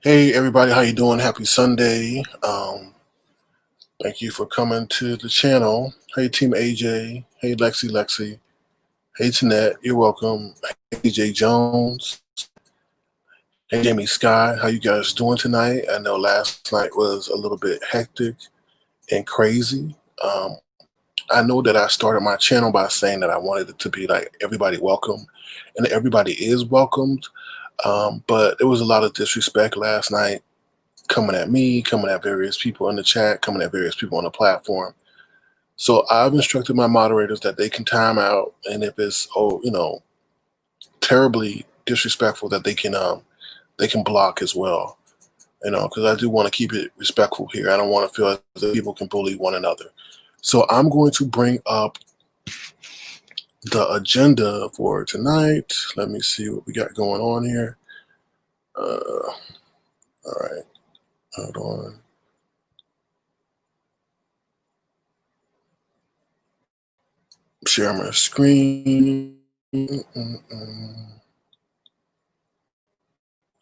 Hey everybody, how you doing? Happy Sunday. Thank you for coming to the channel. Hey Team AJ. Hey Lexi. Hey Tanette, you're welcome. Hey DJ Jones. Hey Jamie Sky, how you guys doing tonight? I know last night was a little bit hectic and crazy. I know that I started my channel by saying that I wanted it to be like everybody welcome, and everybody is welcomed. But there was a lot of disrespect last night coming at me, coming at various people in the chat, coming at various people on the platform. So I've instructed my moderators that they can time out, and if it's terribly disrespectful, that they can block as well. Because I do want to keep it respectful here. I don't want to feel as if people can bully one another. So I'm going to bring up the agenda for tonight. Let me see what we got going on here. All right. Hold on. Share my screen.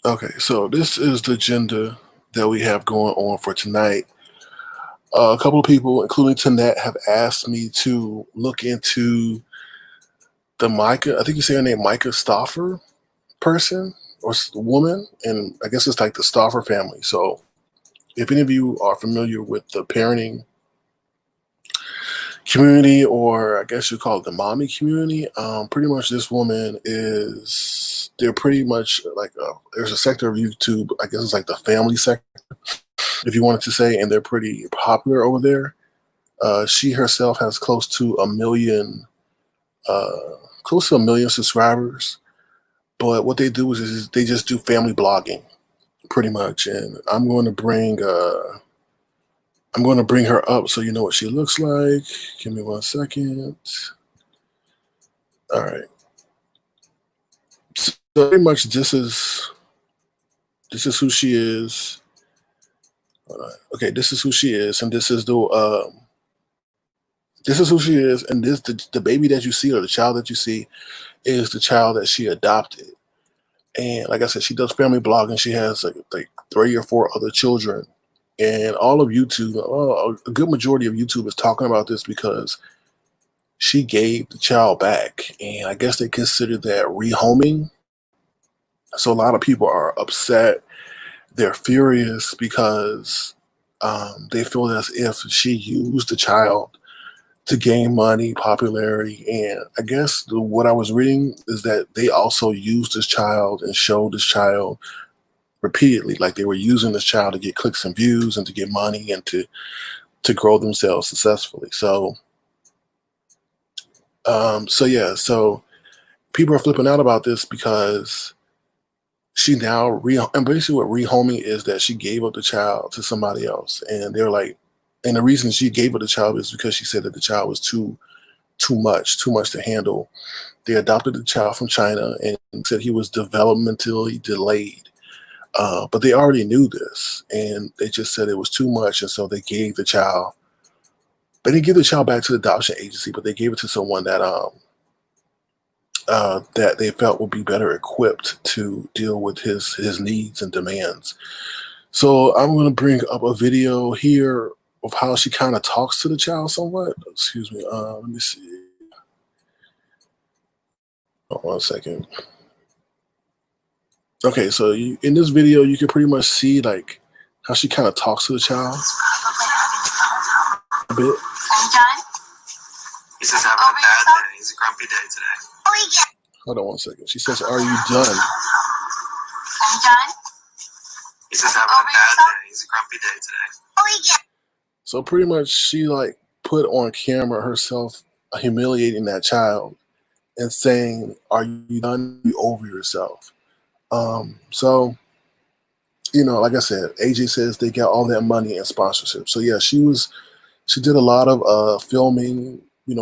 Okay, so this is the agenda that we have going on for tonight. A couple of people, including Tanette, have asked me to look into the Myka, I think you say her name, Myka Stauffer person or woman, and I guess it's like the Stauffer family. So if any of you are familiar with the parenting community, or I guess you call it the mommy community, pretty much this woman they're pretty much like, there's a sector of YouTube, I guess it's like the family sector, if you wanted to say, and they're pretty popular over there. She herself has close to a million subscribers. But what they do is they just do family blogging, pretty much. And I'm going to bring her up so you know what she looks like. Give me 1 second. All right. So pretty much this is who she is. Okay, this is who she is, and this is who she is, and the baby that you see, or the child that you see, is the child that she adopted. And like I said, she does family blogging. She has like 3 or 4 other children. And all of YouTube, a good majority of YouTube is talking about this because she gave the child back. And I guess they consider that rehoming. So a lot of people are upset. They're furious because they feel as if she used the child to gain money, popularity. And I guess what I was reading is that they also used this child and showed this child repeatedly, like they were using this child to get clicks and views and to get money and to grow themselves successfully. So so people are flipping out about this because she now and basically what rehoming is that she gave up the child to somebody else, and they're like, and the reason she gave up the child is because she said that the child was too much to handle. They adopted the child from China and said he was developmentally delayed, but they already knew this, and they just said it was too much, and so they gave the child. They didn't give the child back to the adoption agency, but they gave it to someone that they felt would be better equipped to deal with his needs and demands. So I'm going to bring up a video here of how she kind of talks to the child somewhat. Excuse me. Let me see. Oh, 1 second. Okay, so in this video, you can pretty much see like how she kind of talks to the child a bit. He says having a bad day. He's a grumpy day today. Hold on 1 second. She says, "Are you done?" I'm done. He says having a bad day. He's a grumpy day today. So pretty much she like put on camera herself humiliating that child and saying, "Are you done? Are you over yourself?" So, like I said, AJ says they got all that money and sponsorship. So yeah, she did a lot of filming,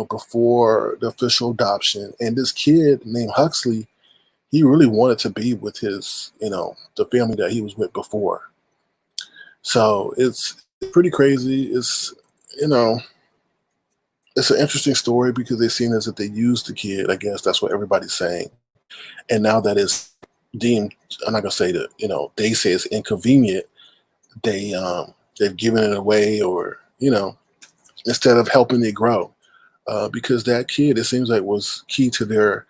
before the official adoption. And this kid named Huxley, he really wanted to be with his, the family that he was with before. So it's pretty crazy. It's, it's an interesting story because they seem as if they used the kid. I guess that's what everybody's saying. And now that it's deemed, I'm not gonna say that, they say it's inconvenient. They've given it away, or instead of helping it grow, because that kid, it seems like, was key to their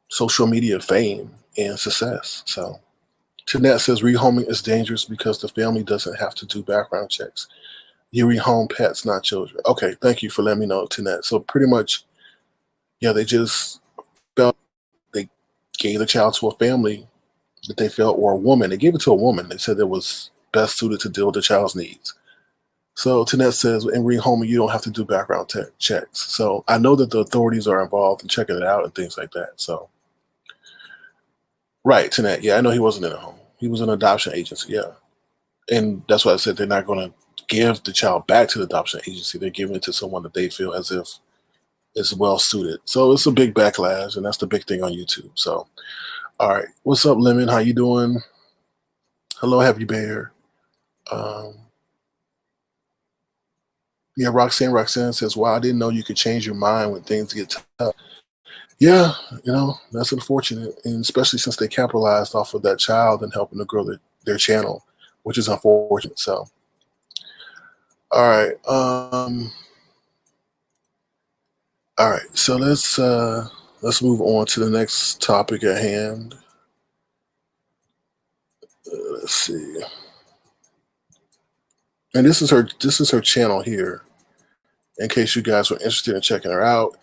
social media fame and success. So Tanette says rehoming is dangerous because the family doesn't have to do background checks. You rehome pets, not children. Okay, thank you for letting me know, Tanette. So pretty much, yeah, they just felt they gave the child to a family that they felt, or a woman. They gave it to a woman. They said it was best suited to deal with the child's needs. So Tanette says in rehoming, you don't have to do background checks. So I know that the authorities are involved in checking it out and things like that. So, right, Tanette. Yeah, I know he wasn't in a home. He was an adoption agency. Yeah. And that's why I said they're not going to give the child back to the adoption agency. They're giving it to someone that they feel as if is well suited. So it's a big backlash, and that's the big thing on YouTube. So, all right. What's up, Lemon? How you doing? Hello, Happy Bear. Yeah, Roxanne says, wow, I didn't know you could change your mind when things get tough. Yeah, that's unfortunate. And especially since they capitalized off of that child and helping to grow their channel, which is unfortunate. So, all right. All right. So let's move on to the next topic at hand. Let's see. And this is her channel here, in case you guys were interested in checking her out.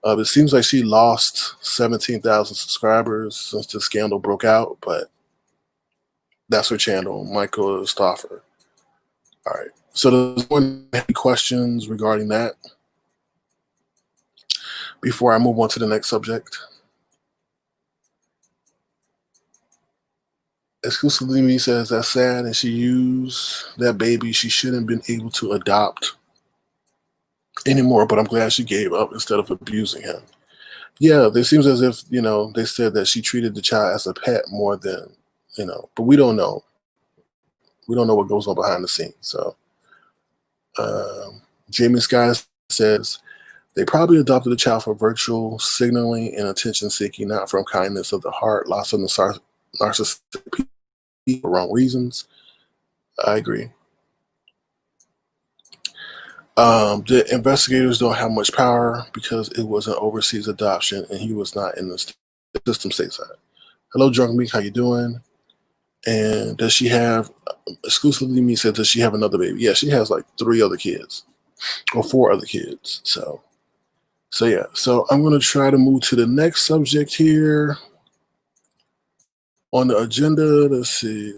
It seems like she lost 17,000 subscribers since the scandal broke out, but that's her channel, Myka Stauffer. All right. So there's any questions regarding that before I move on to the next subject? Exclusively Me says that's sad, and she used that baby she shouldn't have been able to adopt anymore, but I'm glad she gave up instead of abusing him. Yeah, it seems as if, they said that she treated the child as a pet more than, but we don't know. We don't know what goes on behind the scenes. So Jamie Sky says they probably adopted the child for virtual signaling and attention seeking, not from kindness of the heart, lots of narcissistic people for wrong reasons. I agree. The investigators don't have much power because it was an overseas adoption and he was not in the system stateside. Hello, Drunk Meek, how you doing? And does she have, exclusively Me said, does she have another baby? Yeah, she has like 3 other kids or 4 other kids. So yeah. So I'm going to try to move to the next subject here. On the agenda, let's see.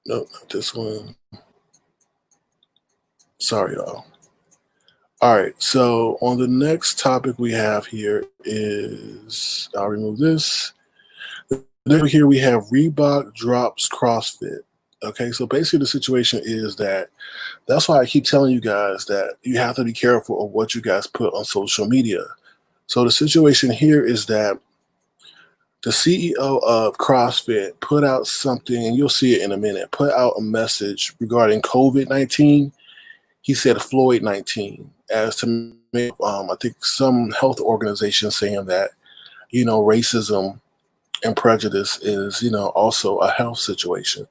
Nope, not this one. Sorry, y'all. All right, so on the next topic we have here is, I'll remove this. Then here we have Reebok drops CrossFit. Okay, so basically the situation is that's why I keep telling you guys that you have to be careful of what you guys put on social media. So the situation here is that the CEO of CrossFit put out something, and you'll see it in a minute, put out a message regarding COVID-19. He said Floyd-19 as to make, I think some health organization saying that, racism and prejudice is, also a health situation.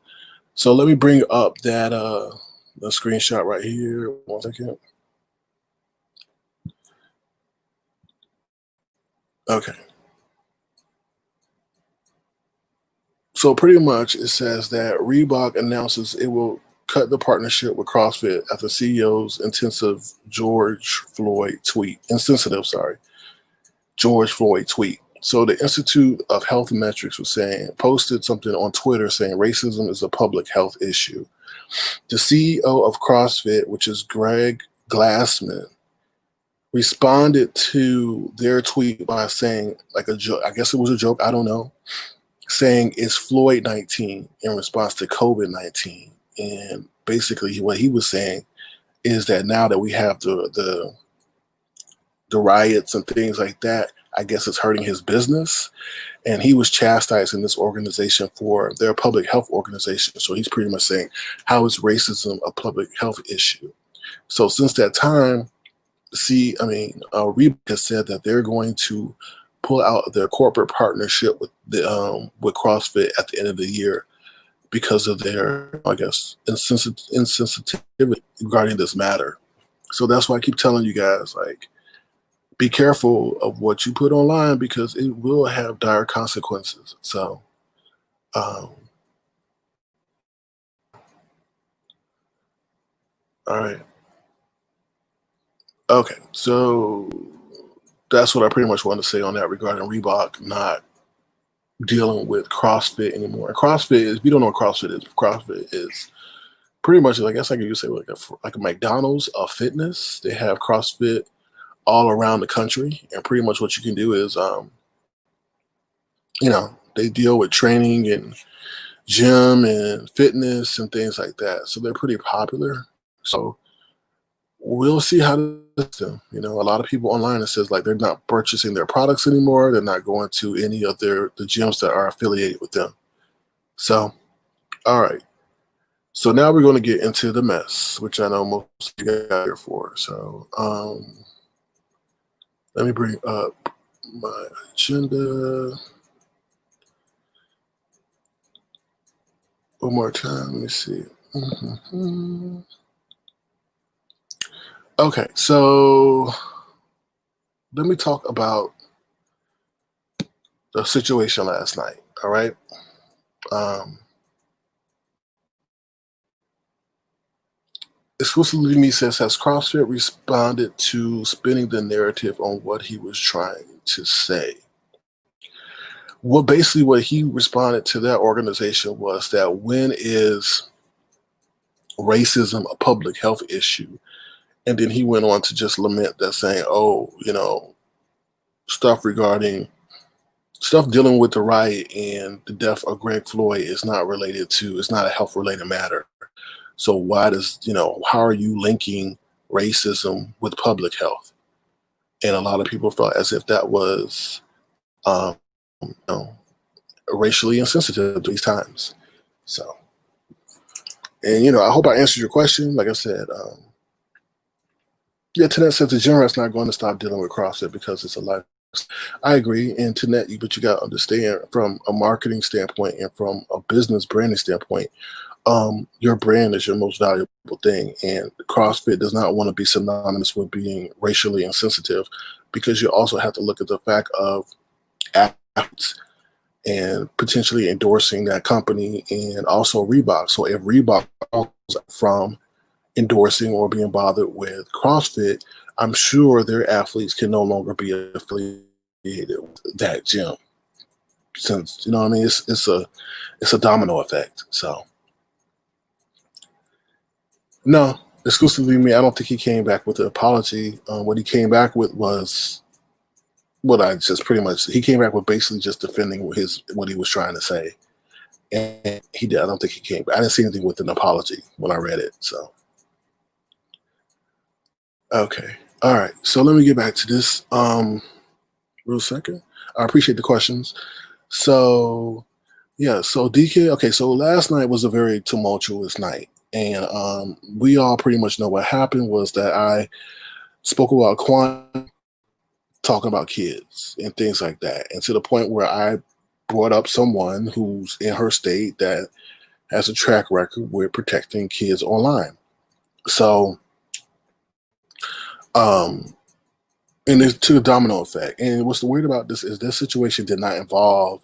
So let me bring up that the screenshot right here. 1 second. Okay. So pretty much it says that Reebok announces it will cut the partnership with CrossFit after CEO's insensitive, George Floyd tweet. So the Institute of Health Metrics posted something on Twitter saying racism is a public health issue. The CEO of CrossFit, which is Greg Glassman, responded to their tweet by saying, like a joke, I guess it was a joke, I don't know, saying it's Floyd-19 in response to COVID-19. And basically what he was saying is that now that we have the riots and things like that, I guess it's hurting his business. And he was chastising this organization for their public health organization. So he's pretty much saying, how is racism a public health issue? So since that time, Reebok has said that they're going to pull out their corporate partnership with CrossFit at the end of the year because of their, I guess, insensitivity regarding this matter. So that's why I keep telling you guys, like, be careful of what you put online because it will have dire consequences. So, all right. Okay, so that's what I pretty much want to say on that regarding Reebok not dealing with CrossFit anymore. And CrossFit is, if you don't know what CrossFit is pretty much, I guess I could say like a McDonald's of fitness. They have CrossFit all around the country, and pretty much what you can do is, they deal with training and gym and fitness and things like that. So they're pretty popular. So we'll see how this goes. A lot of people online, it says like they're not purchasing their products anymore. They're not going to any of the gyms that are affiliated with them. So, all right. So now we're going to get into the mess, which I know most of you guys are here for. So let me bring up my agenda one more time. Let me see. Okay, so let me talk about the situation last night. All right. Exclusively Me says, has CrossFit responded to spinning the narrative on what he was trying to say? Well, basically what he responded to that organization was that when is racism a public health issue? And then he went on to just lament that, saying, stuff dealing with the riot and the death of Greg Floyd is not a health related matter. So why how are you linking racism with public health? And a lot of people felt as if that was, racially insensitive these times. So, and I hope I answered your question. Like I said, Tanet says the gym rat's not going to stop dealing with CrossFit because it's a life. I agree. And Tanet, but you got to understand from a marketing standpoint and from a business branding standpoint, your brand is your most valuable thing. And CrossFit does not want to be synonymous with being racially insensitive, because you also have to look at the fact of athletes and potentially endorsing that company, and also Reebok. So if Reebok from endorsing or being bothered with CrossFit, I'm sure their athletes can no longer be affiliated with that gym. Since, you know what I mean, it's a domino effect. So no, exclusively me. I don't think he came back with an apology. What he came back with was what I just pretty much. He came back with basically just defending what he was trying to say, and he did. I don't think he came back. I didn't see anything with an apology when I read it. So okay, all right. So let me get back to this real second. I appreciate the questions. So yeah, so DK. Okay, so last night was a very tumultuous night. And we all pretty much know what happened was that I spoke about Quanney talking about kids and things like that. And to the point where I brought up someone who's in her state that has a track record with protecting kids online. So, and it's to the domino effect. And what's the weird about this is this situation did not involve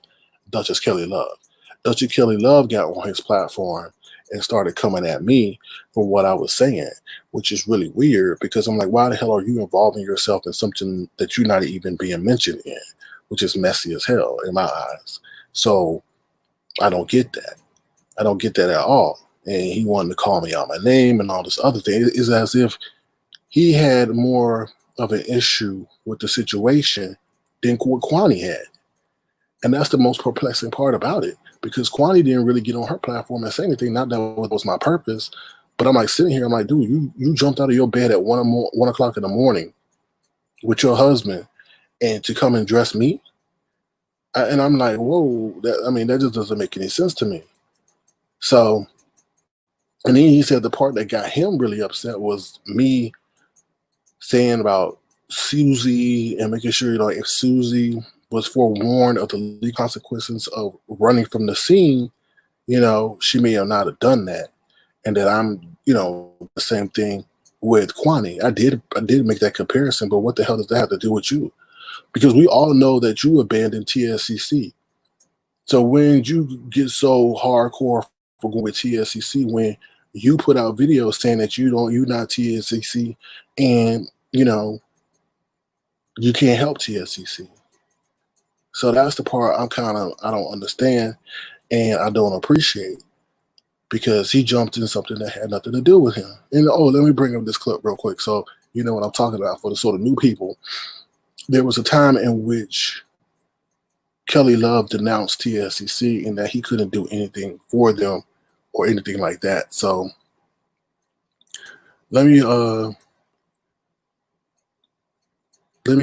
Duchess Kelly Love. Duchess Kelly Love got on his platform and started coming at me for what I was saying, which is really weird because I'm like, why the hell are you involving yourself in something that you're not even being mentioned in, which is messy as hell in my eyes. So I don't get that. I don't get that at all. And he wanted to call me out my name and all this other thing. It's as if he had more of an issue with the situation than what Quanney had. And that's the most perplexing part about it, because Quanney didn't really get on her platform and say anything. Not that was my purpose, but I'm like sitting here, I'm like, dude, you jumped out of your bed at 1 o'clock in the morning with your husband and to come and dress me? And I'm like, whoa, that just doesn't make any sense to me. So, and then he said the part that got him really upset was me saying about Susie and making sure, if Susie was forewarned of the legal consequences of running from the scene, she may have not have done that. And that I'm, the same thing with Quanney. I did make that comparison, but what the hell does that have to do with you? Because we all know that you abandoned TSCC. So when you get so hardcore for going with TSCC, when you put out videos saying that you're not TSCC and, you can't help TSCC. So that's the part I don't understand and I don't appreciate, because he jumped in something that had nothing to do with him. And let me bring up this clip real quick so you know what I'm talking about for the sort of new people. There was a time in which Kelly Love denounced TSCC and that he couldn't do anything for them or anything like that. So let me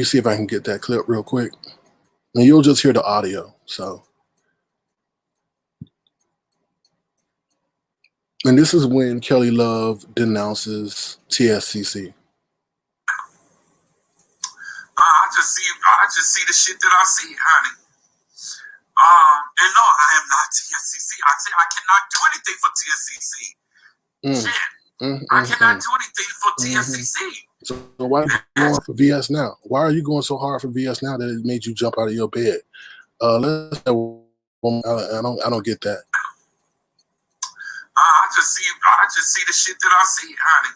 see if I can get that clip real quick. And you'll just hear the audio. So, and this is when Kelly Love denounces TSCC. I just see the shit that I see, honey. And no, I am not TSCC. I say I cannot do anything for TSCC. Shit. I cannot do anything for TSCC. So why are you going for VS now? Why are you going so hard for VS now that it made you jump out of your bed? I don't get that. I just see the shit that I see, honey.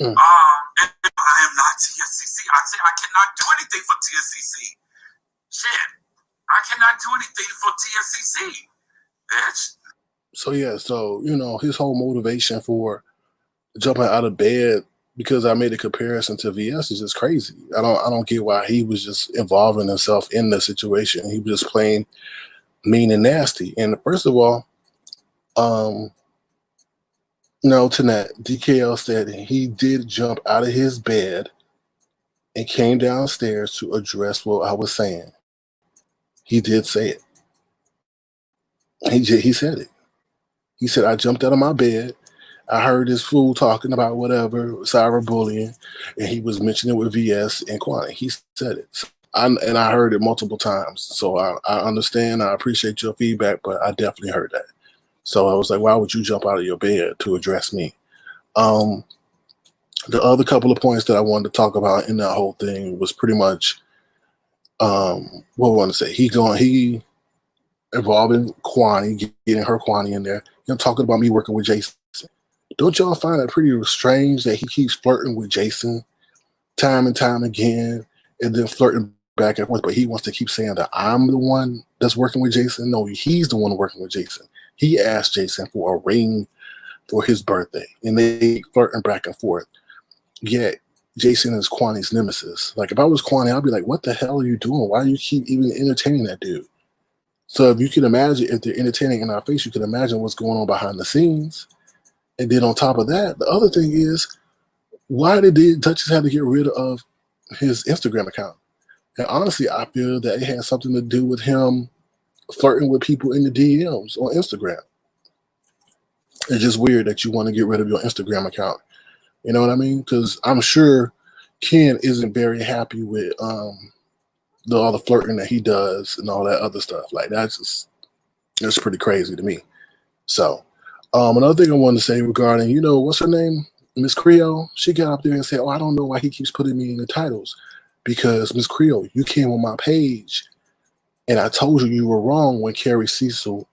And I am not TSCC. I say I cannot do anything for TSCC. Shit. I cannot do anything for TSCC, bitch. So yeah, his whole motivation for jumping out of bed because I made a comparison to VS is just crazy. I don't get why he was just involving himself in the situation. He was just plain mean and nasty. And first of all, tonight DKL said he did jump out of his bed and came downstairs to address what I was saying. He did say it. He said it. He said, I jumped out of my bed. I heard this fool talking about whatever, cyberbullying, and he was mentioning it with VS and Quanney. He said it. And I heard it multiple times. So I understand. I appreciate your feedback, but I definitely heard that. So I was like, why would you jump out of your bed to address me? The other couple of points that I wanted to talk about in that whole thing was pretty much what I want to say. He involving Quanney, getting her Quanney in there. Talking about me working with Jason. Don't y'all find it pretty strange that he keeps flirting with Jason time and time again, and then flirting back and forth. But he wants to keep saying that I'm the one that's working with Jason. No, he's the one working with Jason. He asked Jason for a ring for his birthday, and they flirting back and forth. Yet Jason is Quanney's nemesis. Like, if I was Quanney, I'd be like, what the hell are you doing? Why do you keep even entertaining that dude? So if you can imagine, if they're entertaining in our face, you can imagine what's going on behind the scenes. And then on top of that, the other thing is, why did the Duchess have to get rid of his Instagram account? And honestly, I feel that it had something to do with him flirting with people in the DMs on Instagram. It's just weird that you want to get rid of your Instagram account. You know what I mean? Because I'm sure Ken isn't very happy with all the flirting that he does and all that other stuff. Like, that's pretty crazy to me. So another thing I wanted to say regarding, what's her name? Miss Creole. She got up there and said, I don't know why he keeps putting me in the titles. Because Miss Creole, you came on my page and I told you were wrong when Carrie Cecil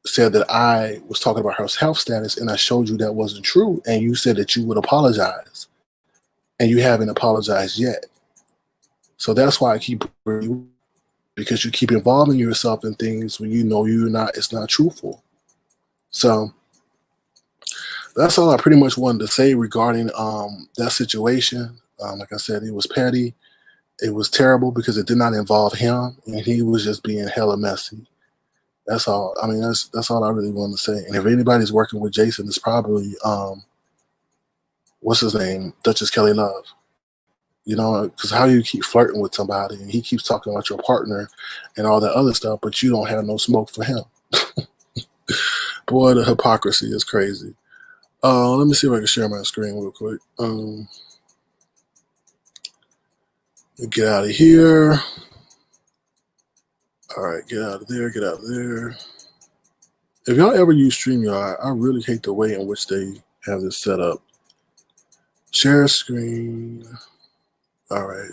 said that I was talking about her health status, and I showed you that wasn't true, and you said that you would apologize, and you haven't apologized yet. So that's why I keep bringing you, because you keep involving yourself in things when you know it's not truthful. So that's all I pretty much wanted to say regarding that situation. Like I said, it was petty. It was terrible because it did not involve him, and he was just being hella messy. That's all. I mean, that's all I really wanted to say. And if anybody's working with Jason, it's probably what's his name, Duchess Kelly Love. Because how you keep flirting with somebody and he keeps talking about your partner and all that other stuff, but you don't have no smoke for him. Boy, the hypocrisy is crazy. Let me see if I can share my screen real quick. Get out of here. All right, get out of there, get out of there. If y'all ever use StreamYard, I really hate the way in which they have this set up. Share screen. All right.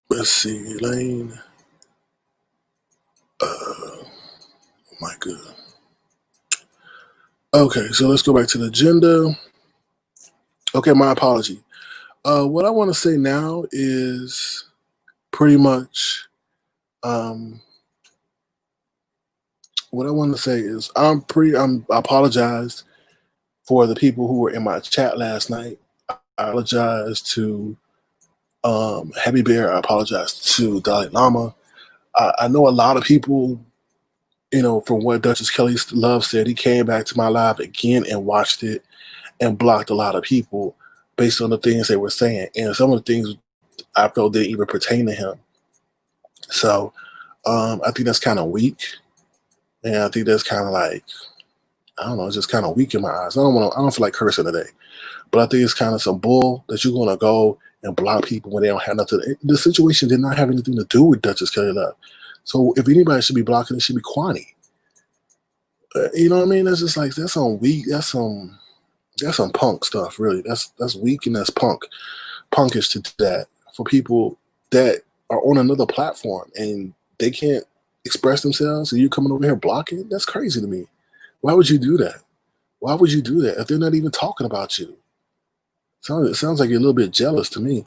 Let's see, Elaine. Myka. Okay, so let's go back to the agenda. Okay, my apology. What I want to say now is pretty much what I want to say is I apologize for the people who were in my chat last night. I apologize to Happy Bear. I apologize to Dalai Lama. I know a lot of people, from what Duchess Kelly Love said, he came back to my live again and watched it and blocked a lot of people based on the things they were saying. And some of the things I felt didn't even pertain to him. So I think that's kind of weak. And I think that's kind of like, I don't know, it's just kind of weak in my eyes. I don't feel like cursing today. But I think it's kind of some bull that you're going to go and block people when they don't have nothing. The situation did not have anything to do with Duchess Kelly Love. So if anybody should be blocking, it should be Quanney. You know what I mean? That's just like, that's some weak, that's some punk stuff, really. That's weak and that's punkish to do that for people that are on another platform and they can't express themselves and you coming over here blocking. That's crazy to me. Why would you do that? Why would you do that if they're not even talking about you? It sounds like you're a little bit jealous to me.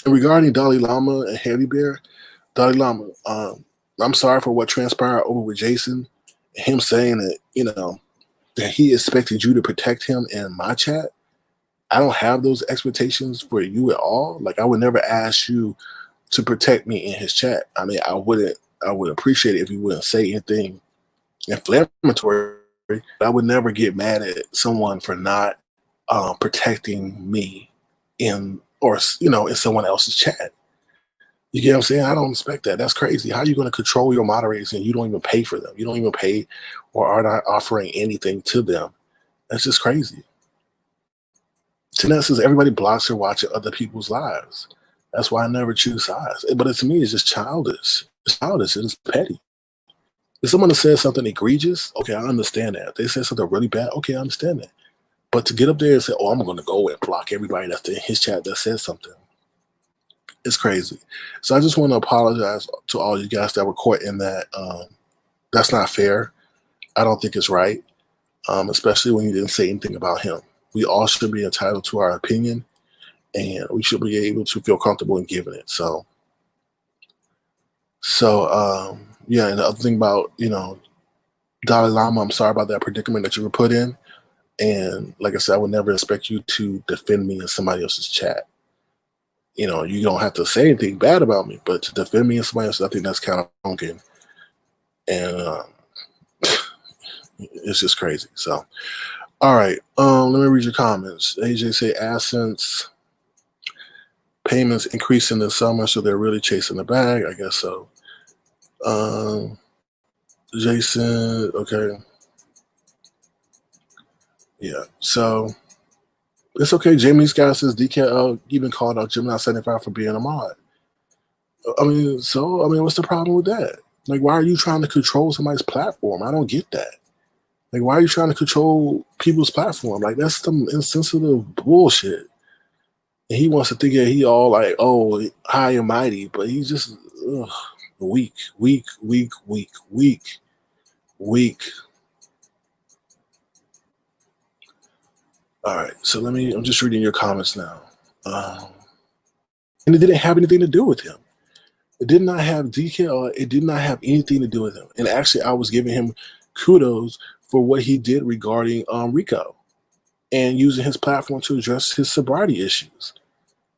Regarding Dalai Lama and Happy Bear, Dalai Lama, I'm sorry for what transpired over with Jason. Him saying that, that he expected you to protect him in my chat. I don't have those expectations for you at all. Like, I would never ask you to protect me in his chat. I mean, I would appreciate it if you wouldn't say anything inflammatory. I would never get mad at someone for not protecting me in someone else's chat. You get what I'm saying? I don't expect that. That's crazy. How are you going to control your moderators and you don't even pay for them? You don't even pay or are not offering anything to them. That's just crazy. Jeanette says everybody blocks her watching other people's lives. That's why I never choose sides. But to me, it's just childish. It's childish and it's petty. If someone says something egregious, okay, I understand that. If they say something really bad, okay, I understand that. But to get up there and say, I'm going to go and block everybody that's in his chat that says something. It's crazy. So I just want to apologize to all you guys that were caught in that. That's not fair. I don't think it's right, especially when you didn't say anything about him. We all should be entitled to our opinion, and we should be able to feel comfortable in giving it. So yeah, and the other thing about, Dalai Lama, I'm sorry about that predicament that you were put in. And like I said, I would never expect you to defend me in somebody else's chat. You don't have to say anything bad about me, but to defend me in somebody else, I think that's kind of funky. And it's just crazy. So, all right, let me read your comments. AJ say AdSense payments increase in the summer, so they're really chasing the bag. I guess so. Jason, okay. Yeah, so it's okay. Jamie Scott says DKL even called out Gemini 75 for being a mod. What's the problem with that? Like, why are you trying to control somebody's platform? I don't get that. Like, why are you trying to control people's platform? Like, that's some insensitive bullshit. And he wants to think that he all like, oh, high and mighty, but he's just weak. All right, so I'm just reading your comments now. And it didn't have anything to do with him. It did not have DK. It did not have anything to do with him. And actually, I was giving him kudos for what he did regarding Rico and using his platform to address his sobriety issues.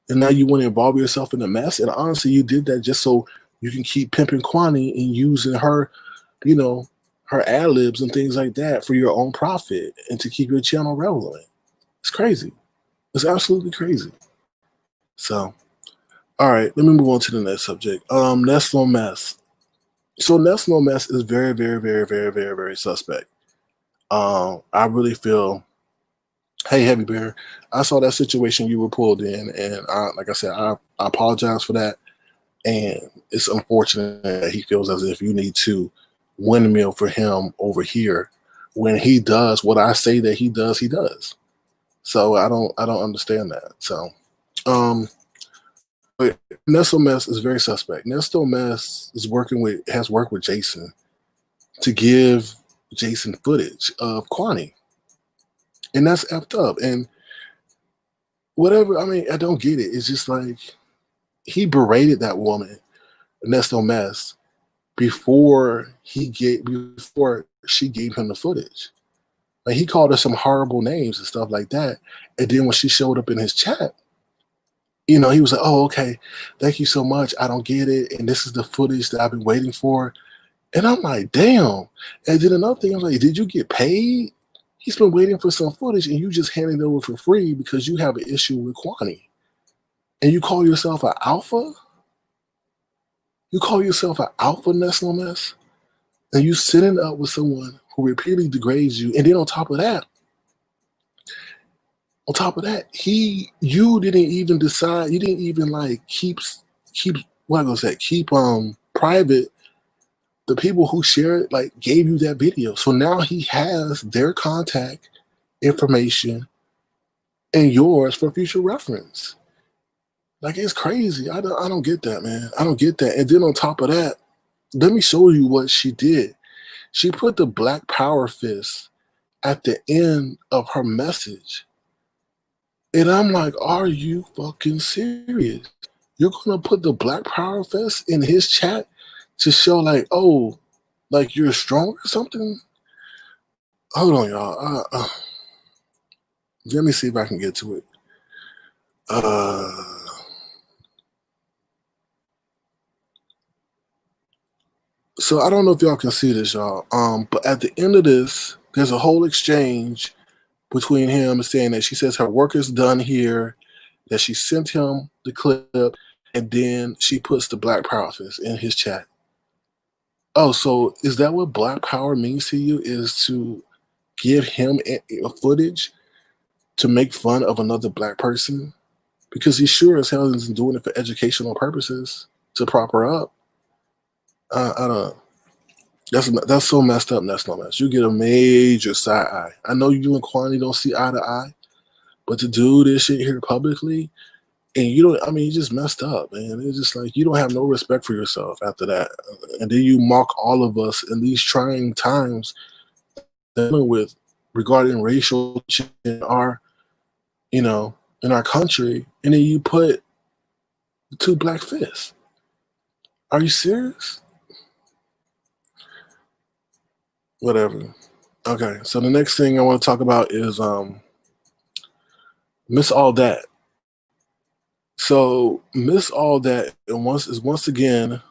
And now you want to involve yourself in a mess. And honestly, you did that just so you can keep pimping Quanney and using her, her ad-libs and things like that for your own profit and to keep your channel relevant. It's crazy. It's absolutely crazy. So, all right, let me move on to the next subject. Nest No Mess. So Nest No Mess is very, very, very, very, very, very suspect. I really feel, hey, Heavy Bear, I saw that situation you were pulled in, and like I said, I apologize for that. And it's unfortunate that he feels as if you need to windmill for him over here when he does what I say that he does. He does. So I don't understand that. So, but Nesto Mess is very suspect. Nesto Mess has worked with Jason to give Jason footage of Quanney, and that's effed up. And whatever, I don't get it. It's just like he berated that woman, Nesto Mess, before she gave him the footage. Like, he called her some horrible names and stuff like that. And then when she showed up in his chat, he was like, oh, okay, thank you so much. I don't get it. And this is the footage that I've been waiting for. And I'm like, damn. And then another thing, I was like, did you get paid? He's been waiting for some footage and you just handed it over for free because you have an issue with Quanney. And you call yourself an alpha? You call yourself an alpha, Nest No Mess? And you sitting up with someone who repeatedly degrades you. And then on top of that, you didn't even decide, you didn't even like keep private the people who shared, like, gave you that video. So now he has their contact information and yours for future reference. Like, it's crazy. I don't get that, man. I don't get that. And then on top of that, let me show you what she did. She put the Black Power fist at the end of her message. And I'm like, are you fucking serious? You're going to put the Black Power fist in his chat to show, like, oh, like you're strong or something? Hold on, y'all. Let me see if I can get to it. So I don't know if y'all can see this, y'all. But at the end of this, there's a whole exchange between him saying that she says her work is done here, that she sent him the clip, and then she puts the Black Power fist in his chat. Oh, so is that what Black Power means to you? Is to give him a footage to make fun of another Black person? Because he sure as hell isn't doing it for educational purposes to prop her up. I don't know. That's so messed up. That's no mess. You get a major side eye. I know you and Quanney don't see eye to eye, but to do this shit here publicly, And you don't, I mean, you just messed up, man. It's just like you don't have no respect for yourself after that. And then you mock all of us in these trying times dealing with regarding racial in our, you know, in our country. And then you put two black fists. Are you serious? Whatever. Okay. So the next thing I want to talk about is Miss All That. So Miss All That is once again.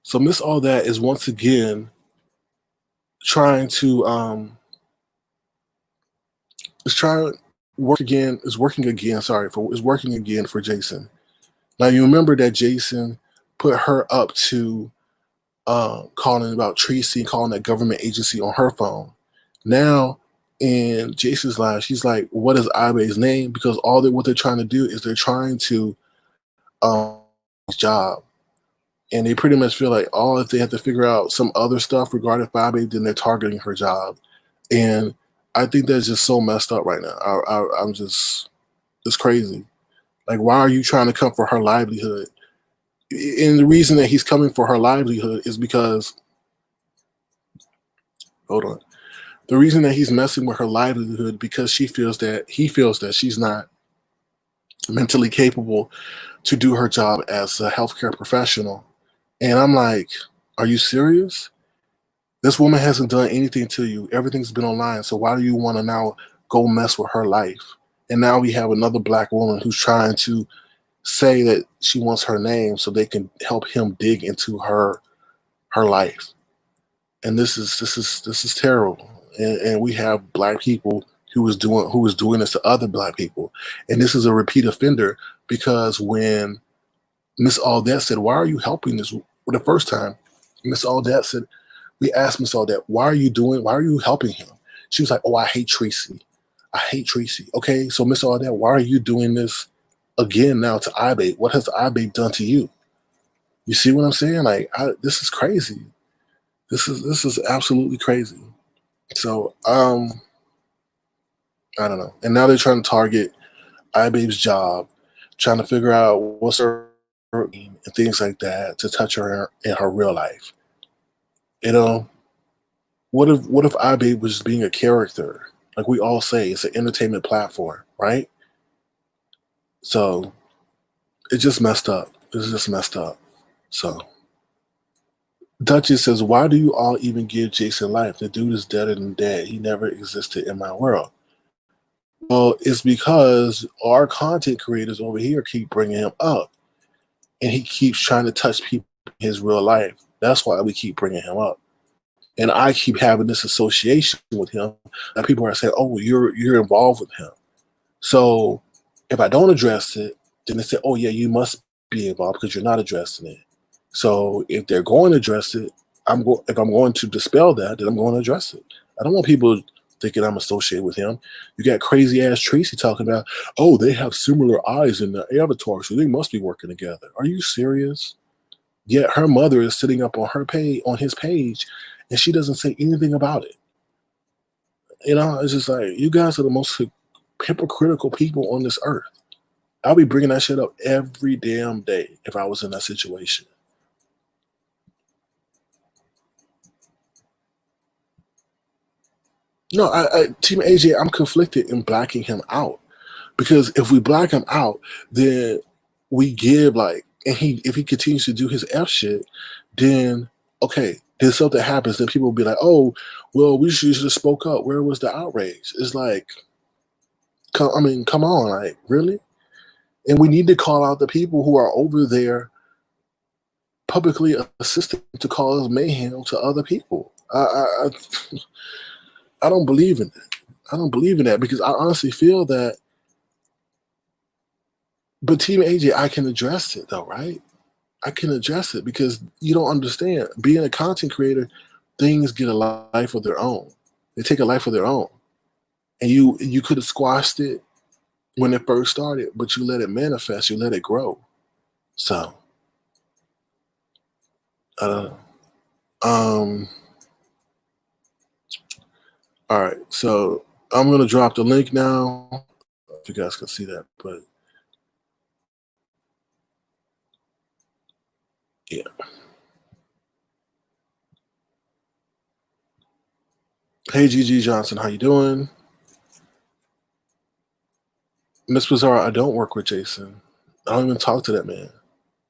So Miss All That is once again trying to is trying work again is working again. Sorry for is working again for Jason. Now you remember that Jason put her up to calling about Treecey, calling that government agency on her phone. Now in Jason's life, she's like, "What is Eyebabe's name?" Because what they're trying to do is they're trying to job. And they pretty much feel like, oh, if they have to figure out some other stuff regarding Eyebabe, then they're targeting her job. And I think that's just so messed up right now. I'm just, it's crazy. Like, why are you trying to come for her livelihood? And the reason that he's coming for her livelihood is because, hold on. The reason that he's messing with her livelihood because he feels that she's not mentally capable to do her job as a healthcare professional. And I'm like, are you serious? This woman hasn't done anything to you. Everything's been online. So why do you want to now go mess with her life? And now we have another black woman who's trying to say that she wants her name so they can help him dig into her life. And this is terrible. And we have black people who was doing this to other black people. And this is a repeat offender because when Miss All That said, "Why are you helping this?" The first time, Miss All That said, we asked Miss All That, "Why are you helping him?" She was like, "Oh, I hate Treecey. I hate Treecey." Okay, so Miss All That, why are you doing this again now to Eyebabe? What has Eyebabe done to you? You see what I'm saying? Like, this is crazy. This is absolutely crazy. So, I don't know. And now they're trying to target Eyebabe's job, trying to figure out what's her and things like that to touch her in her real life. You know, what if Eyebabe was just being a character? Like we all say, it's an entertainment platform, right? So it's just messed up. It's just messed up. So Duchess says, "Why do you all even give Jason life? The dude is deader than dead. He never existed in my world." Well, it's because our content creators over here keep bringing him up, and he keeps trying to touch people in his real life. That's why we keep bringing him up. And I keep having this association with him that people are saying, "Oh, you're involved with him." So if I don't address it, then they say, "Oh yeah, you must be involved because you're not addressing it." So if they're going to address it, if I'm going to dispel that, then I'm going to address it. I don't want people thinking I'm associated with him. You got crazy ass Treecey talking about, "Oh, they have similar eyes in the avatar, so they must be working together." Are you serious? Yet her mother is sitting up on his page, and she doesn't say anything about it. You know, it's just like you guys are the most hypocritical people on this earth. I'll be bringing that shit up every damn day if I was in that situation. No, Team AJ, I'm conflicted in blacking him out because if we black him out, then we give like, and if he continues to do his F shit, then okay, then something happens, then people will be like, "Oh, well, we should have spoke up. Where was the outrage?" It's like, come on, like really? And we need to call out the people who are over there publicly assisting to cause mayhem to other people. I don't believe in it. I don't believe in that because I honestly feel that. But Team AJ, I can address it though, right? I can address it because you don't understand. Being a content creator, things get a life of their own. They take a life of their own, and you could have squashed it when it first started, but you let it manifest. You let it grow. So I don't know. All right, so I'm gonna drop the link now. If you guys can see that, but Yeah. Hey, Gigi Johnson, how you doing? Miss Bizarre, I don't work with Jason. I don't even talk to that man.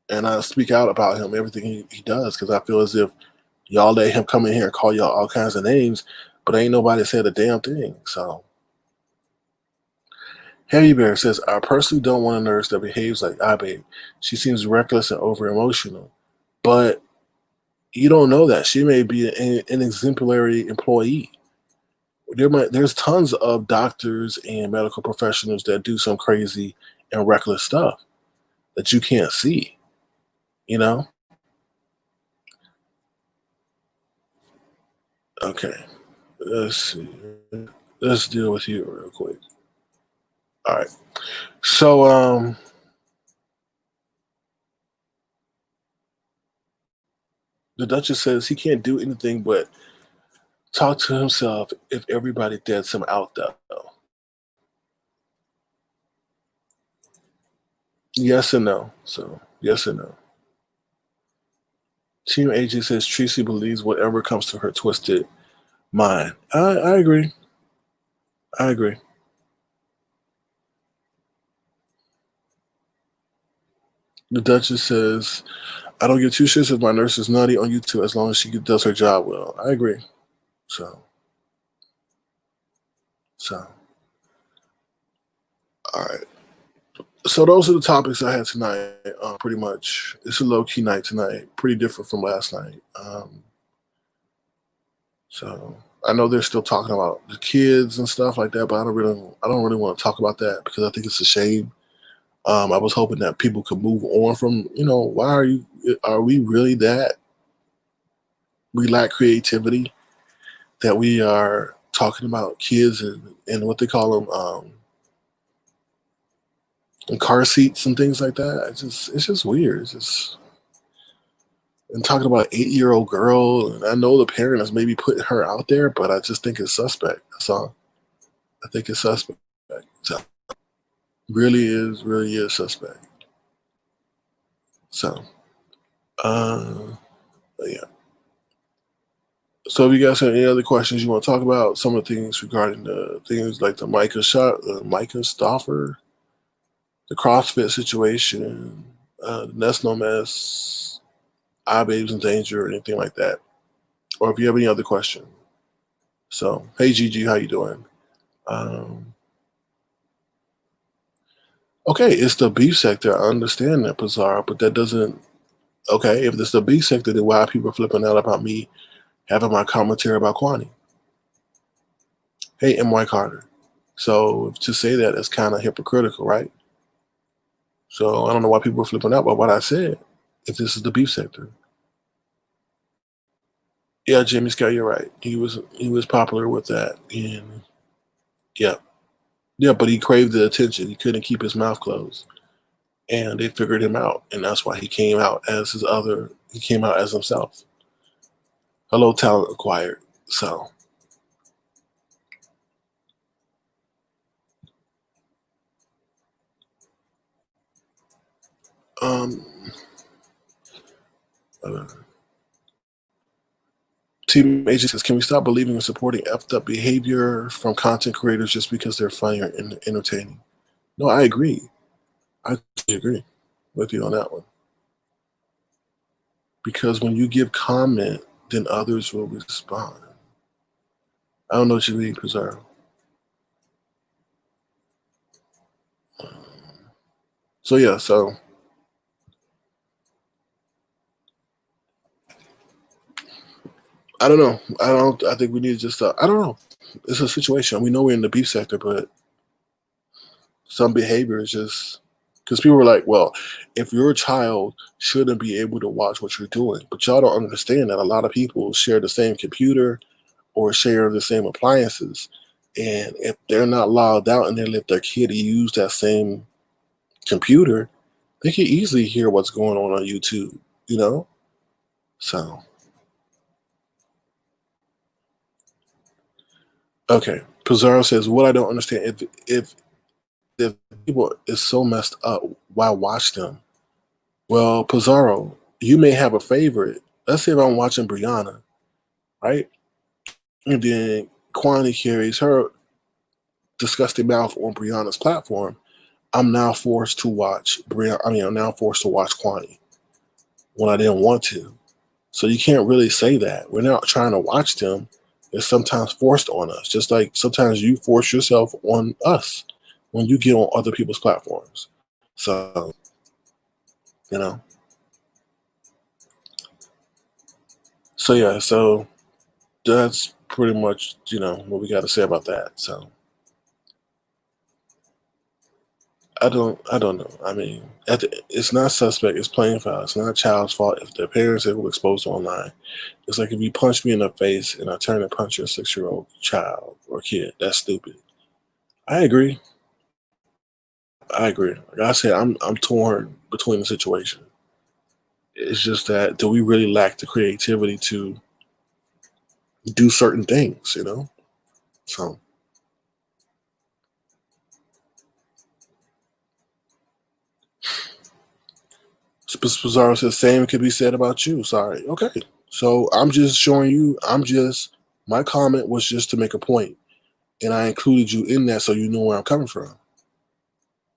And I speak out about him, everything he does, because I feel as if y'all let him come in here and call y'all all kinds of names, but ain't nobody said a damn thing. So, Heavy Bear says, I personally don't want a nurse that behaves like Eyebabe. She seems reckless and over emotional. But you don't know that. She may be an exemplary employee. There's tons of doctors and medical professionals that do some crazy and reckless stuff that you can't see, you know? Okay, let's see. Let's deal with you real quick. All right. So, the Duchess says he can't do anything but talk to himself if everybody gets him out, though. Yes and no. So, yes and no. Team AJ says Treecey believes whatever comes to her twisted mind. I agree. I agree. The Duchess says, I don't give two shits if my nurse is nutty on YouTube as long as she does her job well. I agree. So, all right. So those are the topics I had tonight. Pretty much, it's a low key night tonight. Pretty different from last night. So I know they're still talking about the kids and stuff like that, but I don't really want to talk about that because I think it's a shame. I was hoping that people could move on from, why are we really that? We lack creativity that we are talking about kids and what they call them, and car seats and things like that. It's just weird. It's just, and talking about an 8-year-old girl, and I know the parent is maybe putting her out there, but I just think it's suspect. That's all. I think it's suspect. So, really is suspect. So, yeah. So, if you guys have any other questions you want to talk about, some of the things regarding the things like the Myka Stauffer, the CrossFit situation, the Nest No Mess, Eyebabe's in danger, or anything like that, or if you have any other question. So, hey Gigi, how you doing? Okay, it's the beef sector. I understand that, Bizarre, but that doesn't. Okay, if it's the beef sector, then why are people flipping out about me having my commentary about Quanney? Hey, M.Y. Carter. So to say that is kind of hypocritical, right? So I don't know why people are flipping out about what I said. If this is the beef sector, yeah, Jimmy Scott, you're right. He was popular with that, and yeah, but he craved the attention. He couldn't keep his mouth closed, and they figured him out, and that's why he came out as He came out as himself. Hello, talent acquired. So, um, Team Agent says, can we stop believing and supporting effed up behavior from content creators just because they're funny or entertaining? No, I agree. I agree with you on that one. Because when you give comment, then others will respond. I don't know what you mean, Pizarro. So yeah, I don't know. I think we need to just. I don't know. It's a situation. We know we're in the beef sector, but some behavior is just because people are like, well, if your child shouldn't be able to watch what you're doing, but y'all don't understand that a lot of people share the same computer or share the same appliances, and if they're not logged out and they let their kid use that same computer, they can easily hear what's going on YouTube. So okay. Pizarro says, what I don't understand if people is so messed up, why watch them? Well, Pizarro, you may have a favorite. Let's say if I'm watching Brianna, right? And then Quanney carries her disgusting mouth on Brianna's platform. I'm now forced to watch Brianna. I mean, I'm now forced to watch Quanney when I didn't want to. So you can't really say that. We're not trying to watch them. It's sometimes forced on us, just like sometimes you force yourself on us when you get on other people's platforms. So, you know. So yeah, so that's pretty much, what we got to say about that. So I don't know. I mean, it's not suspect. It's plain foul. It's not a child's fault if their parents were exposed online. It's like if you punch me in the face and I turn and punch your 6-year-old child or kid. That's stupid. I agree. Like I said, I'm torn between the situation. It's just that do we really lack the creativity to do certain things, So Pizarro says same could be said about you. Sorry. Okay. So I'm just showing you, my comment was just to make a point, and I included you in that so you know where I'm coming from.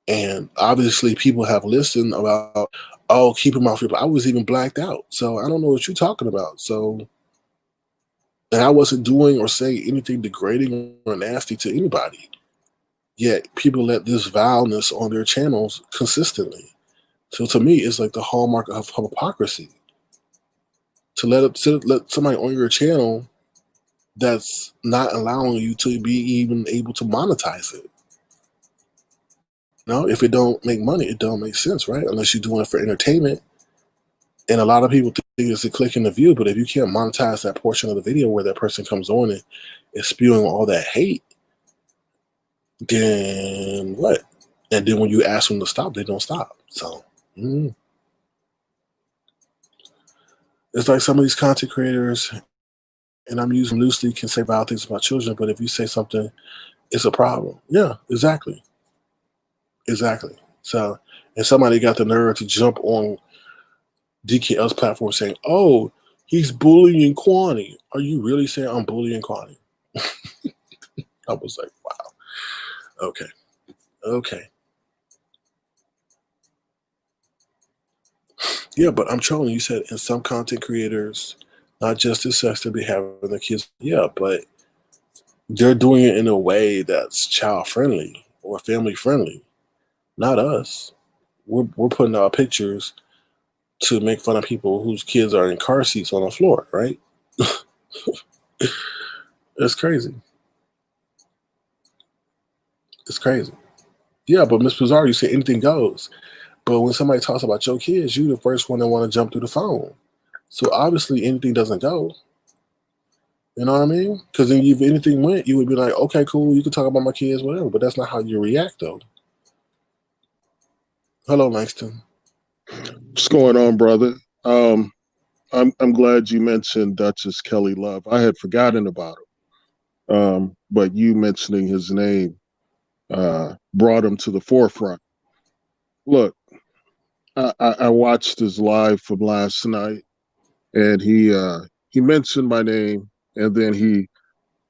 And obviously people have listened about, oh, keep him off your, I was even blacked out. So I don't know what you're talking about. So, and I wasn't doing or saying anything degrading or nasty to anybody. Yet people let this vileness on their channels consistently. So to me, it's like the hallmark of hypocrisy. To let somebody on your channel that's not allowing you to be even able to monetize it. If it don't make money, it don't make sense, right? Unless you're doing it for entertainment. And a lot of people think it's a click in the view, but if you can't monetize that portion of the video where that person comes on and is spewing all that hate, then what? And then when you ask them to stop, they don't stop. So it's like some of these content creators, and I'm using loosely, can say vile things about children, but if you say something, it's a problem. Yeah, exactly. So, and somebody got the nerve to jump on DKL's platform saying, oh, he's bullying Quanney. Are you really saying I'm bullying Quanney? I was like, wow. Okay. Yeah, but I'm trolling. You said in some content creators, not just the sex, to be having the kids. Yeah, but they're doing it in a way that's child friendly or family friendly. Not us. We're putting our pictures to make fun of people whose kids are in car seats on the floor, right? It's crazy. It's crazy. Yeah, but Miss Pizarro, you say anything goes. But when somebody talks about your kids, you're the first one that want to jump through the phone. So obviously anything doesn't go. You know what I mean? Because if anything went, you would be like, okay, cool, you can talk about my kids, whatever. But that's not how you react, though. Hello, Langston. What's going on, brother? I'm glad you mentioned Duchess Kelly Love. I had forgotten about him, but you mentioning his name brought him to the forefront. Look, I watched his live from last night, and he mentioned my name, and then he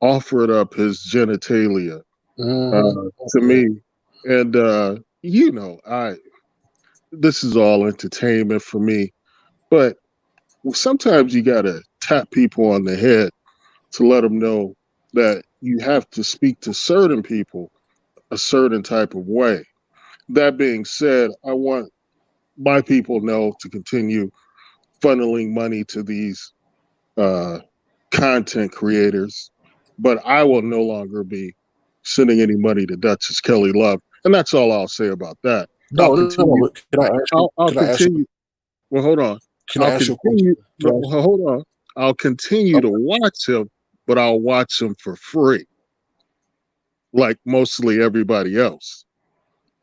offered up his genitalia to me, and this is all entertainment for me, but sometimes you gotta tap people on the head to let them know that you have to speak to certain people a certain type of way. That being said, I want my people know to continue funneling money to these content creators, but I will no longer be sending any money to Duchess Kelly Love, and that's all I'll say about that. No, I'll continue. can I ask you? I'll continue. Well, hold on. I'll continue. Hold on. I'll continue to watch him, but I'll watch him for free, like mostly everybody else.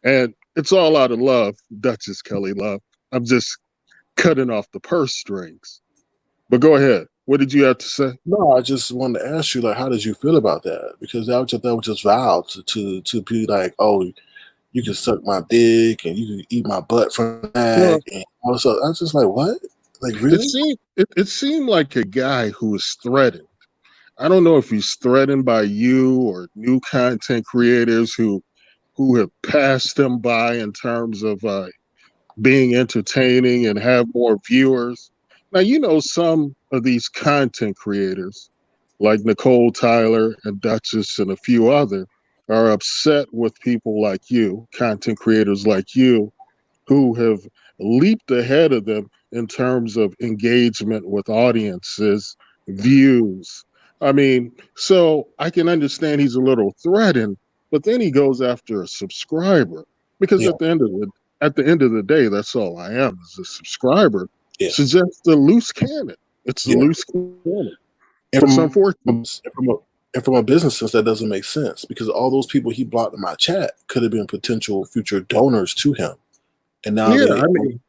And it's all out of love, Duchess Kelly Love. I'm just cutting off the purse strings. But go ahead. What did you have to say? No, I just wanted to ask you, like, how did you feel about that? Because that was just vile to be like, oh, you can suck my dick and you can eat my butt from that. And also, I was just like, what? Like, really? It seemed like a guy who was threatened. I don't know if he's threatened by you or new content creators who have passed them by in terms of being entertaining and have more viewers. Now, you know, some of these content creators, like Nicole Tyler and Duchess and a few other, are upset with people like you, content creators like you, who have leaped ahead of them in terms of engagement with audiences, views. I mean, so I can understand he's a little threatened, but then he goes after a subscriber because Yeah. at the end of the day, that's all I am is a subscriber. Yeah. So just a loose cannon. It's a Yeah. loose cannon. And It's from, unfortunate. and from a business sense, that doesn't make sense because all those people he blocked in my chat could have been potential future donors to him. And now Yeah, they, I mean,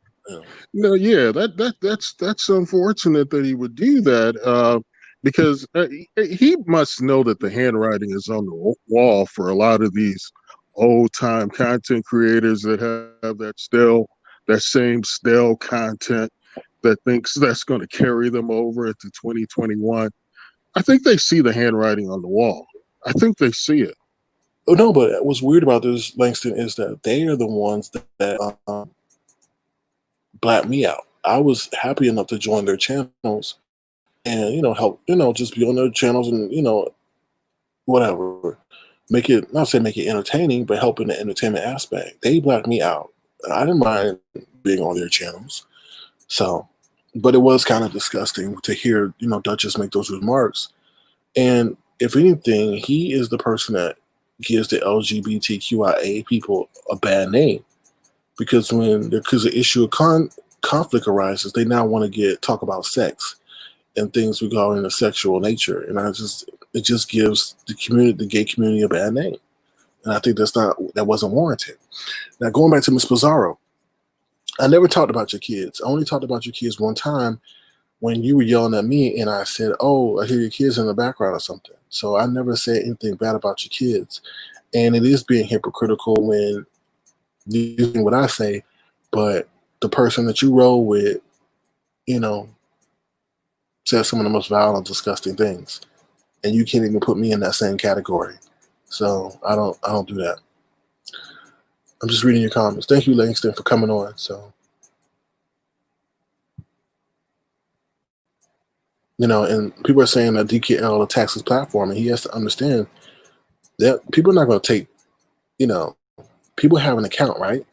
no, yeah, that's unfortunate that he would do that because he must know that the handwriting is on the wall for a lot of these old time content creators that have that same stale content that thinks that's going to carry them over into 2021. I think they see the handwriting on the wall. I think they see it. Oh no, but what's weird about this, Langston, is that they are the ones that blacked me out. I was happy enough to join their channels and help just be on their channels and whatever, make it not say make it entertaining, but help in the entertainment aspect. They blacked me out. I didn't mind being on their channels, so but it was kind of disgusting to hear Duchess make those remarks. And if anything, he is the person that gives the LGBTQIA people a bad name because because the issue of conflict arises, they now want to talk about sex and things regarding the sexual nature, and it just gives the gay community a bad name, and I think that wasn't warranted. Now going back to Ms. Pizarro, I never talked about your kids. I only talked about your kids one time when you were yelling at me, and I said, "Oh, I hear your kids in the background or something." So I never said anything bad about your kids, and it is being hypocritical when using what I say, but the person that you roll with, says some of the most vile and disgusting things, and you can't even put me in that same category. So I don't do that. I'm just reading your comments. Thank you, Langston, for coming on. So and people are saying that DKL attacks his platform, and he has to understand that people are not going to take. People have an account, right?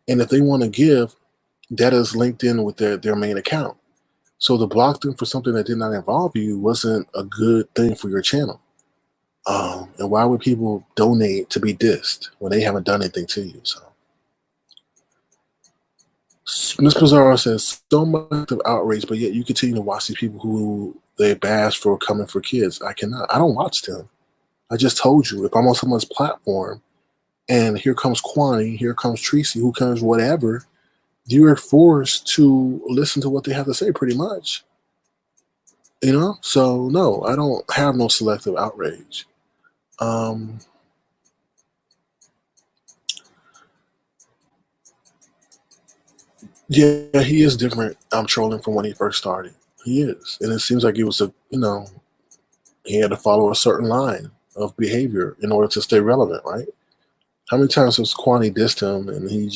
And if they want to give, that is linked in with their main account. So to block them for something that did not involve you wasn't a good thing for your channel. And why would people donate to be dissed when they haven't done anything to you? So Ms. Pizarro says, so much of outrage, but yet you continue to watch these people who they bash for coming for kids. I cannot. I don't watch them. I just told you, if I'm on someone's platform and here comes Quanney, here comes Treecey, who comes whatever, you are forced to listen to what they have to say pretty much. So no, I don't have no selective outrage. Yeah, he is different. I'm trolling from when he first started. He is. And it seems like he was he had to follow a certain line of behavior in order to stay relevant, right? How many times has Quanney dissed him and he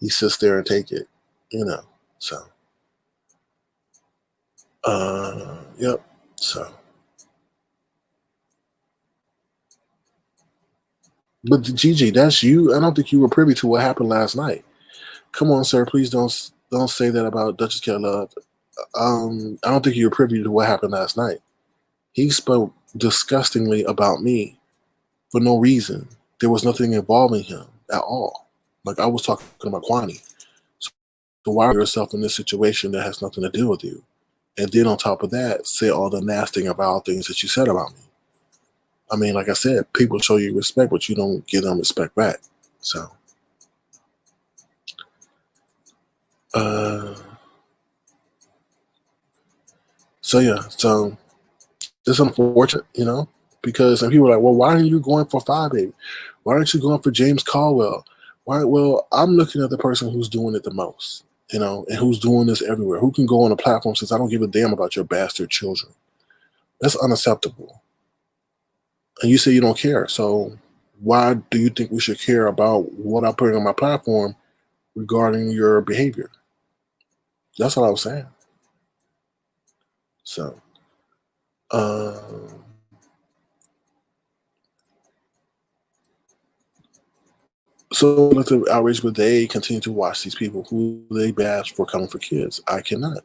sits there and take it, so yep. So but Gigi, that's you. I don't think you were privy to what happened last night. Come on, sir, please don't say that about Duchess Kelly Love. I don't think you were privy to what happened last night. He spoke disgustingly about me for no reason. There was nothing involving him at all. Like I was talking about Quanney. So why are yourself in this situation that has nothing to do with you? And then on top of that, say all the nasty and vile things that you said about me. I mean, like I said, people show you respect, but you don't give them respect back. So, yeah. So it's unfortunate, because and people are like, well, why are you going for Eyebabe? Why aren't you going for James Caldwell? Why? Well, I'm looking at the person who's doing it the most, and who's doing this everywhere? Who can go on a platform and says, I don't give a damn about your bastard children? That's unacceptable. And you say you don't care. So why do you think we should care about what I put on my platform regarding your behavior? That's what I was saying. So, so let the outrage, but they continue to watch these people who they bash for coming for kids. I cannot.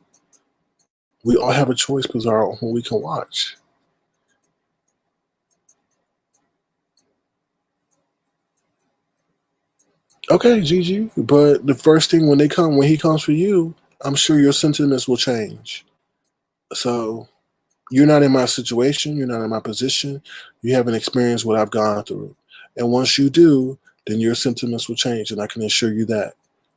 We all have a choice, Bizarre, on who we can watch. Okay, Gigi, but the first thing when he comes for you, I'm sure your sentiments will change. So you're not in my situation, you're not in my position, you haven't experienced what I've gone through. And once you do, then your sentiments will change, and I can assure you that.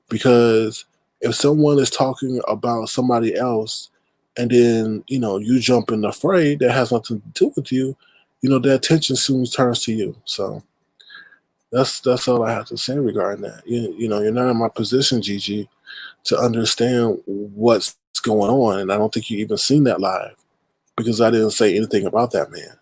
Because if someone is talking about somebody else and then, you jump in the fray that has nothing to do with you, the attention soon turns to you. So that's all I have to say regarding that. You're not in my position, Gigi, to understand what's going on, and I don't think you even seen that live because I didn't say anything about that man.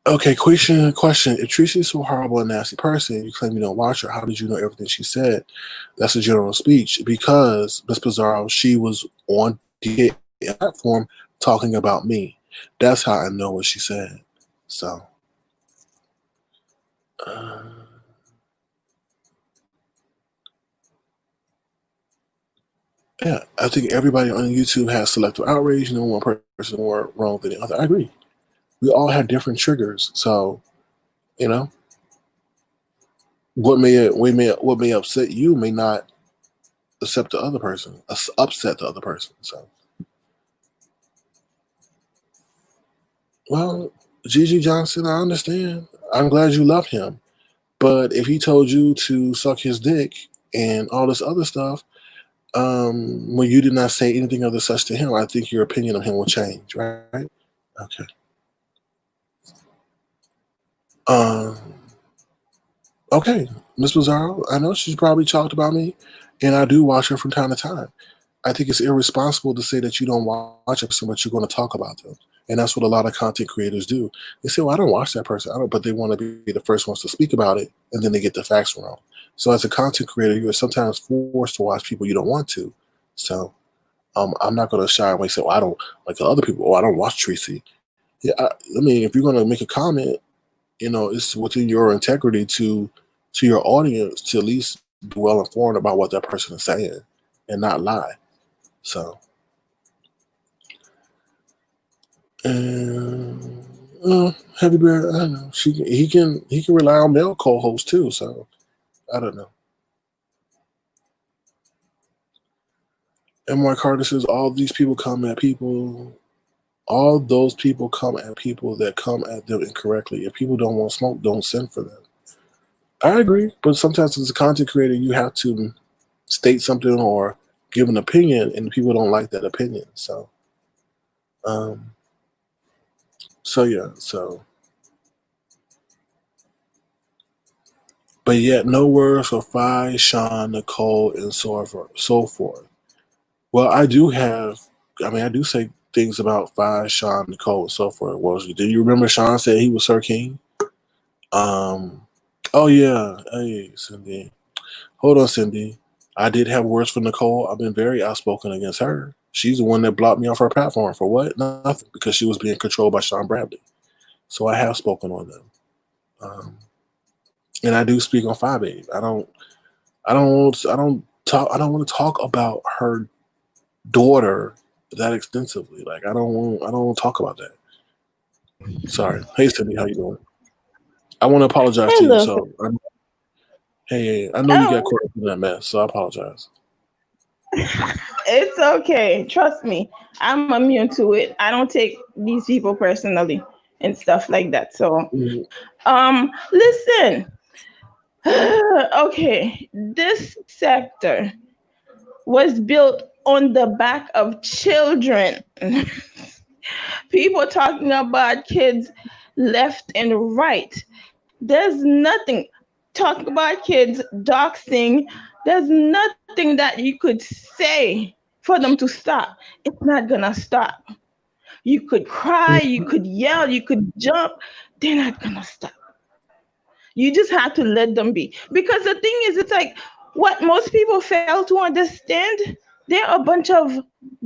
Okay, question. If Treecey is so horrible and nasty person, you claim you don't watch her, how did you know everything she said? That's a general speech because, Ms. Pizarro, she was on the platform talking about me. That's how I know what she said. So, yeah, I think everybody on YouTube has selective outrage. No one person more wrong than the other. I agree. We all have different triggers. So, what may upset you may not upset the other person. So, well, Gigi Johnson, I understand. I'm glad you love him, but if he told you to suck his dick and all this other stuff, when you did not say anything other such to him, I think your opinion of him will change, right? Okay. Okay, Miss Bizarro, I know she's probably talked about me, and I do watch her from time to time. I think it's irresponsible to say that you don't watch a person, but you're going to talk about them. And that's what a lot of content creators do. They say, well, I don't watch that person, but they want to be the first ones to speak about it, and then they get the facts wrong. So as a content creator, you're sometimes forced to watch people you don't want to. So I'm not going to shy away and say, well, I don't, like the other people, I don't watch Treecey. Yeah, I mean, if you're going to make a comment, it's within your integrity to your audience to at least be well informed about what that person is saying and not lie. So, Heavy Bear, I don't know. He can rely on male co-hosts too. So, I don't know. And Mark Carter says all these people come at people. All those people come at people that come at them incorrectly. If people don't want smoke, don't send for them. I agree, but sometimes as a content creator, you have to state something or give an opinion, and people don't like that opinion. So, but yet no words for Phi, Sean, Nicole, and so forth. Well, I do say things about Phi, Sean, Nicole, and so forth. Well, do you remember Sean said he was Sir King? Oh yeah, hey Cindy. Hold on, Cindy. I did have words for Nicole. I've been very outspoken against her. She's the one that blocked me off her platform for what? Nothing, because she was being controlled by Sean Bradley. So I have spoken on them, and I do speak on Eyebabe. I don't want to talk about her daughter that extensively. Like I don't want to talk about that. Sorry. Hey, Cindy, how you doing? I want to apologize to you. So, hey, I know you got caught up in that mess, so I apologize. It's okay. Trust me. I'm immune to it. I don't take these people personally and stuff like that. So, listen. Okay, this sector was built on the back of children. People talking about kids left and right. There's nothing. talk about kids, doxing, there's nothing that you could say for them to stop. It's not gonna stop. You could cry, you could yell, you could jump. They're not gonna stop. You just have to let them be. Because the thing is, it's like what most people fail to understand, they're a bunch of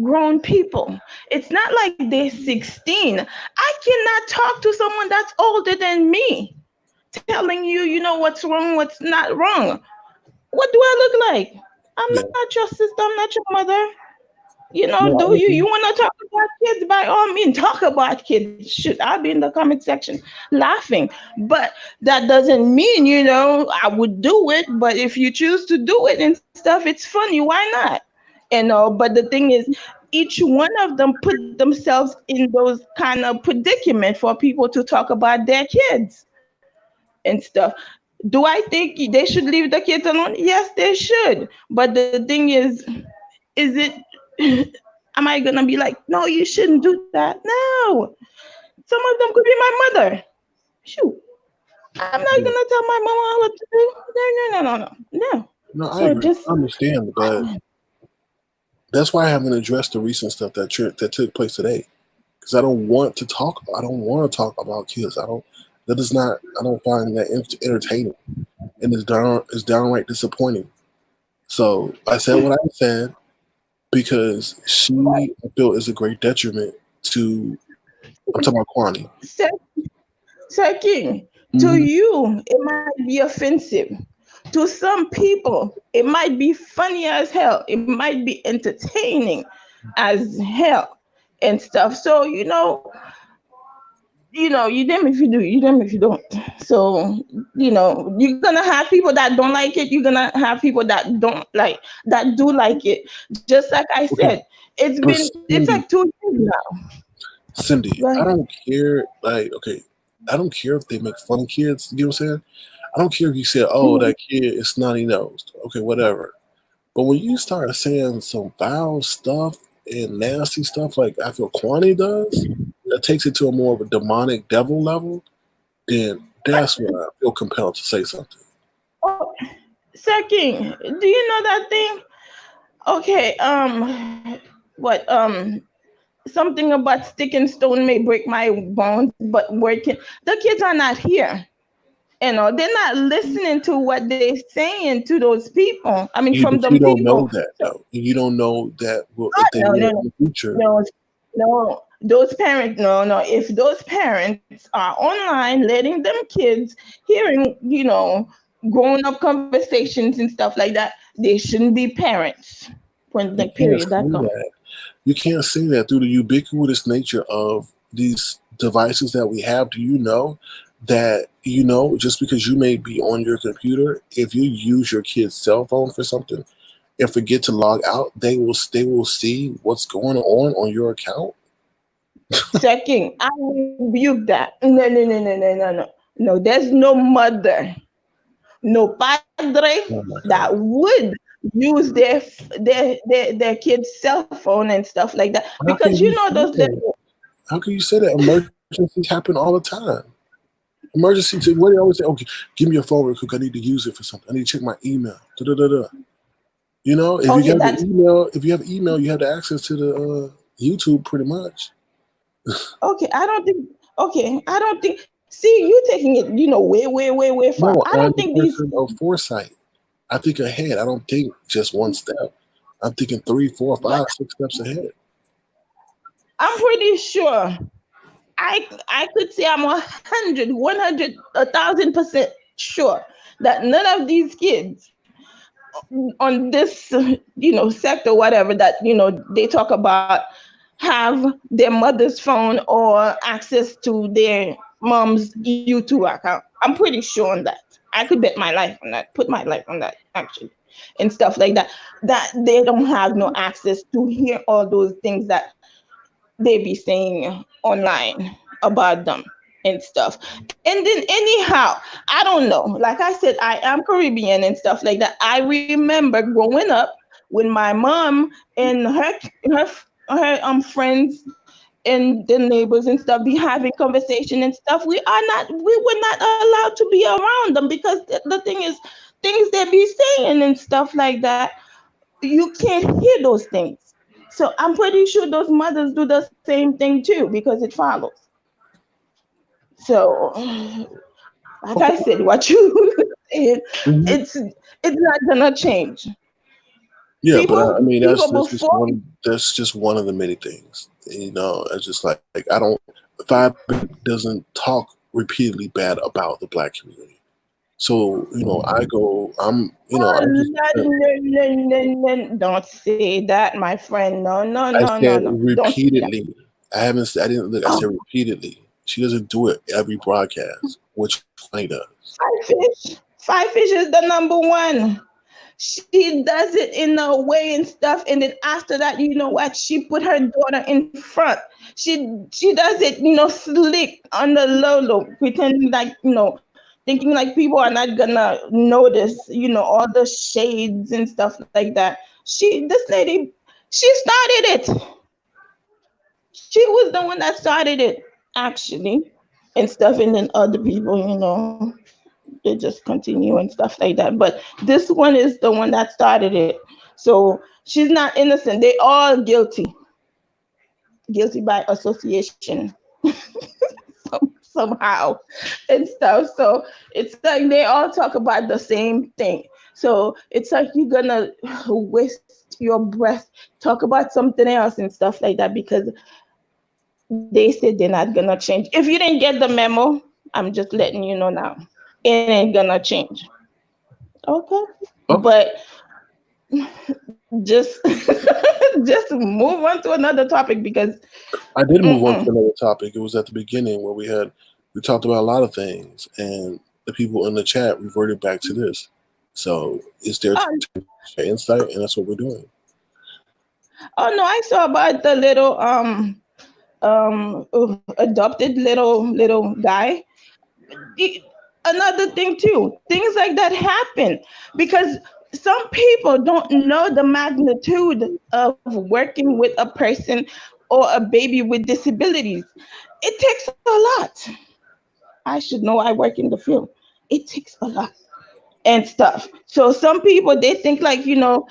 grown people. It's not like they're 16. I cannot talk to someone that's older than me, telling you, you know, what's wrong, what's not wrong. What do I look like? I'm Yeah. not your sister, I'm not your mother. You know, No, do you want to talk about kids? By all means, talk about kids. Shoot, I'll be in the comment section laughing. But that doesn't mean, you know, I would do it. But if you choose to do it and stuff, it's funny. Why not? You know, but the thing is, each one of them put themselves in those kind of predicament for people to talk about their kids and stuff. Do I think they should leave the kids alone? Yes, they should. But the thing is it am I gonna be like, no, you shouldn't do that? No. Some of them could be my mother. Shoot. I'm not yeah. gonna tell my mama what to do. No. No, I So agree. just I understand, but that's why I haven't addressed the recent stuff that took place today. Because I don't want to talk. I don't want to talk about kids. I don't. That is not. I don't find that entertaining, and it's downright disappointing. So I said what I said because she, I feel, is a great detriment to. I'm talking about Quanney. Sir King, to Mm-hmm. you, it might be offensive. To some people, it might be funny as hell. It might be entertaining as hell and stuff. So, you damn if you do, you damn if you don't. So, you're gonna have people that don't like it. You're gonna have people that don't like that do like it. Just like I Okay, said, but it's like 2 years now. Cindy, Go I ahead. don't care. Like, okay, I don't care if they make fun of kids. You know what I'm saying? I don't care if you say, "Oh, Mhm. that kid is snotty nosed." Okay, whatever. But when you start saying some foul stuff and nasty stuff like I feel Quani does, that takes it to a more of a demonic devil level, then that's when I feel compelled to say something. Oh, Sir King, do you know that thing? Okay, what something about stick and stone may break my bones, but working the kids are not here. They're not listening to what they're saying to those people. I mean, You, from but them you don't people. know that So, though. You don't know that well, if they no, will no, no, in the future. no, no. Those parents, no. If those parents are online, letting them kids hearing, grown up conversations and stuff like that, they shouldn't be parents. When You the can't period say that comes. that. You can't say that through the ubiquitous nature of these devices that we have. Do you know that just because you may be on your computer, if you use your kid's cell phone for something and forget to log out, they will see what's going on your account. Second, I rebuke that. No, no, no, no, no, no, no. No, there's no mother, no padre Oh my that god! would use their kid's cell phone and stuff like that How because can you those say that? little. How can you say that? Emergencies happen all the time. Emergency. What do you always say? Okay, give me your phone real quick. I need to use it for something. I need to check my email. Da, da, da, da. If you Okay, have the that's email, you have the access to the YouTube pretty much. okay. I don't think. See, you taking it, way, way, way, way far. No, I don't I'm the think these. person of foresight. I think ahead. I don't think just one step. I'm thinking 3, 4, But 5, 6 steps ahead. I'm pretty sure. I could say I'm 100, 100, 1,000% sure that none of these kids on this sector, whatever that they talk about, have their mother's phone or access to their mom's YouTube account. I'm pretty sure on that. I could bet my life on that, put my life on that actually, and stuff like that, that they don't have no access to hear all those things that they be saying online about them and stuff. And then anyhow, I don't know. Like I said, I am Caribbean and stuff like that. I remember growing up when my mom and her friends and the neighbors and stuff be having conversation and stuff. We were not allowed to be around them because the thing is, things they be saying and stuff like that, you can't hear those things. So I'm pretty sure those mothers do the same thing too because it follows. So, like I said, what you saying, it's not gonna change. Yeah, People, but I mean people that's before. just one of the many things. You know, it's just like I don't. Five doesn't talk repeatedly bad about the black community. So you know, I'm just. No, don't say that, my friend. No. I said Don't say that. repeatedly. I didn't look. I said repeatedly. She doesn't do it every broadcast, which Quanney does. Five Fish is the number one. She does it in a way and stuff, and then after that, you know what? She put her daughter in front. She does it, slick on the low, pretending like, thinking like people are not gonna notice, all the shades and stuff like that. This lady, she started it. She was the one that started it, actually, and stuff, and then other people, they just continue and stuff like that. But this one is the one that started it. So she's not innocent. They all guilty by association somehow and stuff. So it's like they all talk about the same thing. So it's like you're gonna waste your breath, talk about something else and stuff like that because they said they're not gonna change. If you didn't get the memo, I'm just letting you know now. It ain't gonna change. Okay. But just just move on to another topic because I did move on to another topic. It was at the beginning where we talked about a lot of things, and the people in the chat reverted back to this. So it's their insight, and that's what we're doing. Oh no, I saw about the little adopted little guy. Another thing too, things like that happen because some people don't know the magnitude of working with a person or a baby with disabilities. It takes a lot. I should know, I work in the field. It takes a lot and stuff. So some people, they think like, you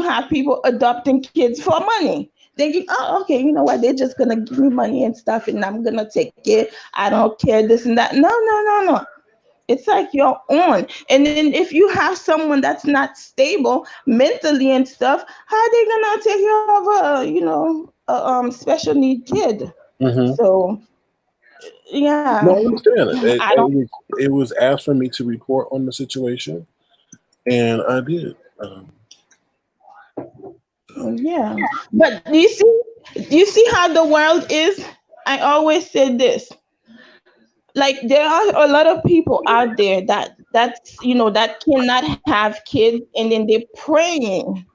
have people adopting kids for money. Thinking, oh, okay, you know what? They're just gonna give me money and stuff, and I'm gonna take it. I don't care this and that. No. It's like you're on. And then if you have someone that's not stable mentally and stuff, how are they gonna take care of a special need kid? Mm-hmm. So yeah. No, I understand. It was asked for me to report on the situation, and I did. Yeah, but you see how the world is. I always said this. Like there are a lot of people out there that cannot have kids, and then they're praying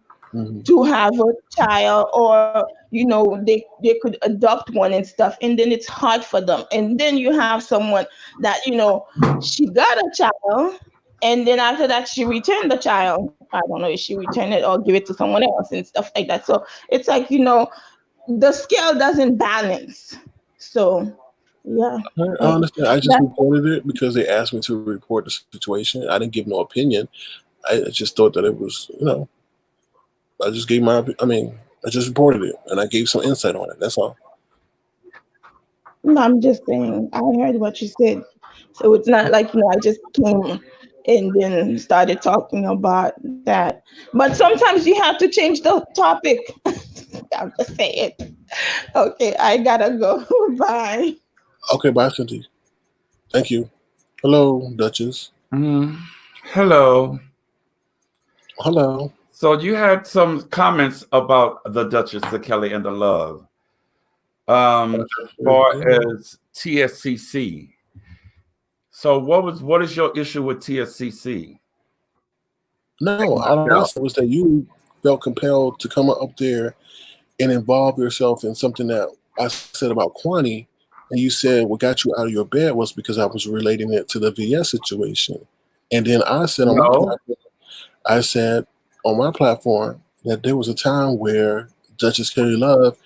to have a child, or they could adopt one and stuff, and then it's hard for them. And then you have someone that she got a child, and then after that she returned the child. I don't know if she returned it or give it to someone else and stuff like that. So it's like the scale doesn't balance. So yeah, I understand. I just reported it because they asked me to report the situation. I didn't give no opinion. I just thought that it was, I just gave I just reported it, and I gave some insight on it. That's all. No, I'm just saying, I heard what you said. So it's not like, I just came and then started talking about that. But sometimes you have to change the topic. I'm just saying. Okay, I gotta go. Bye. Okay, bye, Cindy. Thank you. Hello, Duchess. Hello. Hello. So you had some comments about the Duchess, the Kelly, and the Love. Far as TSCC. So what is your issue with TSCC? No, all I said was that you felt compelled to come up there and involve yourself in something that I said about Quanney, and you said what got you out of your bed was because I was relating it to the VS situation. And then I said on my platform that there was a time where Duchess Kelly Love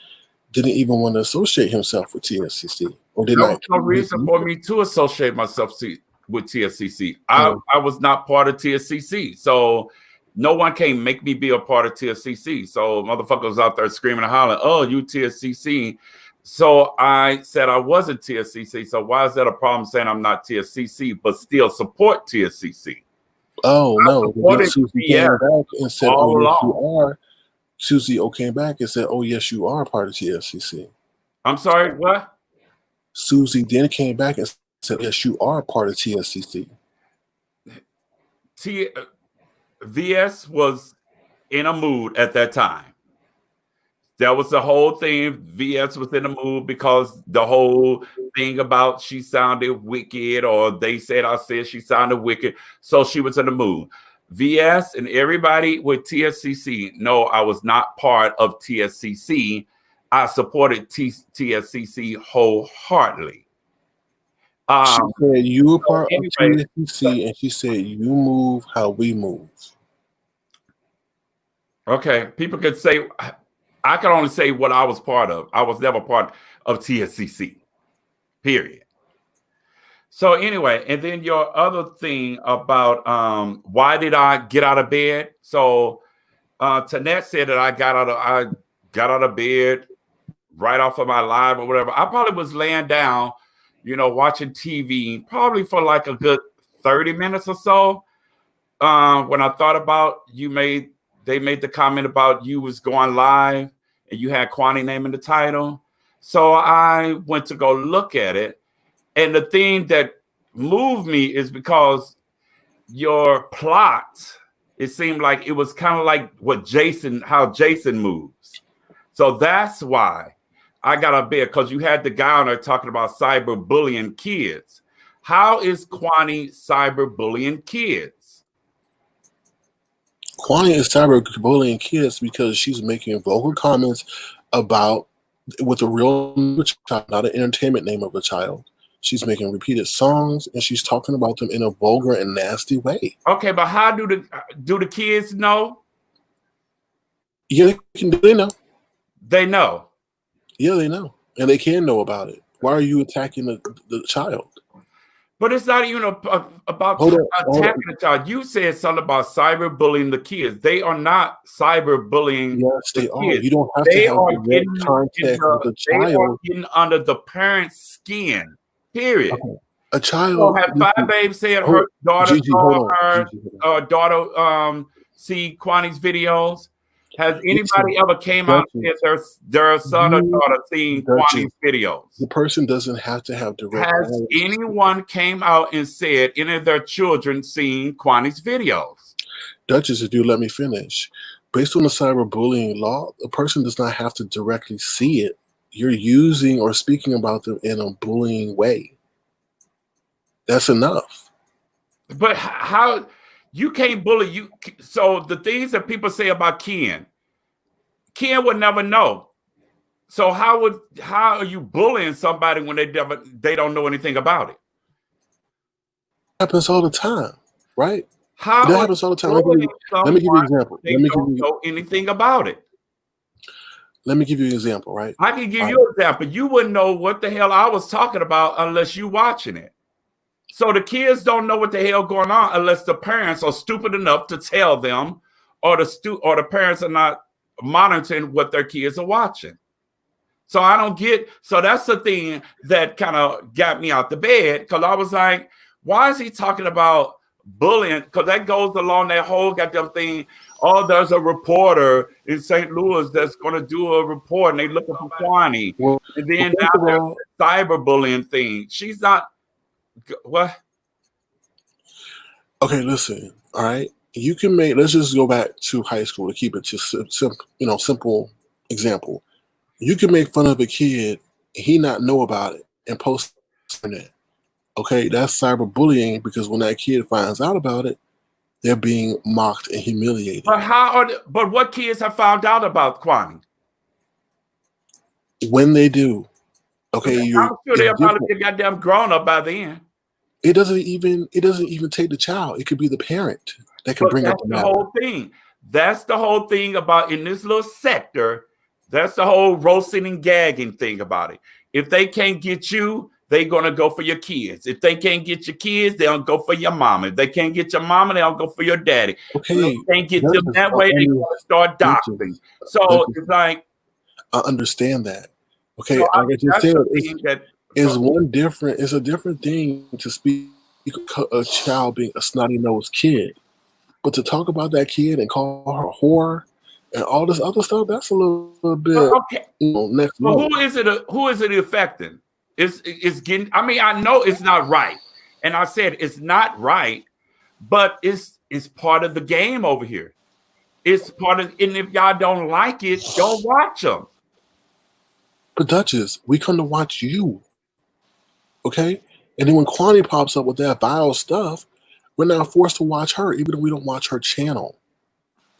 didn't even want to associate himself with TSCC, or did There not. was no reason for me to associate myself with TSCC. I was not part of TSCC, so no one can make me be a part of TSCC. So motherfuckers out there screaming and hollering, "Oh, you TSCC." So I said I wasn't TSCC. So why is that a problem saying I'm not TSCC, but still support TSCC? Oh, no. Susie came back and said, all oh, yes, along. you are. Susie came back and said, oh, yes, you are part of TSCC. I'm sorry, what? Susie then came back and said, yes, you are part of TSCC. VS was in a mood at that time. That was the whole thing. VS was in the mood because the whole thing about she sounded wicked, or they said I said she sounded wicked. So she was in the mood. VS and everybody with TSCC, no, I was not part of TSCC. I supported TSCC wholeheartedly. She said you were part of TSCC, and she said you move how we move. Okay, people could say, I can only say what I was part of. I was never part of TSCC, period. So anyway, and then your other thing about why did I get out of bed? So Tanette said that I got out of bed right off of my live or whatever. I probably was laying down, watching TV, probably for like a good 30 minutes or so. When I thought about they made the comment about you was going live and you had Quanney name in the title. So I went to go look at it. And the thing that moved me is because your plot, it seemed like it was kind of like how Jason moves. So that's why I got out of bed, because you had the guy on there talking about cyberbullying kids. How is Quanney cyberbullying kids? Quanney is cyberbullying kids because she's making vulgar comments with a real name of a child, not an entertainment name of a child. She's making repeated songs, and she's talking about them in a vulgar and nasty way. Okay, but how do the kids know? Yeah, they know. They know. Yeah, they know, and they can know about it. Why are you attacking the child? But it's not even about attacking the child. You said something about cyberbullying the kids. They are not cyberbullying. Yes, they are. You don't have to have direct contact with the child. They are getting under the parent's skin. Period. Okay. A child. So have Eyebabe said her daughter see Quanney's videos? Has anybody ever came out and said their son or daughter seen Quanney's videos? The person doesn't have to have direct. Has anyone came out and said any of their children seen Quanney's videos? Duchess, if you let me finish, based on the cyberbullying law, a person does not have to directly see it. You're using or speaking about them in a bullying way. That's enough. But how you can't bully you? So the things that people say about Ken would never know. So how are you bullying somebody when they don't know anything about it? It happens all the time, right? How that happens all the time. Let me give you an example. They don't know anything about it. Let me give you an example, right? I can give you an example. You wouldn't know what the hell I was talking about unless you watching it. So the kids don't know what the hell going on unless the parents are stupid enough to tell them, or the parents are not monitoring what their kids are watching. So I don't get. So that's the thing that kind of got me out the bed, because I was like, why is he talking about bullying? Because that goes along that whole goddamn thing. Oh, there's a reporter in St. Louis that's going to do a report, and they looking for Quanney. Well, and then now there's the cyberbullying thing. She's not. What? Okay, listen. All right, you can make. Let's just go back to high school to keep it just simple example. You can make fun of a kid, and he not know about it, and post on it. Okay, that's cyberbullying, because when that kid finds out about it, they're being mocked and humiliated. But what kids have found out about Quanney? When they do, okay, I'm sure they're probably goddamn grown up by then. It doesn't even take the child. It could be the parent that can bring up the whole thing. That's the whole thing about in this little sector. That's the whole roasting and gagging thing about it. If they can't get you, they're going to go for your kids. If they can't get your kids, they'll go for your mama. If they can't get your mama, they'll go for your daddy. Okay. If they can't get them that way, they're going to start doxing. So it's like... I understand that. Okay, so like I just said, it's a different thing to speak a child being a snotty-nosed kid. But to talk about that kid and call her a whore and all this other stuff, that's a little bit next level. Who is it affecting? It's getting, I mean, I know it's not right. And I said it's not right, but it's part of the game over here. It's part of, and if y'all don't like it, don't watch them. But Duchess, we come to watch you. Okay? And then when Quanney pops up with that vile stuff, we're now forced to watch her, even though we don't watch her channel.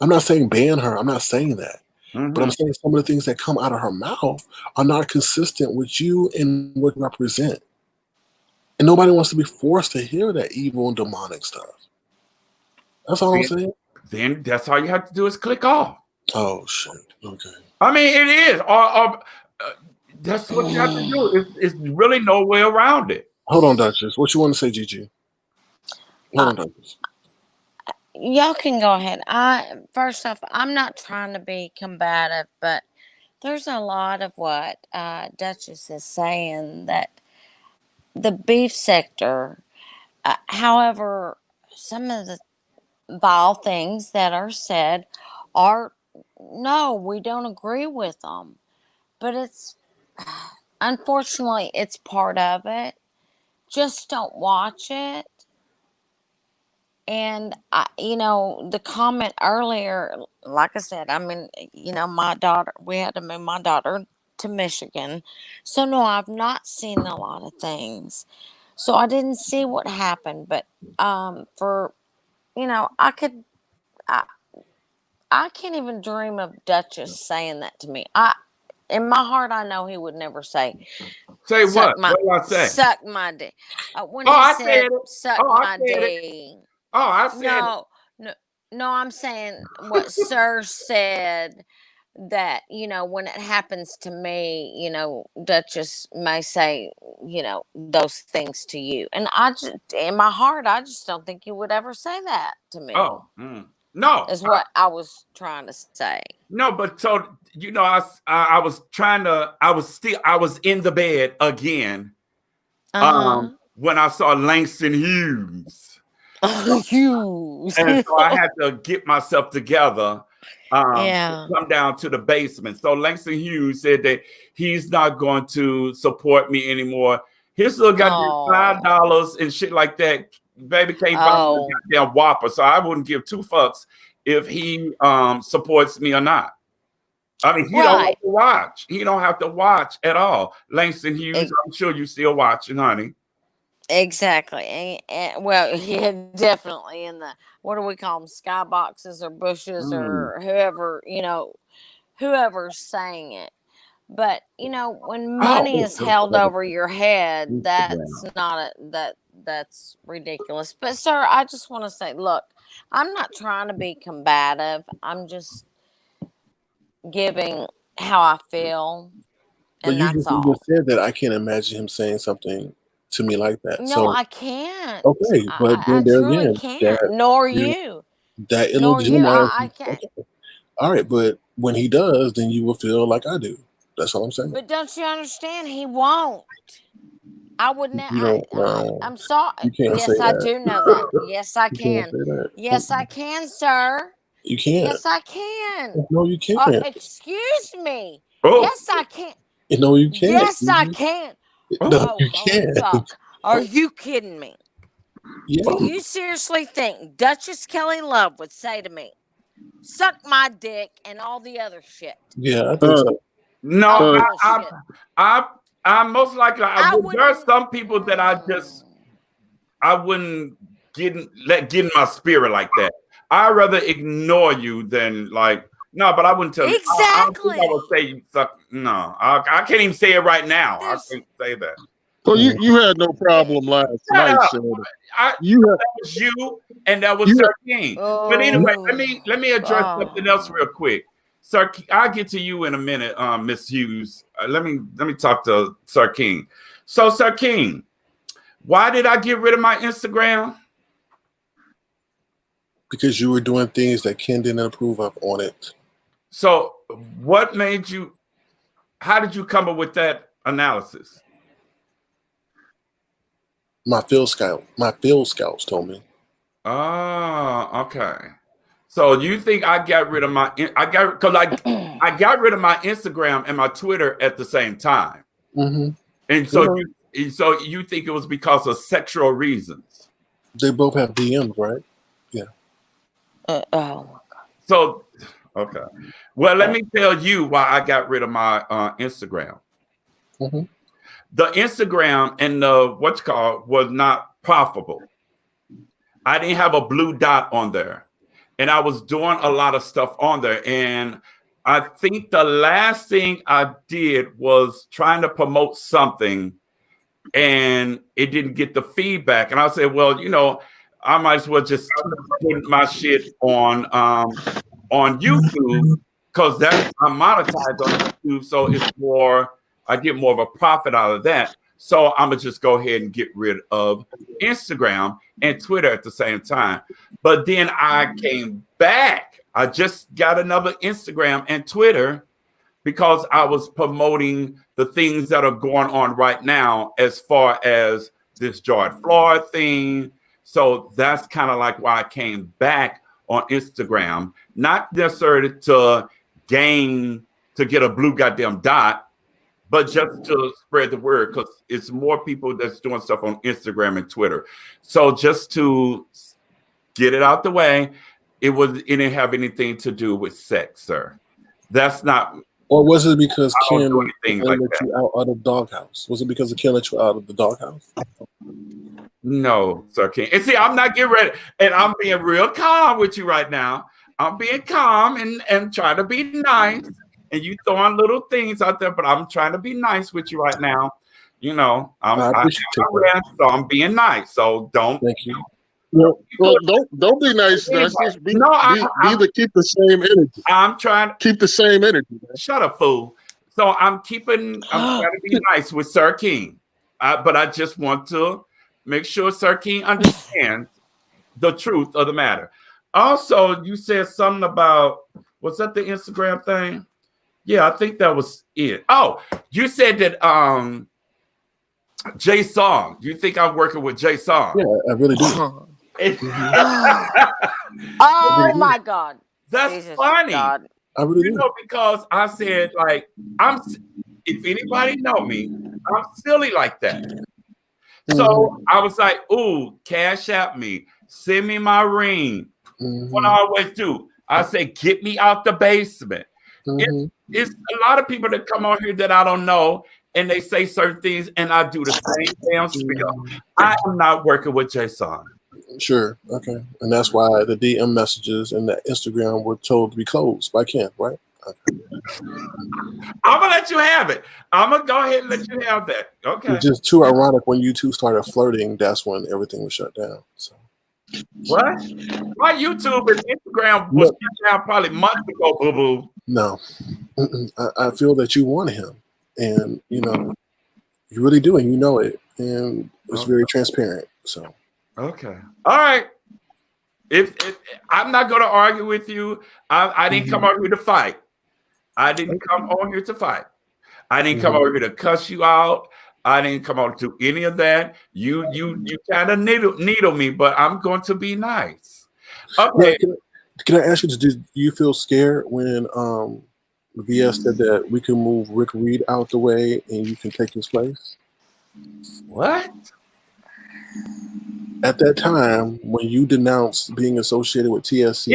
I'm not saying ban her. I'm not saying that. But I'm saying some of the things that come out of her mouth are not consistent with you and what you represent. And nobody wants to be forced to hear that evil and demonic stuff. That's all I'm saying. Then that's all you have to do is click off. Oh, shit. Okay. I mean, it is. That's what you have to do. It's really no way around it. Hold on, Duchess. What you want to say, Gigi? Hold on, Duchess. Y'all can go ahead. First off, I'm not trying to be combative, but there's a lot of what Duchess is saying that the beef sector, however, some of the vile things that are said are, no, we don't agree with them. But it's, unfortunately, it's part of it. Just don't watch it. And, the comment earlier, like I said, I mean, my daughter, we had to move my daughter to Michigan. So, no, I've not seen a lot of things. So, I didn't see what happened. But I can't even dream of Duchess saying that to me. In my heart, I know he would never say. Say what? What do I say? Suck my dick. When I he said said, it. suck my dick. I said No, I'm saying what Sir said, that, when it happens to me, Duchess may say, those things to you. And I just, in my heart, I just don't think you would ever say that to me. No. Is what I was trying to say. No, but so, I was in the bed again when I saw Langston Hughes. Hughes. And so I had to get myself together to come down to the basement. So Langston Hughes said that he's not going to support me anymore. His little goddamn $5 and shit like that. Baby can't buy me a goddamn Whopper, so I wouldn't give two fucks if he supports me or not. I mean, he don't have to watch. He don't have to watch at all. Langston Hughes, I'm sure you still watching, honey. Exactly. And well, yeah, definitely in the, what do we call them, skyboxes or bushes or whoever, whoever's saying it. But, when money is held over your head, that's that's ridiculous. But, sir, I just want to say, look, I'm not trying to be combative. I'm just giving how I feel. And But that's all. You just said that I can't imagine him saying something to me like that. No, I can't. Okay, but then there again, can't. Nor you. That little Jim, I can't. Okay. All right, but when he does, then you will feel like I do. That's all I'm saying. But don't you understand? He won't. I wouldn't. I'm sorry. Yes, I do know that. Yes, I can. Yes, I can, sir. You can't. Yes, I can. No, you can't. Excuse me. Oh. Yes, I can. No, you can't. Yes, I can. No, you can't. Are you kidding me? Yeah. Do you seriously think Duchess Kelly Love would say to me, suck my dick and all the other shit? Yeah, I think so. No, I most likely there are some people that I wouldn't get in my spirit like that. I'd rather ignore you than no, but I wouldn't tell you. Exactly. I would say you suck. No, I can't even say it right now. I can't say that. So you had no problem last night, sir. That was you, and that was 13. But anyway, let me address something else real quick. Sir, I'll get to you in a minute, Miss Hughes. Let me talk to Sir King. So, Sir King, why did I get rid of my Instagram? Because you were doing things that Ken didn't approve of on it. So, what made you? How did you come up with that analysis? My field scouts told me. Oh, okay. So you think I got rid of my? I got rid of my Instagram and my Twitter at the same time. Mm-hmm. And so you think it was because of sexual reasons? They both have DMs, right? Yeah. Oh my God. So, okay. Well, let me tell you why I got rid of my Instagram. Mm-hmm. The Instagram and the was not profitable. I didn't have a blue dot on there, and I was doing a lot of stuff on there. And I think the last thing I did was trying to promote something, and it didn't get the feedback. And I said, well, you know, I might as well just put my shit on YouTube, because that's I'm monetized on YouTube, so it's more. I get more of a profit out of that. So I'm gonna just go ahead and get rid of Instagram and Twitter at the same time. But then I came back. I just got another Instagram and Twitter because I was promoting the things that are going on right now as far as this George Floyd thing. So that's kind of like why I came back on Instagram, not necessarily to get a blue goddamn dot, but just to spread the word, because it's more people that's doing stuff on Instagram and Twitter. So just to get it out the way, it didn't have anything to do with sex, sir. That's not. Or was it because Ken like let you out of the doghouse? Was it because Ken let you out of the doghouse? No, sir, Ken. And see, I'm not getting ready, and I'm being real calm with you right now. I'm being calm and trying to be nice. And you throwing little things out there, but I'm trying to be nice with you right now. You know, so I'm being nice. So don't. Thank you. Well, don't be nice. Just be keep the same energy. I'm trying to keep the same energy. Man. Shut up, fool. So I'm trying to be nice with Sir King, but I just want to make sure Sir King understands the truth of the matter. Also, you said something about, was that the Instagram thing? Yeah, I think that was it. Oh, you said that Jay Song. You think I'm working with Jay Song? Yeah, I really do. Oh my God. That's Jesus funny. God. I really do. Know, because I said, like, if anybody know me, I'm silly like that. Mm-hmm. So I was like, ooh, cash out me. Send me my ring. Mm-hmm. What I always do. I say, get me out the basement. Mm-hmm. It's a lot of people that come on here that I don't know, and they say certain things, and I do the same damn spiel. I am not working with Jason. Sure. Okay. And that's why the DM messages and the Instagram were told to be closed by Ken, right? Okay. I'm going to let you have it. I'm going to go ahead and let you have that. Okay. It's just too ironic when you two started flirting. That's when everything was shut down. So. What? My YouTube and Instagram was shut down probably months ago, boo-boo. No. I feel that you want him. And, you know, you really do, and you know it. And it's very transparent. So. Okay. All right. If I'm not going to argue with you, I didn't come on here to fight. I didn't come on here to fight. I didn't come over here to cuss you out. I didn't come on to any of that. You kind of needle me, but I'm going to be nice. Okay. Can I ask you, do you feel scared when VS said that we can move Rick Reed out the way and you can take his place? What? At that time, when you denounced being associated with TSCC,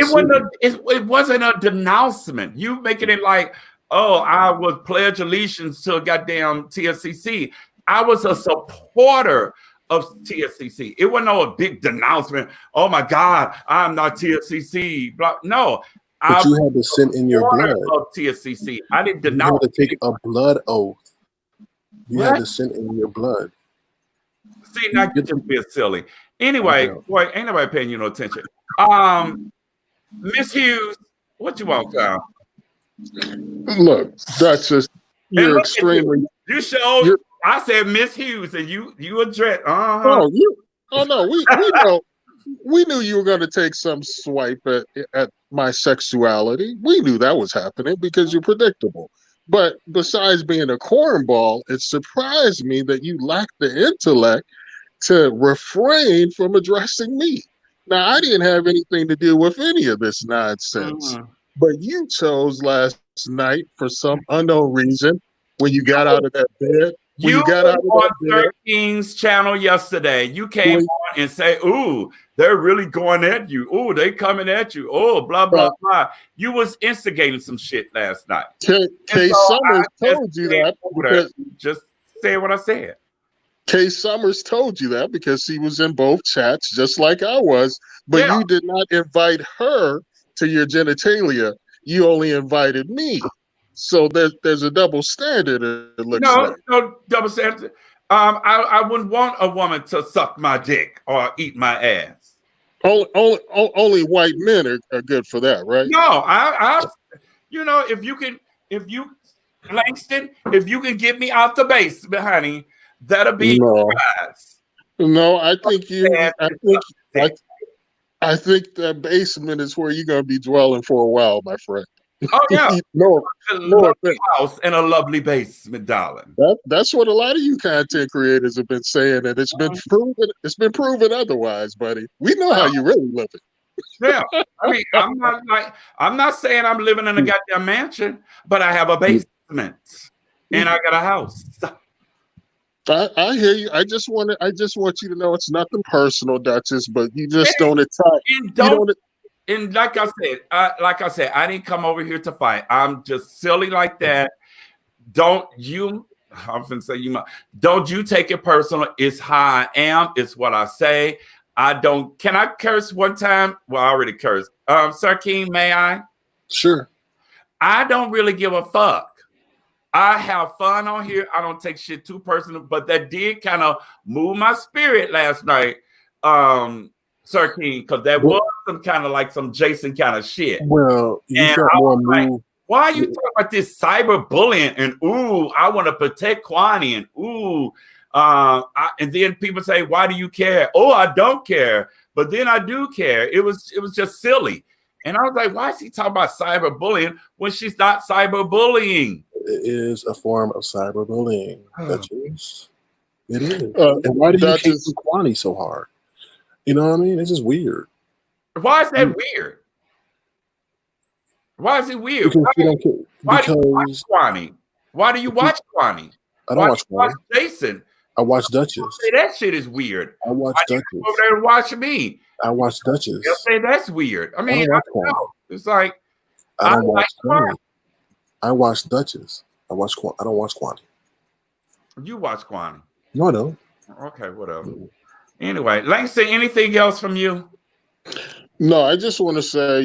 it wasn't a denouncement. You making it like, oh, I would pledge allegiance to a goddamn TSCC. I was a supporter of TSCC. It wasn't a big denouncement. Oh my God, I'm not TSCC. No, but you had to send in your blood of TSCC. I didn't denounce. You had to take a blood oath. You had to send in your blood. See, now you're just being silly. Anyway, boy, ain't nobody paying you no attention. Miss Hughes, what you want, Kyle? Look, Duchess, you're extremely. You showed. I said Miss Hughes, and you addressed. Oh, no, we knew you were going to take some swipe at my sexuality. We knew that was happening because you're predictable. But besides being a cornball, it surprised me that you lacked the intellect to refrain from addressing me. Now, I didn't have anything to do with any of this nonsense, but you chose last night for some unknown reason when you got out of that bed. You got out on Sir King's channel yesterday. You came on and say, "Ooh, they're really going at you. Ooh, they coming at you. Oh, blah blah blah." You was instigating some shit last night. Kay Summers told you that. Because, just say what I said. Kay Summers told you that because he was in both chats, just like I was. But you did not invite her to your genitalia. You only invited me. So there's a double standard. It looks like. No double standard. I wouldn't want a woman to suck my dick or eat my ass. Only white men are good for that, right? No, Langston, if you can get me out the base, honey, that'll be nice. No, I think I think that basement is where you're gonna be dwelling for a while, my friend. Oh yeah, no, a lovely house and a lovely basement, darling. That's what a lot of you content creators have been saying, and it's been proven. It's been proven otherwise, buddy. We know how you really live it. Yeah, I mean, I'm not saying I'm living in a goddamn mansion, but I have a basement and I got a house. I hear you. I just want you to know it's nothing personal, Duchess, but you just don't attack. And like I said, I didn't come over here to fight. I'm just silly like that. Don't you take it personal. It's how I am. It's what I say. Can I curse one time? Well, I already cursed. Sir King, may I? Sure. I don't really give a fuck. I have fun on here. I don't take shit too personal, but that did kind of move my spirit last night. Sir King, because that was some kind of like some Jason kind of shit. Well, you felt more moved. Why are you talking about this cyberbullying and ooh, I want to protect Quanney and ooh, and then people say, why do you care? Oh, I don't care, but then I do care. It was just silly, and I was like, why is he talking about cyberbullying when she's not cyberbullying? It is a form of cyberbullying. It is. And why do you hate Quanney so hard? You know what I mean? It's just weird. Why is that weird? Why is it weird? Why do you watch Quanney? Why do you watch Quanney? I don't watch Quanney. Jason. I watch Duchess. Say that shit is weird. I watch Duchess. You over there and watch me. I watch Duchess. They'll say that's weird. I mean, I don't know. It's like I don't watch Quanney. I watch Duchess. I don't watch Quanney. You watch Quanney? No, I don't. Okay, whatever. Anyway, Langston, anything else from you? No, I just want to say,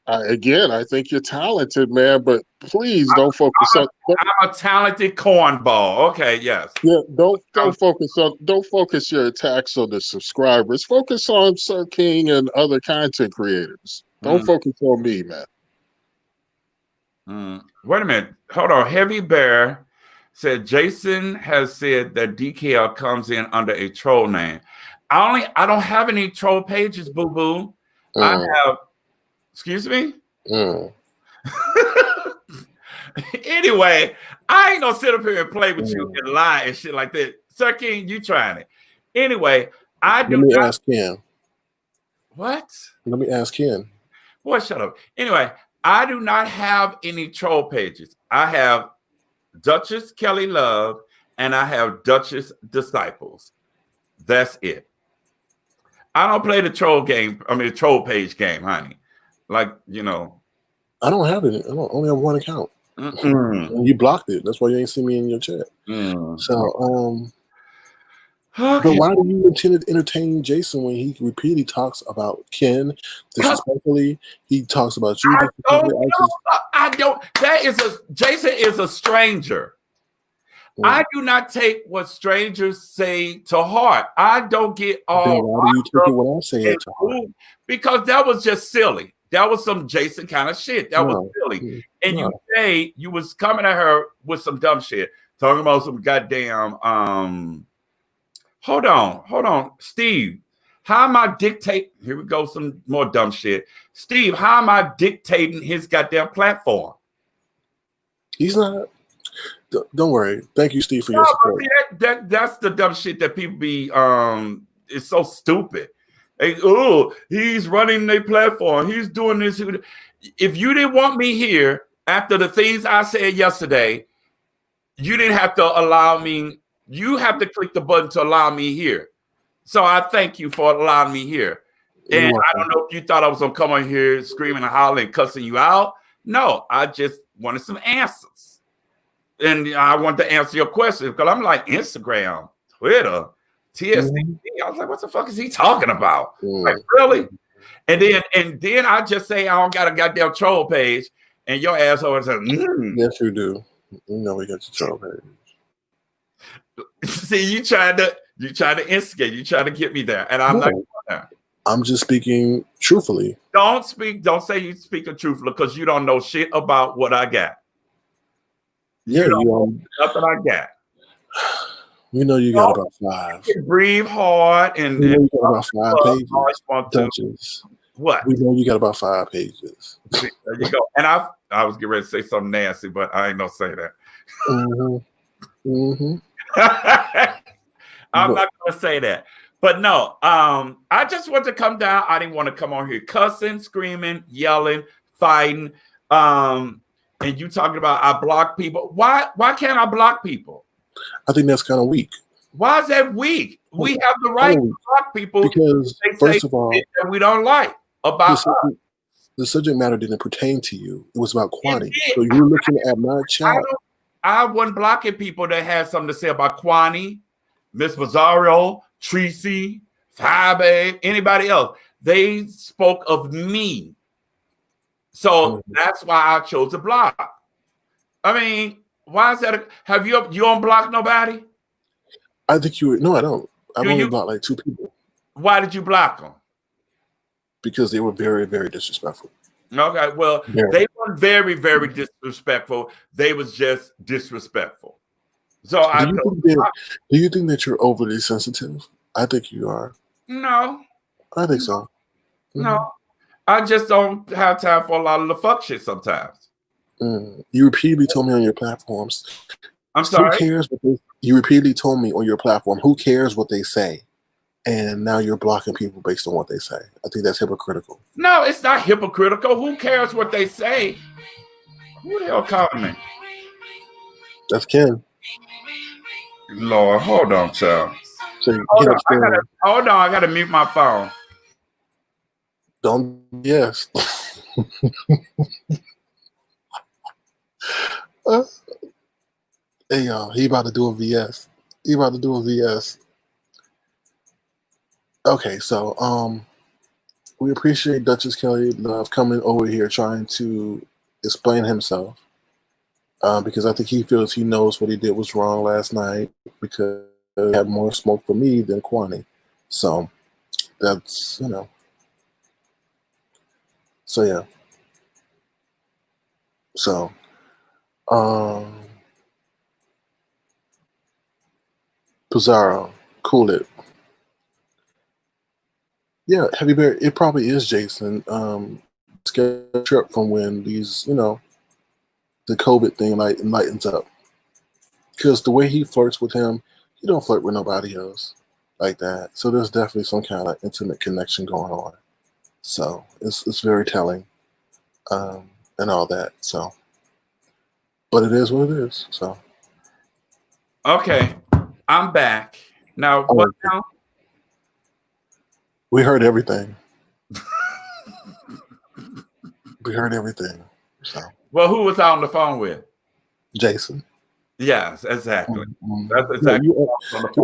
I think you're talented, man, but please don't focus on. I'm a talented cornball. Okay, yes. Yeah, don't focus your attacks on the subscribers. Focus on Sir King and other content creators. Don't focus on me, man. Wait a minute. Hold on. Heavy Bear said Jason has said that DKL comes in under a troll name. I don't have any troll pages, boo boo. I have. Excuse me. Anyway, I ain't gonna sit up here and play with you and lie and shit like that. Sir King, you trying it. Anyway, Let me ask Ken. What? Let me ask Ken. Boy, shut up. Anyway, I do not have any troll pages. I have Duchess Kelly Love and I have Duchess Disciples. That's it. I don't play the troll game. I mean, the troll page game, honey. Like, I don't have it. I only have one account. And you blocked it. That's why you ain't see me in your chat. So, but why do you intend to entertain Jason when he repeatedly talks about Ken disrespectfully? He talks about you. I don't. Jason is a stranger. I do not take what strangers say to heart. I don't get all. Why do you take what I say to heart? Because that was just silly. That was some Jason kind of shit. That was silly. And you say you was coming at her with some dumb shit, talking about some goddamn. Hold on, Steve. How am I dictating? Here we go, some more dumb shit. Steve, how am I dictating his goddamn platform? He's not. Don't worry. Thank you, Steve, for your support. That's the dumb shit that people be. It's so stupid. He's running their platform. He's doing this. If you didn't want me here after the things I said yesterday, you didn't have to allow me. You have to click the button to allow me here. So I thank you for allowing me here. And I don't know if you thought I was going to come on here screaming and hollering and cussing you out. No, I just wanted some answers. And I wanted to answer your question because I'm like Instagram, Twitter, TSCC. I was like, what the fuck is he talking about? Like, really? And then I just say I don't got a goddamn troll page. And your asshole says, Yes, you do. You know we got your troll page. See, you trying to instigate, you trying to get me there, and I'm not going there. I'm just speaking truthfully. Don't say you speaking truthfully because you don't know shit about what I got. Yeah, you don't know nothing I got. We know you got about 5. Breathe hard and we know you got about 5 pages. Duchess. What? We know you got about 5 pages. There you go. And I was getting ready to say something nasty, but I ain't gonna say that. I'm not gonna say that. But no, I just want to come down. I didn't want to come on here cussing, screaming, yelling, fighting. And you talking about I block people. Why can't I block people? I think that's kind of weak. Why is that weak? We have the right to block people because first of all, that we don't like about the subject matter didn't pertain to you. It was about Quanney. So you were looking at my chat. I wasn't blocking people that had something to say about Quanney, Miss Mazzario, Treecey, Eyebabe, anybody else. They spoke of me. So that's why I chose to block. I mean, why is that? You don't block nobody? I think you. No, I don't. I've only blocked like 2 people. Why did you block them? Because they were very, very disrespectful. Okay, well, they weren't very, very disrespectful. They was just disrespectful. So do you think that you're overly sensitive? I think you are. No. I think so. No. I just don't have time for a lot of the fuck shit sometimes. You repeatedly told me on your platforms. I'm sorry? Who cares what you repeatedly told me on your platform, who cares what they say? And now you're blocking people based on what they say. I think that's hypocritical. No, it's not hypocritical. Who cares what they say? Who the hell calling me? That's Ken. Lord, hold on, child. So hold on, I gotta mute my phone. Don't yes. Hey y'all, he about to do a VS. Okay, so we appreciate Duchess Kelly Love coming over here trying to explain himself. Because I think he feels he knows what he did was wrong last night because he had more smoke for me than Quanney. So that's, So yeah. So Pizarro, cool it. Yeah, Heavy Bear, it probably is Jason. Scared trip from when these, the COVID thing lightens up. Because the way he flirts with him, he don't flirt with nobody else like that. So there's definitely some kind of intimate connection going on. So it's very telling, and all that. So, but it is what it is. So, okay, I'm back now. What now? We heard everything. We heard everything. So, well, who was I on the phone with? Jason. Yes, exactly. That's exactly. You're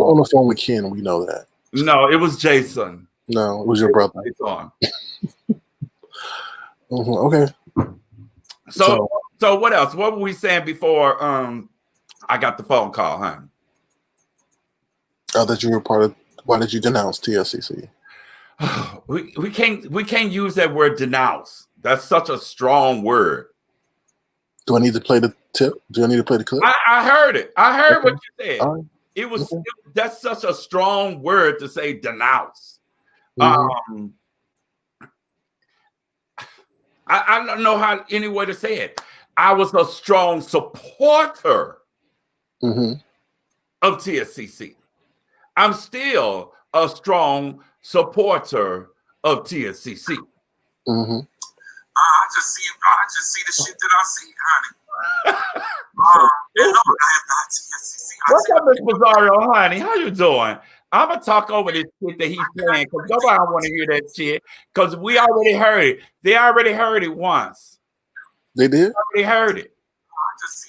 on the phone with Ken. We know that. No, it was Jason. No, it was your brother. Okay. So what else? What were we saying before I got the phone call, honey? That you were part of. Why did you denounce TSCC? we can't use that word denounce. That's such a strong word. Do I need to play the tip? Do I need to play the clip? I heard it. I heard Okay. what you said. All right. It was Okay. that's such a strong word to say denounce. Mhm. I don't know how any way to say it. I was a strong supporter Mhm. of TSCC. I'm still a strong supporter of TSCC. Mhm. I just see the shit that I see, honey. And no, I am not TSCC. What's up, Miss Rosario, honey? How you doing? I'm gonna talk over this shit that he's saying because nobody want to hear that shit because we already heard it. They already heard it once. They did? We already heard it.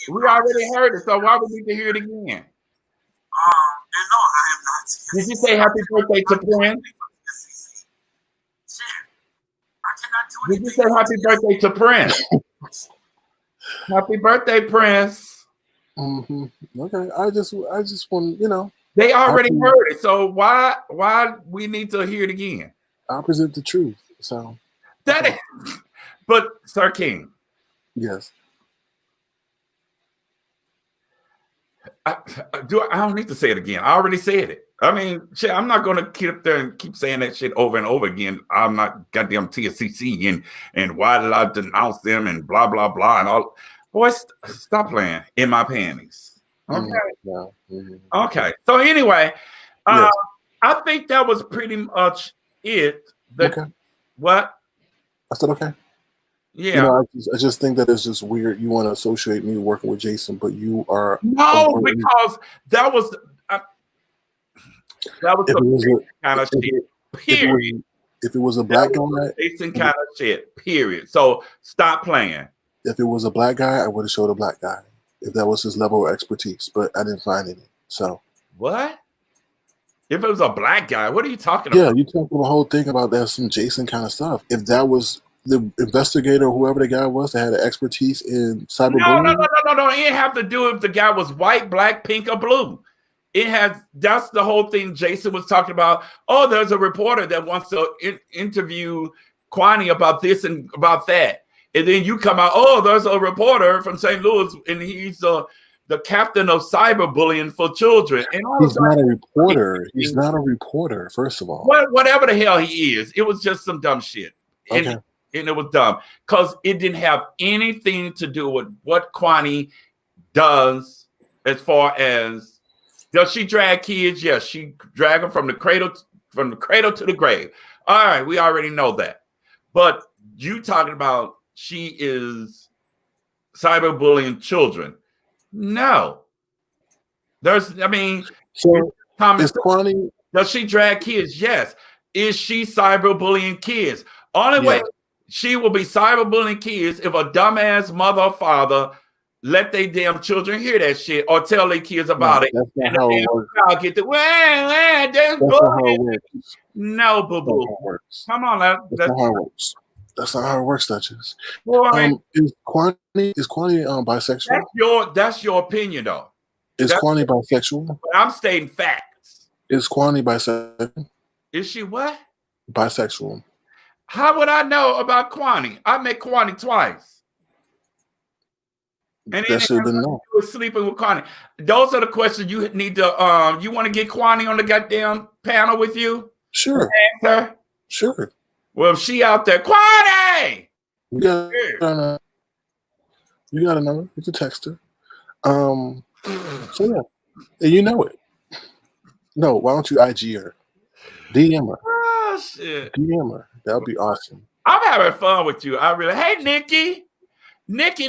We already heard it, so why would we need to hear it again? And no, I am not TSCC. Did you say happy birthday to Prince? Did you say happy birthday to Prince? Happy birthday, Prince. Mhm. Okay. I just want, They already heard it, so why we need to hear it again? I present the truth. So that is, but Sir King. Yes. I don't need to say it again. I already said it. I mean, shit, I'm not going to keep up there and keep saying that shit over and over again. I'm not goddamn TSCC and why did I denounce them and blah, blah, blah and all. Boy, stop playing in my panties. Okay. Okay. So anyway, I think that was pretty much it. Okay. What? I said okay. Yeah. I just think that it's just weird. You want to associate me working with Jason, but you are because that was some kind of shit. Period. If it was a black guy, Jason kind of shit. Period. So stop playing. If it was a black guy, I would have showed a black guy if that was his level of expertise, but I didn't find any. So what? If it was a black guy, what are you talking about? Yeah, you talking the whole thing about that some Jason kind of stuff. If that was the investigator or whoever the guy was that had an expertise in cyberbullying. No. It didn't have to do if the guy was white, black, pink, or blue. That's the whole thing Jason was talking about. Oh, there's a reporter that wants to interview Quanney about this and about that. And then you come out, oh, there's a reporter from St. Louis and he's the captain of cyberbullying for children. And he's not a reporter. He's not a reporter, first of all. Whatever the hell he is, it was just some dumb shit. Okay. And it was dumb because it didn't have anything to do with what Quanney does as far as does she drag kids? Yes, she drag them from the cradle to the grave. All right, we already know that. But you talking about she is cyberbullying children. No. So is Quanney, does she drag kids? Yes. Is she cyberbullying kids? Only way she will be cyberbullying kids if a dumbass mother or father let their damn children hear that shit or tell their kids about it. That's not how it works. Get the no, boo-boo. Come on, that's not how it works. That's not how it works, Duchess. Is Quanney bisexual? That's your opinion, though. Is Quanney bisexual? I'm stating facts. Is Quanney bisexual? Is she what? Bisexual. How would I know about Quanney? I met Quanney twice. And that should have been known. You were sleeping with Quanney. Those are the questions you need to. You want to get Quanney on the goddamn panel with you? Sure. Sure. Well, if she out there, Quanney! You got a number. You can text her. So yeah, and you know it. No, why don't you IG her? DM her. Oh shit. DM her. That would be awesome. I'm having fun with you. Hey, Nikki,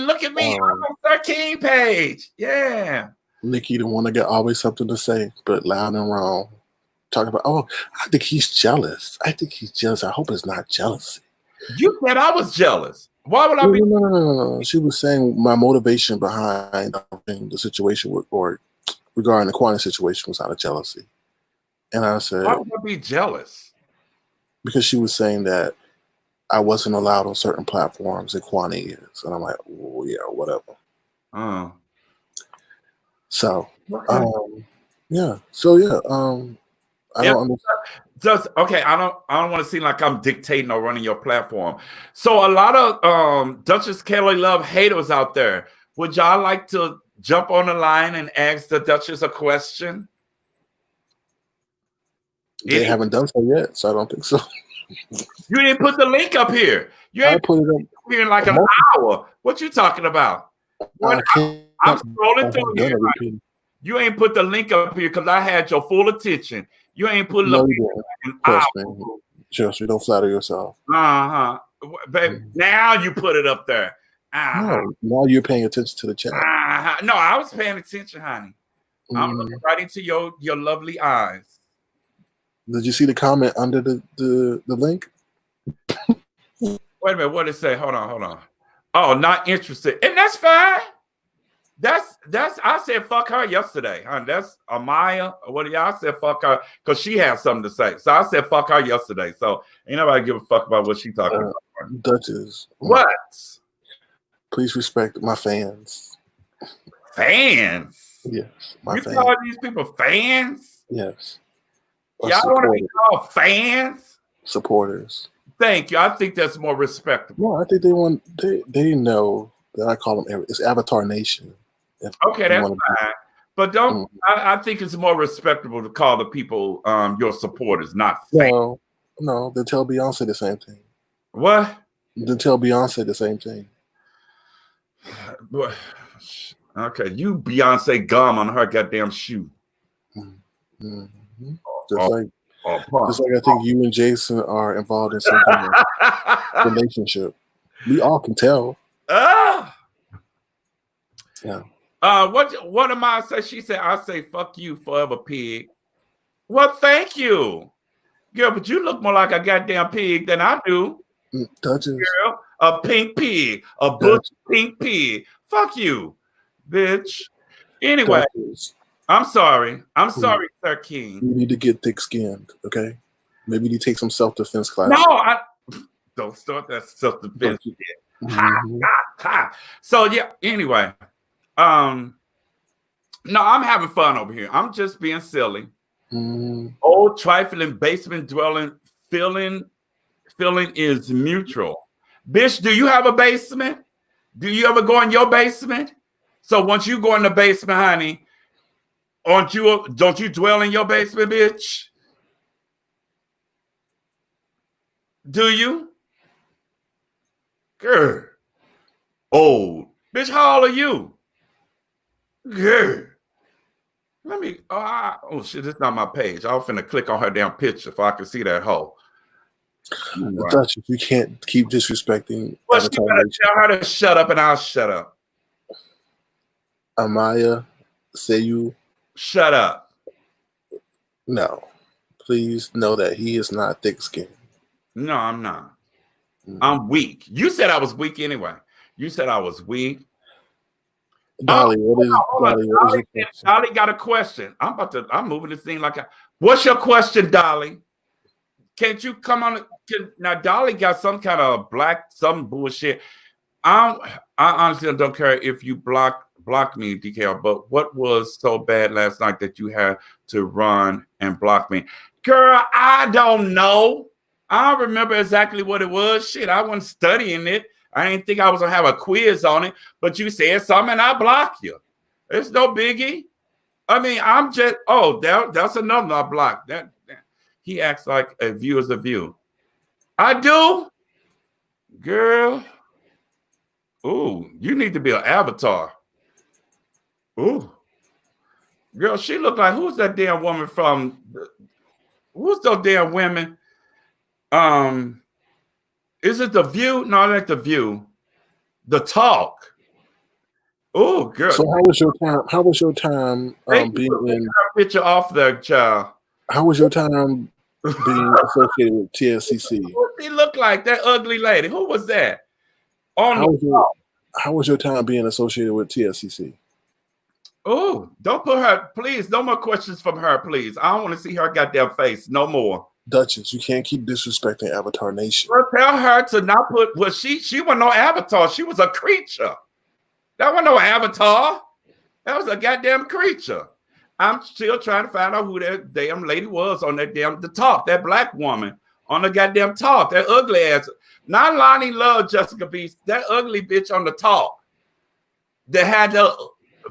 look at me. I'm on 13 page. Yeah. Nikki, the one that got always something to say, but loud and wrong. Talking about, I think he's jealous. I hope it's not jealousy. You said I was jealous. Why would I be? No. She was saying my motivation behind the situation or regarding the Quanney situation was out of jealousy. And I said, why would I be jealous? Because she was saying that I wasn't allowed on certain platforms and Quanney is. And I'm like, oh, yeah, whatever. So, okay. yeah. So, yeah. I don't understand. just okay. I don't want to seem like I'm dictating or running your platform. So a lot of Duchess Kelly Love haters out there. Would y'all like to jump on the line and ask the Duchess a question? They haven't done so yet, so I don't think so. You didn't put the link up here. You ain't put it up here in like an hour. What you talking about? I'm scrolling through here. Right? You ain't put the link up here because I had your full attention. You ain't put it up here in an hour. Trust me, don't flatter yourself. Baby, now you put it up there. No, now you're paying attention to the chat. No, I was paying attention, honey. I'm looking right into your lovely eyes. Did you see the comment under the link? Wait a minute, what did it say? Hold on. Oh, not interested. And that's fine. That's I said fuck her yesterday, honey. That's Amaya. What y'all said fuck her because she had something to say. So I said fuck her yesterday. So ain't nobody give a fuck about what she talking about. Duchess. What? Please respect my fans. Fans? Yes. You call these people fans? Yes. Y'all want to be called fans? Supporters. Thank you. I think that's more respectable. No, I think they know that I call them, it's Avatar Nation. Okay, that's fine. But don't I think it's more respectable to call the people your supporters, not fans. No, then tell Beyonce the same thing. What? Then tell Beyonce the same thing. Okay, you Beyonce gum on her goddamn shoe. Just like I think you and Jason are involved in some kind of relationship. We all can tell. Yeah. What am I say? She said, I say fuck you forever, pig. Well, thank you. Girl, but you look more like a goddamn pig than I do. Duchess. Girl, a pink pig. A butch pink pig. Fuck you, bitch. Anyway, Duchess. I'm sorry, Sir King. You need to get thick-skinned, okay? Maybe you need to take some self-defense classes. No, I don't start that self-defense shit. So yeah, anyway. No, I'm having fun over here. I'm just being silly. Old trifling basement dwelling feeling is mutual. Bitch, do you have a basement? Do you ever go in your basement? So once you go in the basement, honey, don't you dwell in your basement, bitch? Do you? Girl. Old. Bitch, how old are you? Girl. Let me, oh shit, this is not my page. I was finna click on her damn picture if I can see that hoe. I thought you can't keep disrespecting. Well, she better tell her to shut up and I'll shut up. Amaya, say you. Shut up. No. Please know that he is not thick-skinned. No, I'm not. I'm weak. You said I was weak anyway. You said I was weak. Dolly, what is your question? Dolly got a question. I'm moving this thing like what's your question, Dolly? Can't you come on? Now, Dolly got some kind of some bullshit. I honestly don't care if you block me, DKR, but what was so bad last night that you had to run and block me? Girl, I don't know. I don't remember exactly what it was. Shit, I wasn't studying it. I didn't think I was going to have a quiz on it, but you said something and I blocked you. It's no biggie. I mean, I'm just, that's another I blocked. That he acts like a view is a view. I do? Girl. Ooh, you need to be an avatar. Ooh. Girl, she looked like, who's that damn woman from, who's those damn women? Is it The View? No, not The View. The Talk. Oh, girl. So how was your time being in picture off there, child? How was your time being associated with TSCC? What did she look like? That ugly lady. Who was that? How was your time being associated with TSCC? Oh, don't put her, please. No more questions from her, please. I don't want to see her goddamn face. No more. Duchess, you can't keep disrespecting Avatar Nation. Well, tell her to not put. Well, she was no avatar. She was a creature. That was no avatar. That was a goddamn creature. I'm still trying to find out who that damn lady was on that the talk, that black woman on the goddamn talk, that ugly ass. Not Lonnie Love, Jessica Beast, that ugly bitch on the talk that had the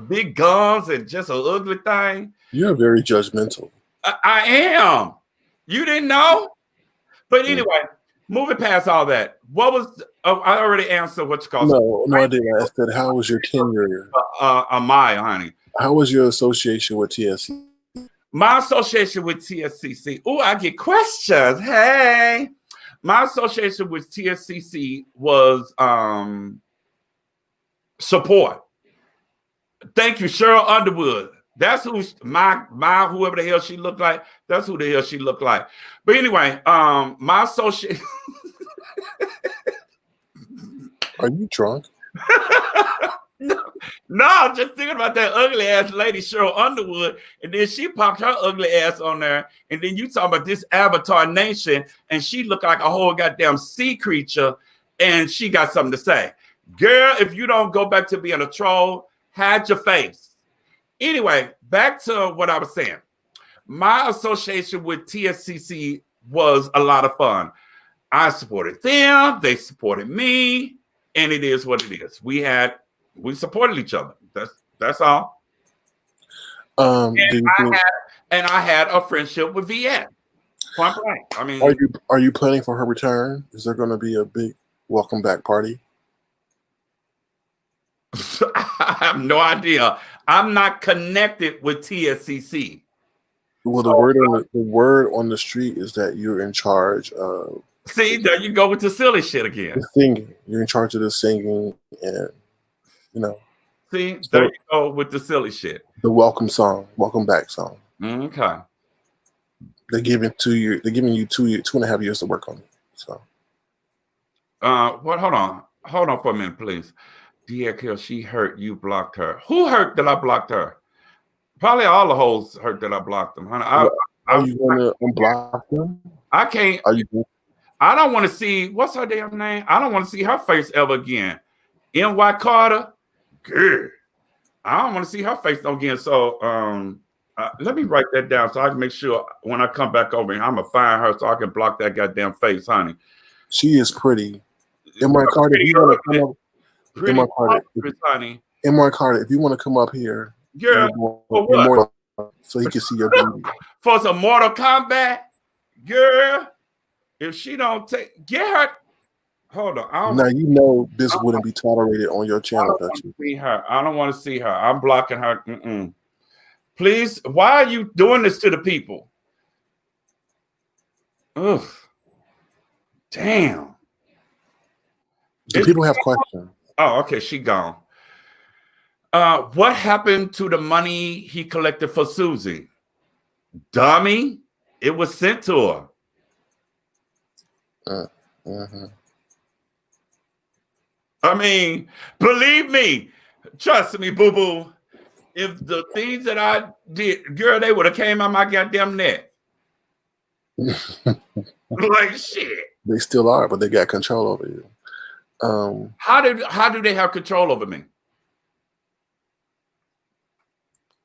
big guns and just an ugly thing. You're very judgmental. I am. You didn't know? But anyway, moving past all that, what was, I already answered what you call No, I didn't. I said, how was your tenure? Amaya, honey. How was your association with TSCC? My association with TSCC. Oh, I get questions. Hey. My association with TSCC was support. Thank you, Cheryl Underwood. That's who my whoever the hell she looked like. That's who the hell she looked like. But anyway, my associate. Are you drunk? No, I'm just thinking about that ugly ass lady, Cheryl Underwood, and then she popped her ugly ass on there, and then you talking about this Avatar Nation, and she looked like a whole goddamn sea creature, and she got something to say. Girl, if you don't go back to being a troll, hide your face. Anyway, back to what I was saying. My association with TSCC was a lot of fun. I supported them, they supported me, and it is what it is. We supported each other. That's all. And I had a friendship with VS. Point blank. I mean, are you planning for her return? Is there going to be a big welcome back party? I have no idea. I'm not connected with TSCC. Well, the word on the street is that you're in charge of. See, there you go with the silly shit again. The singing. You're in charge of the singing, and See, there you go with the silly shit. The welcome back song. Okay. They're giving you 2.5 years to work on it. So. What? Hold on for a minute, please. DXL, she hurt, you blocked her. Who hurt that I blocked her? Probably all the hoes hurt that I blocked them. Honey. Are you going to unblock them? I can't. I don't want to see, what's her damn name? I don't want to see her face ever again. N.Y. Carter, good. I don't want to see her face again. So let me write that down so I can make sure when I come back over here, I'm going to find her so I can block that goddamn face, honey. She is pretty. N.Y. Carter, if you want to come up. M.R. Carter, if you want to come up here, girl, for what? So he can see your beauty. For some Mortal Kombat, girl. If she don't get her. Hold on. Now you know this wouldn't be tolerated on your channel. I don't want to see her. I'm blocking her. Please, why are you doing this to the people? Ugh. Damn. Do people have questions? Oh, okay. She gone. What happened to the money he collected for Susie? Dummy. It was sent to her. I mean, believe me, trust me, boo-boo. If the things that I did, girl, they would have came out my goddamn neck. Like shit. They still are, but they got control over you. How do they have control over me?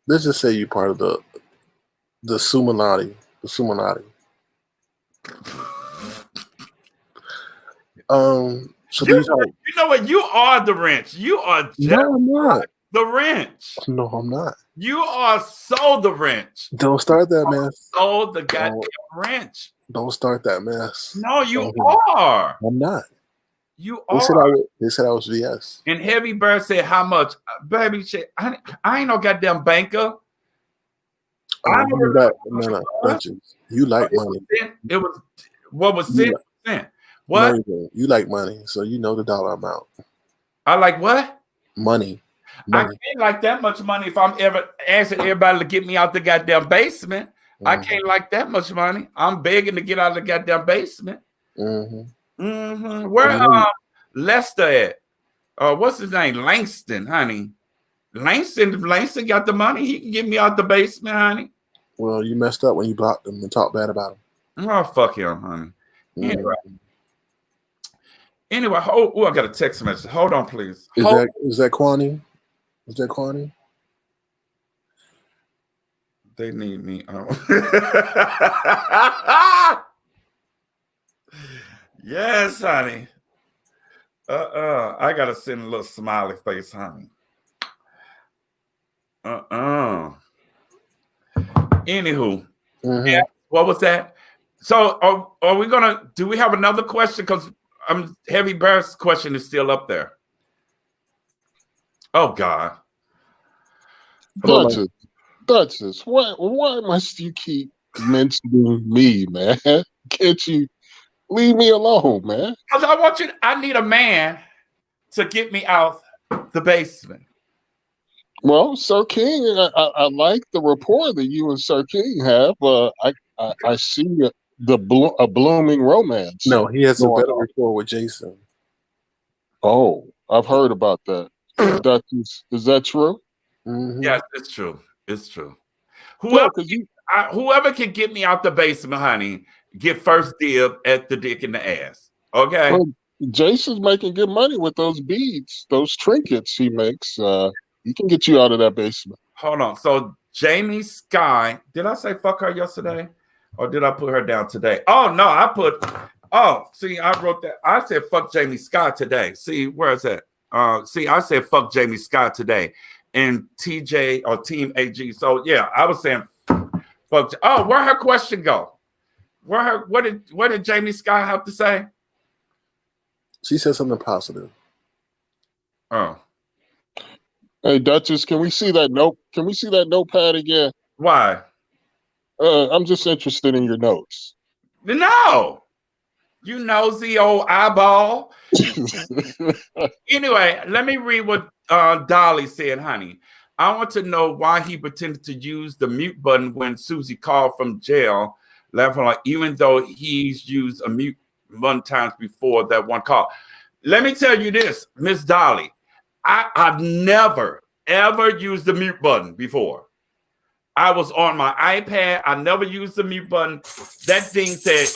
Let's just say you're part of the Suminati. The Suminati. So you know what? You are the wrench. You are just no, I'm not. The wrench. No, I'm not. You are so the wrench. Don't start that mess. So the goddamn wrench. Don't start that mess. No, you are. I'm not. You are. They said I was VS. And Heavy Bird said, how much? Baby, shit, I ain't no goddamn banker. You like money. It was, what was 10%? What? No, you like money, so you know the dollar amount. I like what? Money. I can't like that much money if I'm ever asking everybody to get me out the goddamn basement. I can't like that much money. I'm begging to get out of the goddamn basement. Where Lester at? What's his name? Langston, honey. Langston got the money. He can get me out the basement, honey. Well, you messed up when you blocked him and talked bad about him. Oh, fuck him, honey. Anyway, I got a text message. Hold on, please. Is that Quanney? Is that Quanney? They need me. Oh. Yes, honey. I gotta send a little smiley face, honey. Anywho, yeah, what was that? So are we gonna? Do we have another question? Because Heavy Bear's question is still up there. Oh God, Duchess, why must you keep mentioning me, man? Can't you leave me alone, man? Because I need a man to get me out the basement. Well, Sir King, I like the rapport that you and Sir King have. I see a blooming romance. No, he has a better rapport with Jason. Oh, I've heard about that. Is that true? Yes, it's true. It's true. Whoever can get me out the basement, honey, get first dib at the dick in the ass. Okay. Well, Jason's making good money with those beads, those trinkets he makes. He can get you out of that basement. Hold on. So Jamie Sky, did I say fuck her yesterday? Or did I put her down today? Oh no, see, I wrote that. I said fuck Jamie Sky today. See, where is that? I said fuck Jamie Sky today. And TJ or Team AG. So yeah, I was saying fuck. Oh, where her question go? What did Jamie Sky have to say? She said something positive. Oh. Hey, Duchess, can we see that note? Can we see that notepad again? Why? I'm just interested in your notes. No, you nosy old eyeball. Anyway, let me read what Dolly said, honey. I want to know why he pretended to use the mute button when Susie called from jail, even though he's used a mute button times before that one call. Let me tell you this, Miss Dolly. I've never, ever used the mute button before. I was on my iPad. I never used the mute button. That thing said,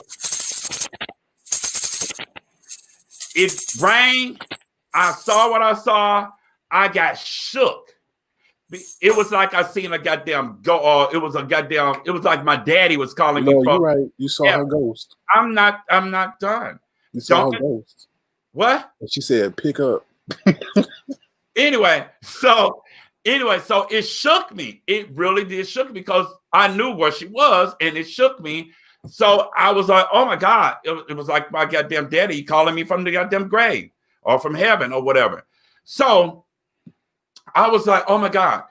it rang. I saw what I saw. I got shook. It was like I seen a goddamn it was like my daddy was calling me from. You're right. You saw her ghost. I'm not done. You saw her ghost. What? And she said, pick up. Anyway, so it shook me. It really did shook me because I knew where she was, and it shook me. So I was like, oh my God. It was like my goddamn daddy calling me from the goddamn grave or from heaven or whatever. So I was like, oh my God.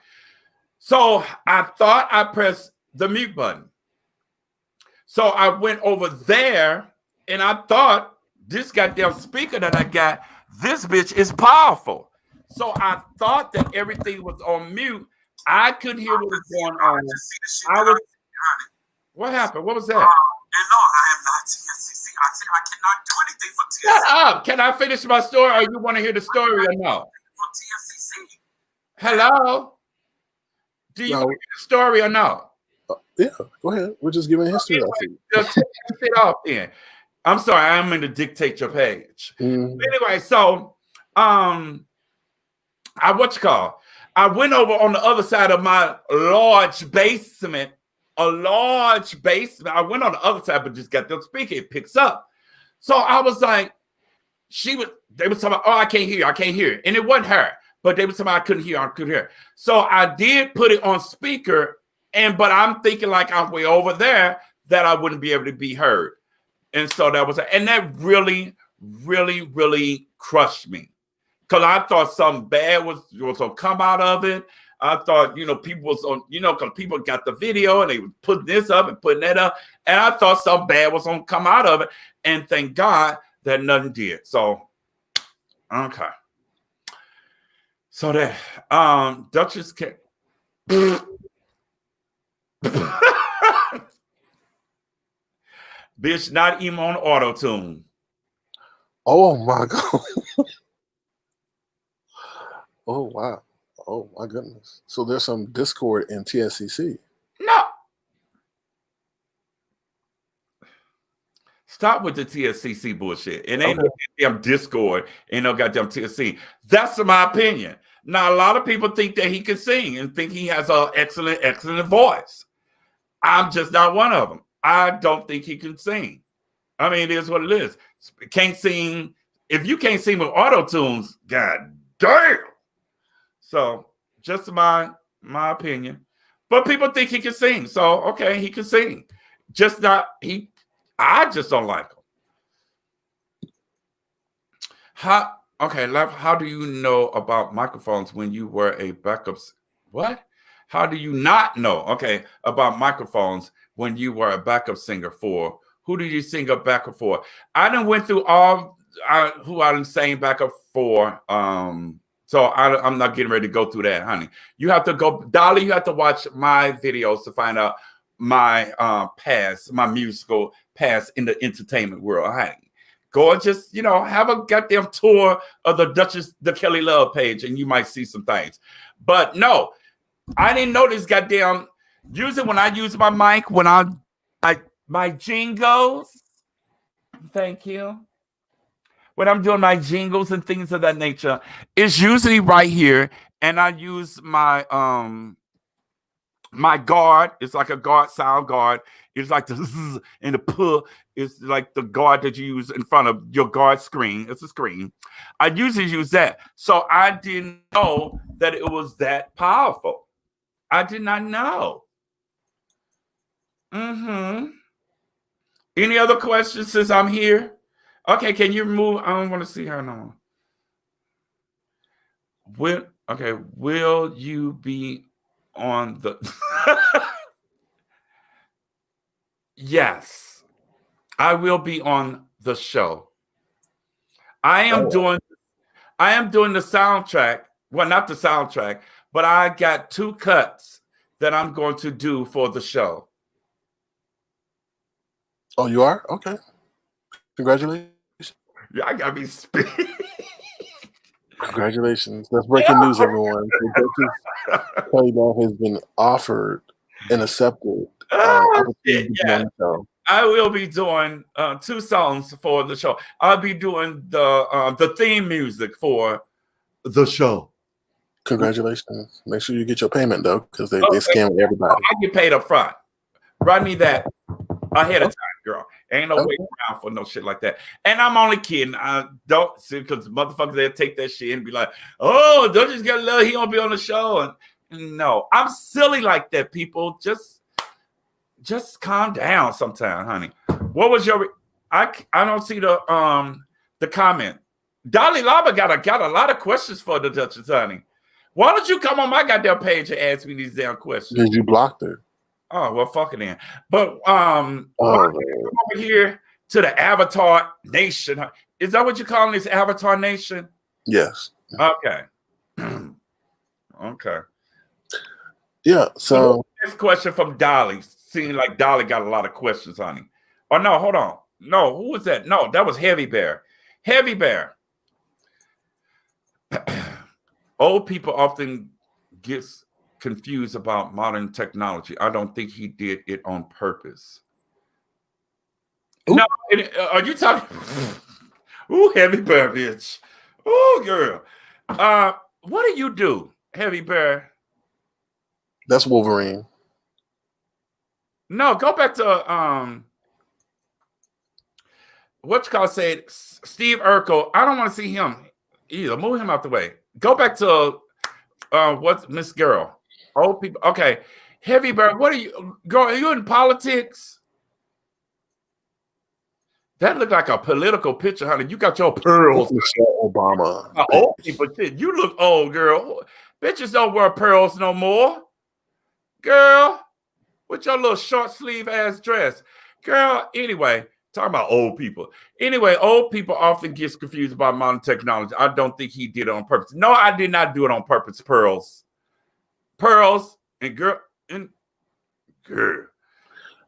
So I thought I pressed the mute button. So I went over there and I thought this goddamn speaker that I got, this bitch is powerful. So I thought that everything was on mute. I couldn't hear what was going on. What happened? What was that? And no, I am not TSCC. I said I cannot do anything for TSCC. Shut up. Can I finish my story or you want to hear the story or no? For TSCC. Hello? Do you want to hear the story or no? Yeah, go ahead. We're just giving history. Just take it off then. I'm sorry, I'm going to dictate your page. Anyway, so I went over on the other side of my large basement. A large basement. I went on the other side, but just got the speaker. It picks up. So I was like, they were talking about, oh, I can't hear. And it wasn't her, but they were talking about I couldn't hear. So I did put it on speaker, but I'm thinking like I'm way over there that I wouldn't be able to be heard. And so that really, really, really crushed me. Because I thought something bad was going to come out of it. I thought, people was on, because people got the video and they were putting this up and putting that up. And I thought something bad was going to come out of it. And thank God that nothing did. So, okay. So that, Duchess can't. Bitch, not even on auto-tune. Oh, my God. Oh, wow. Oh, my goodness. So there's some discord in TSCC. No. Stop with the TSCC bullshit. It ain't no goddamn discord. Ain't no goddamn TSC. That's my opinion. Now, a lot of people think that he can sing and think he has an excellent, excellent voice. I'm just not one of them. I don't think he can sing. I mean, it is what it is. Can't sing. If you can't sing with auto tunes, god damn. So just my opinion. But people think he can sing. So okay, he can sing. Just not he. I just don't like him. How do you know about microphones when you were a backup? What? How do you not know? Okay, about microphones when you were a backup singer for? Who did you sing a backup for? I done went through all who I done sang backup for. So I'm not getting ready to go through that, honey. You have to go, Dolly. You have to watch my videos to find out my past, my musical past in the entertainment world, honey. Go and just, have a goddamn tour of the Kelly Love page, and you might see some things. But no, I didn't know this goddamn. Usually when I use my mic, when my jingles, thank you. When I'm doing my jingles and things of that nature, it's usually right here, and I use my my guard. It's like a guard, sound guard. It's like the zzz and the puh. It's like the guard that you use in front of your guard screen. It's a screen. I usually use that. So I didn't know that it was that powerful. I did not know. Any other questions since I'm here? Okay, can you move? I don't want to see her no more. Will you be on the Yes, I will be on the show. I am doing the soundtrack. Well, not the soundtrack, but I got 2 cuts that I'm going to do for the show. Oh, you are? Okay. Congratulations. Yeah, I gotta be speaking. Congratulations. That's breaking news, everyone. Kelly Love has been offered and accepted. I will be doing 2 songs for the show. I'll be doing the theme music for the show. Congratulations. Make sure you get your payment, though, because they scam everybody. I get paid up front. Run me that ahead of time, girl. Ain't no waiting around for no shit like that. And I'm only kidding. I don't see, because motherfuckers, they'll take that shit and be like, oh, don't just get love. He gonna be on the show. And no, I'm silly like that, people. Just calm down sometime, honey. What was your I don't see the comment. Dolly Lava got a lot of questions for the Duchess, honey. Why don't you come on my goddamn page and ask me these damn questions? Did you block her? Oh, well, fuck it then. But over here to the Avatar Nation. Is that what you're calling this, Avatar Nation? Yes. Okay. Okay. Yeah, so next question from Dolly. Seems like Dolly got a lot of questions, honey. Oh, no, hold on. No, who was that? No, that was Heavy Bear. Heavy Bear. Old people often gets confused about modern technology. I don't think he did it on purpose. Ooh. No, are you talking? Ooh, Heavy Bear, bitch. Ooh, girl. What do you do, Heavy Bear? That's Wolverine. No, go back to what you call said Steve Urkel. I don't want to see him either. Move him out the way. Go back to what's Miss Girl. Old people. Okay. Heavy Bear, what are you, girl? Are you in politics? That looked like a political picture, honey. You got your pearls. Michelle Obama. Old people, you look old, girl. Bitches don't wear pearls no more. Girl, with your little short sleeve ass dress. Girl, anyway, talking about old people. Anyway, old people often get confused about modern technology. I don't think he did it on purpose. No, I did not do it on purpose, Pearls. Pearls and girl.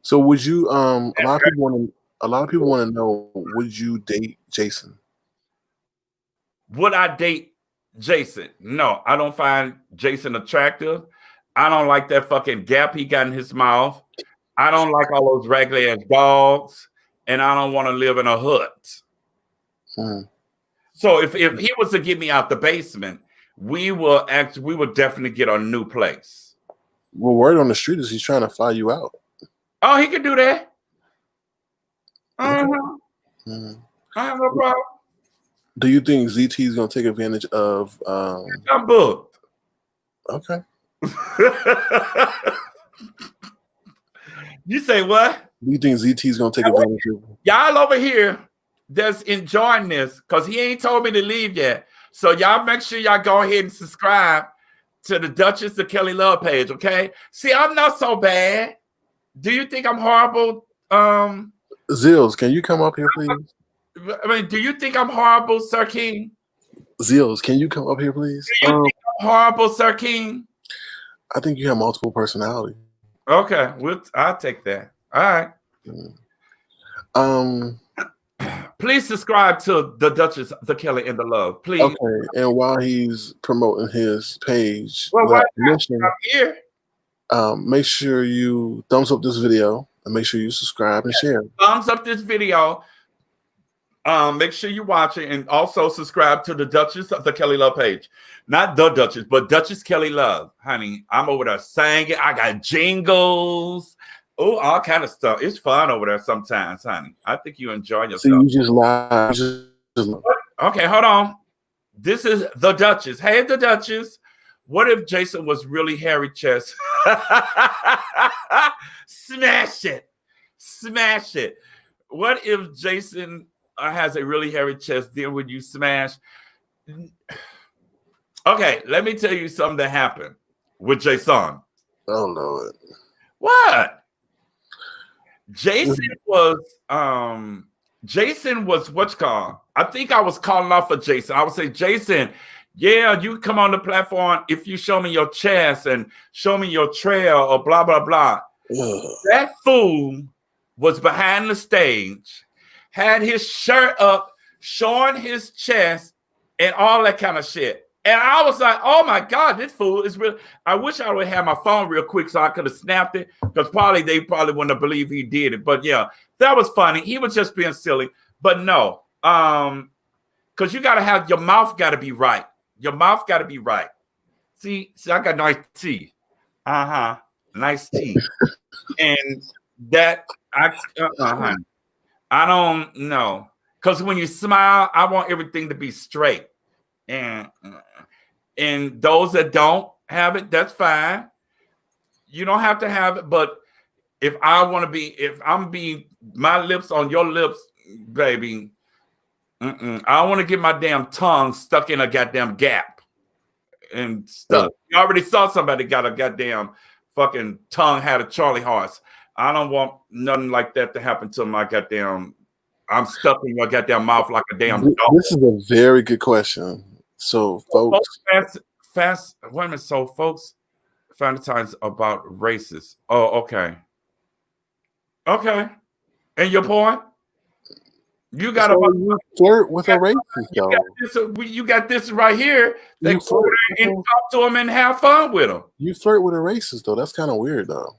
So would you a lot of people want to know, would you date Jason? Would I date Jason? No, I don't find Jason attractive. I don't like that fucking gap he got in his mouth. I don't like all those raggedy ass dogs, and I don't want to live in a hut. So if he was to get me out the basement, we will definitely get a new place. Well, word on the street is he's trying to fly you out. Oh, he can do that. Okay. I have no problem. Do you think ZT is going to take advantage of? I'm booked. Okay. You say what? Do you think ZT is going to take advantage of? Y'all over here that's enjoying this because he ain't told me to leave yet. So y'all make sure y'all go ahead and subscribe to the Duchess of Kelly Love page, okay? See, I'm not so bad. Do you think I'm horrible? Zills, can you come up here, please? I mean, do you think I'm horrible, Sir King? Zills, can you come up here, please? Do you think I'm horrible, Sir King? I think you have multiple personality. Okay, I'll take that. All right. Please subscribe to the Duchess, the Kelly, and the Love, please. Okay, and while he's promoting his page, I'm here. Make sure you thumbs up this video and make sure you subscribe and share. Thumbs up this video. Make sure you watch it and also subscribe to the Duchess of the Kelly Love page. Not the Duchess, but Duchess Kelly Love. Honey, I'm over there singing. I got jingles. Oh, all kind of stuff. It's fun over there sometimes, honey. I think you enjoy yourself. So you just lie. Okay, hold on. This is the Duchess. Hey, the Duchess. What if Jason was really hairy chest? Smash it. Smash it. What if Jason has a really hairy chest? Then would you smash? Okay, let me tell you something that happened with Jason. Oh, Lord. What? Jason was what's called. I think I was calling off for Jason. I would say, Jason, yeah, you come on the platform if you show me your chest and show me your trail or blah, blah, blah. That fool was behind the stage, had his shirt up, showing his chest and all that kind of shit. And I was like, oh my God, this fool is real. I wish I would have my phone real quick so I could have snapped it, because they probably wouldn't have believed he did it. But yeah, that was funny. He was just being silly. But no, because you gotta have your mouth gotta be right. Your mouth gotta be right. See, I got nice teeth. Nice teeth. And that honey, I don't know. Because when you smile, I want everything to be straight. And those that don't have it, that's fine. You don't have to have it. But if I'm being my lips on your lips, baby, I want to get my damn tongue stuck in a goddamn gap and stuck. You already saw somebody got a goddamn fucking tongue had a Charlie horse. I don't want nothing like that to happen to my goddamn. I'm stuck in your goddamn mouth like a damn dog. This is a very good question. So, folks, wait a minute. So, folks, fantasize about races. Oh, okay. Okay. And your point? You got to flirt with a racist. You got this right here. They go and talk to him and have fun with him. You flirt with a racist, though. That's kind of weird, though.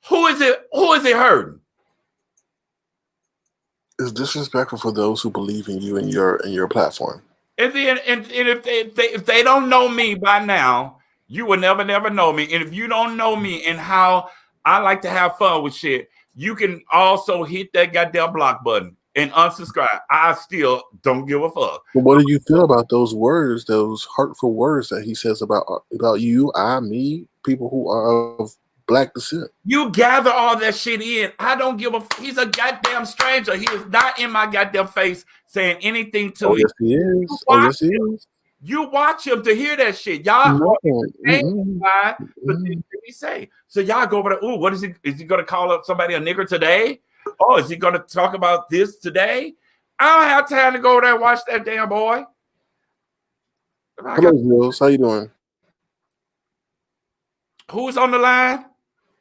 Who is it hurting? It's disrespectful for those who believe in you and your platform. And if they don't know me by now, you will never know me. And if you don't know me and how I like to have fun with shit, you can also hit that goddamn block button and unsubscribe. I still don't give a fuck. But what do you feel about those words, those hurtful words that he says about you, me, people who are of Black descent? You gather all that shit in. I don't give a. He's a goddamn stranger. He is not in my goddamn face saying anything to me. Yes, he is. Yes, he is. You watch him to hear that shit. Y'all he say. So y'all go over there. Oh, what is he? Is he gonna call up somebody a nigger today? Oh, is he gonna talk about this today? I don't have time to go over there and watch that damn boy. Hello, Zills. How you doing? Who's on the line?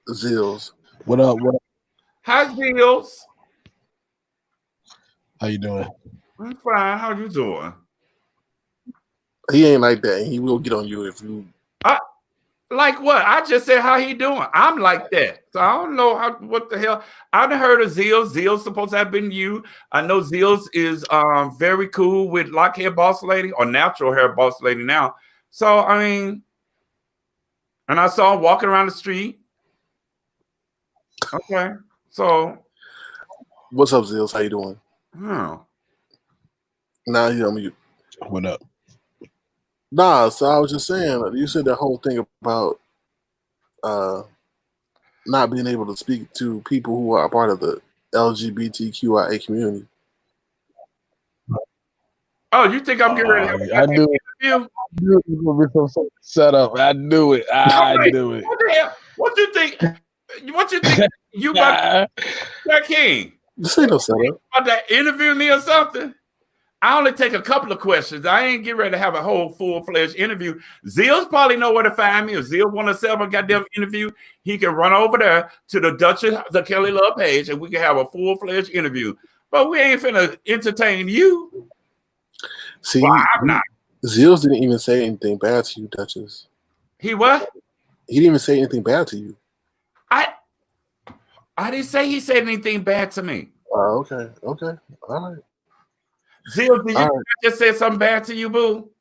Zills. What up? Hi, Zills. How you doing? I'm fine. How you doing? He ain't like that. He will get on you if you. Like what? I just said how he doing. I'm like that. So I don't know what the hell. I've heard of Zills. Zills supposed to have been you. I know Zills is very cool with lock hair boss lady or natural hair boss lady now. So I mean, and I saw him walking around the street. Okay. So What's up, Zills? How you doing? hmm. Nah, you on mute. What up? Nah, so I was just saying, you said that whole thing about not being able to speak to people who are a part of the LGBTQIA community. Oh, you think I'm getting ready to have I an knew it. interview? I knew it was gonna be some set up. I knew it. I knew it. What the hell? What you think? What you think? You about that King? This ain't no setup. About to interview me or something? I only take a couple of questions. I ain't getting ready to have a whole full-fledged interview. Zill's probably know where to find me. If Zill want to set up a goddamn interview, he can run over there to the Duchess, the Kelly Love page, and we can have a full-fledged interview. But we ain't finna entertain you. See, Well, I'm not. Zills didn't even say anything bad to you, Duchess. He what? He didn't even say anything bad to you. I didn't say he said anything bad to me. Oh, okay. All right. Zill, did you just say something bad to you, boo?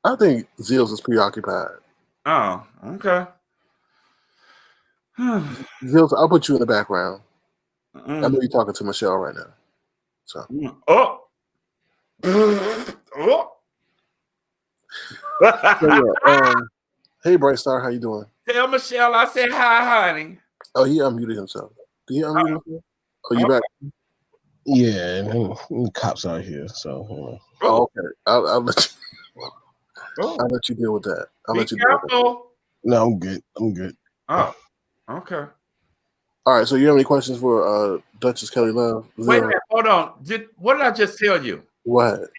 I think Zills is preoccupied. Oh, okay. Zills, I'll put you in the background. Mm. I know you're talking to Michelle right now. So. Oh. Hey, Bright Star, how you doing? Tell Michelle I said hi, honey. Oh, he unmuted himself. Did he unmute himself? Oh, you back? Yeah, and cops out here, so. Oh, okay. I'll let you. I'll let you deal with that. Be careful. No, I'm good. Oh, okay. All right. So you have any questions for Duchess Kelly Love? Wait a minute. Hold on. What did I just tell you? What?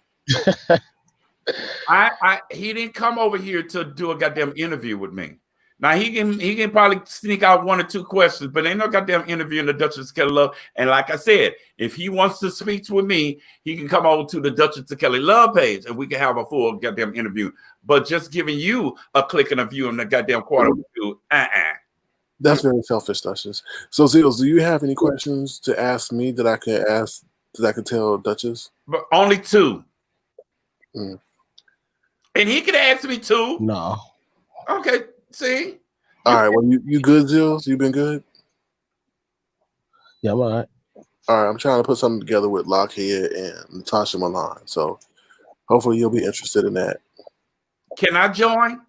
He didn't come over here to do a goddamn interview with me. Now he can probably sneak out one or two questions, but ain't no goddamn interview in the Duchess Kelly Love. And like I said, if he wants to speak with me, he can come over to the Duchess Kelly Love page and we can have a full goddamn interview. But just giving you a click and a view on the goddamn quarter review, That's very selfish, Duchess. So Zills, do you have any questions to ask me that I could tell Duchess? But only two. Mm. And he could ask me two. No. Okay. See? All right. Well, you good, Zills? You been good? Yeah, I'm all right. All right. I'm trying to put something together with Lockheed and Natasha Milan. So hopefully you'll be interested in that. Can I join?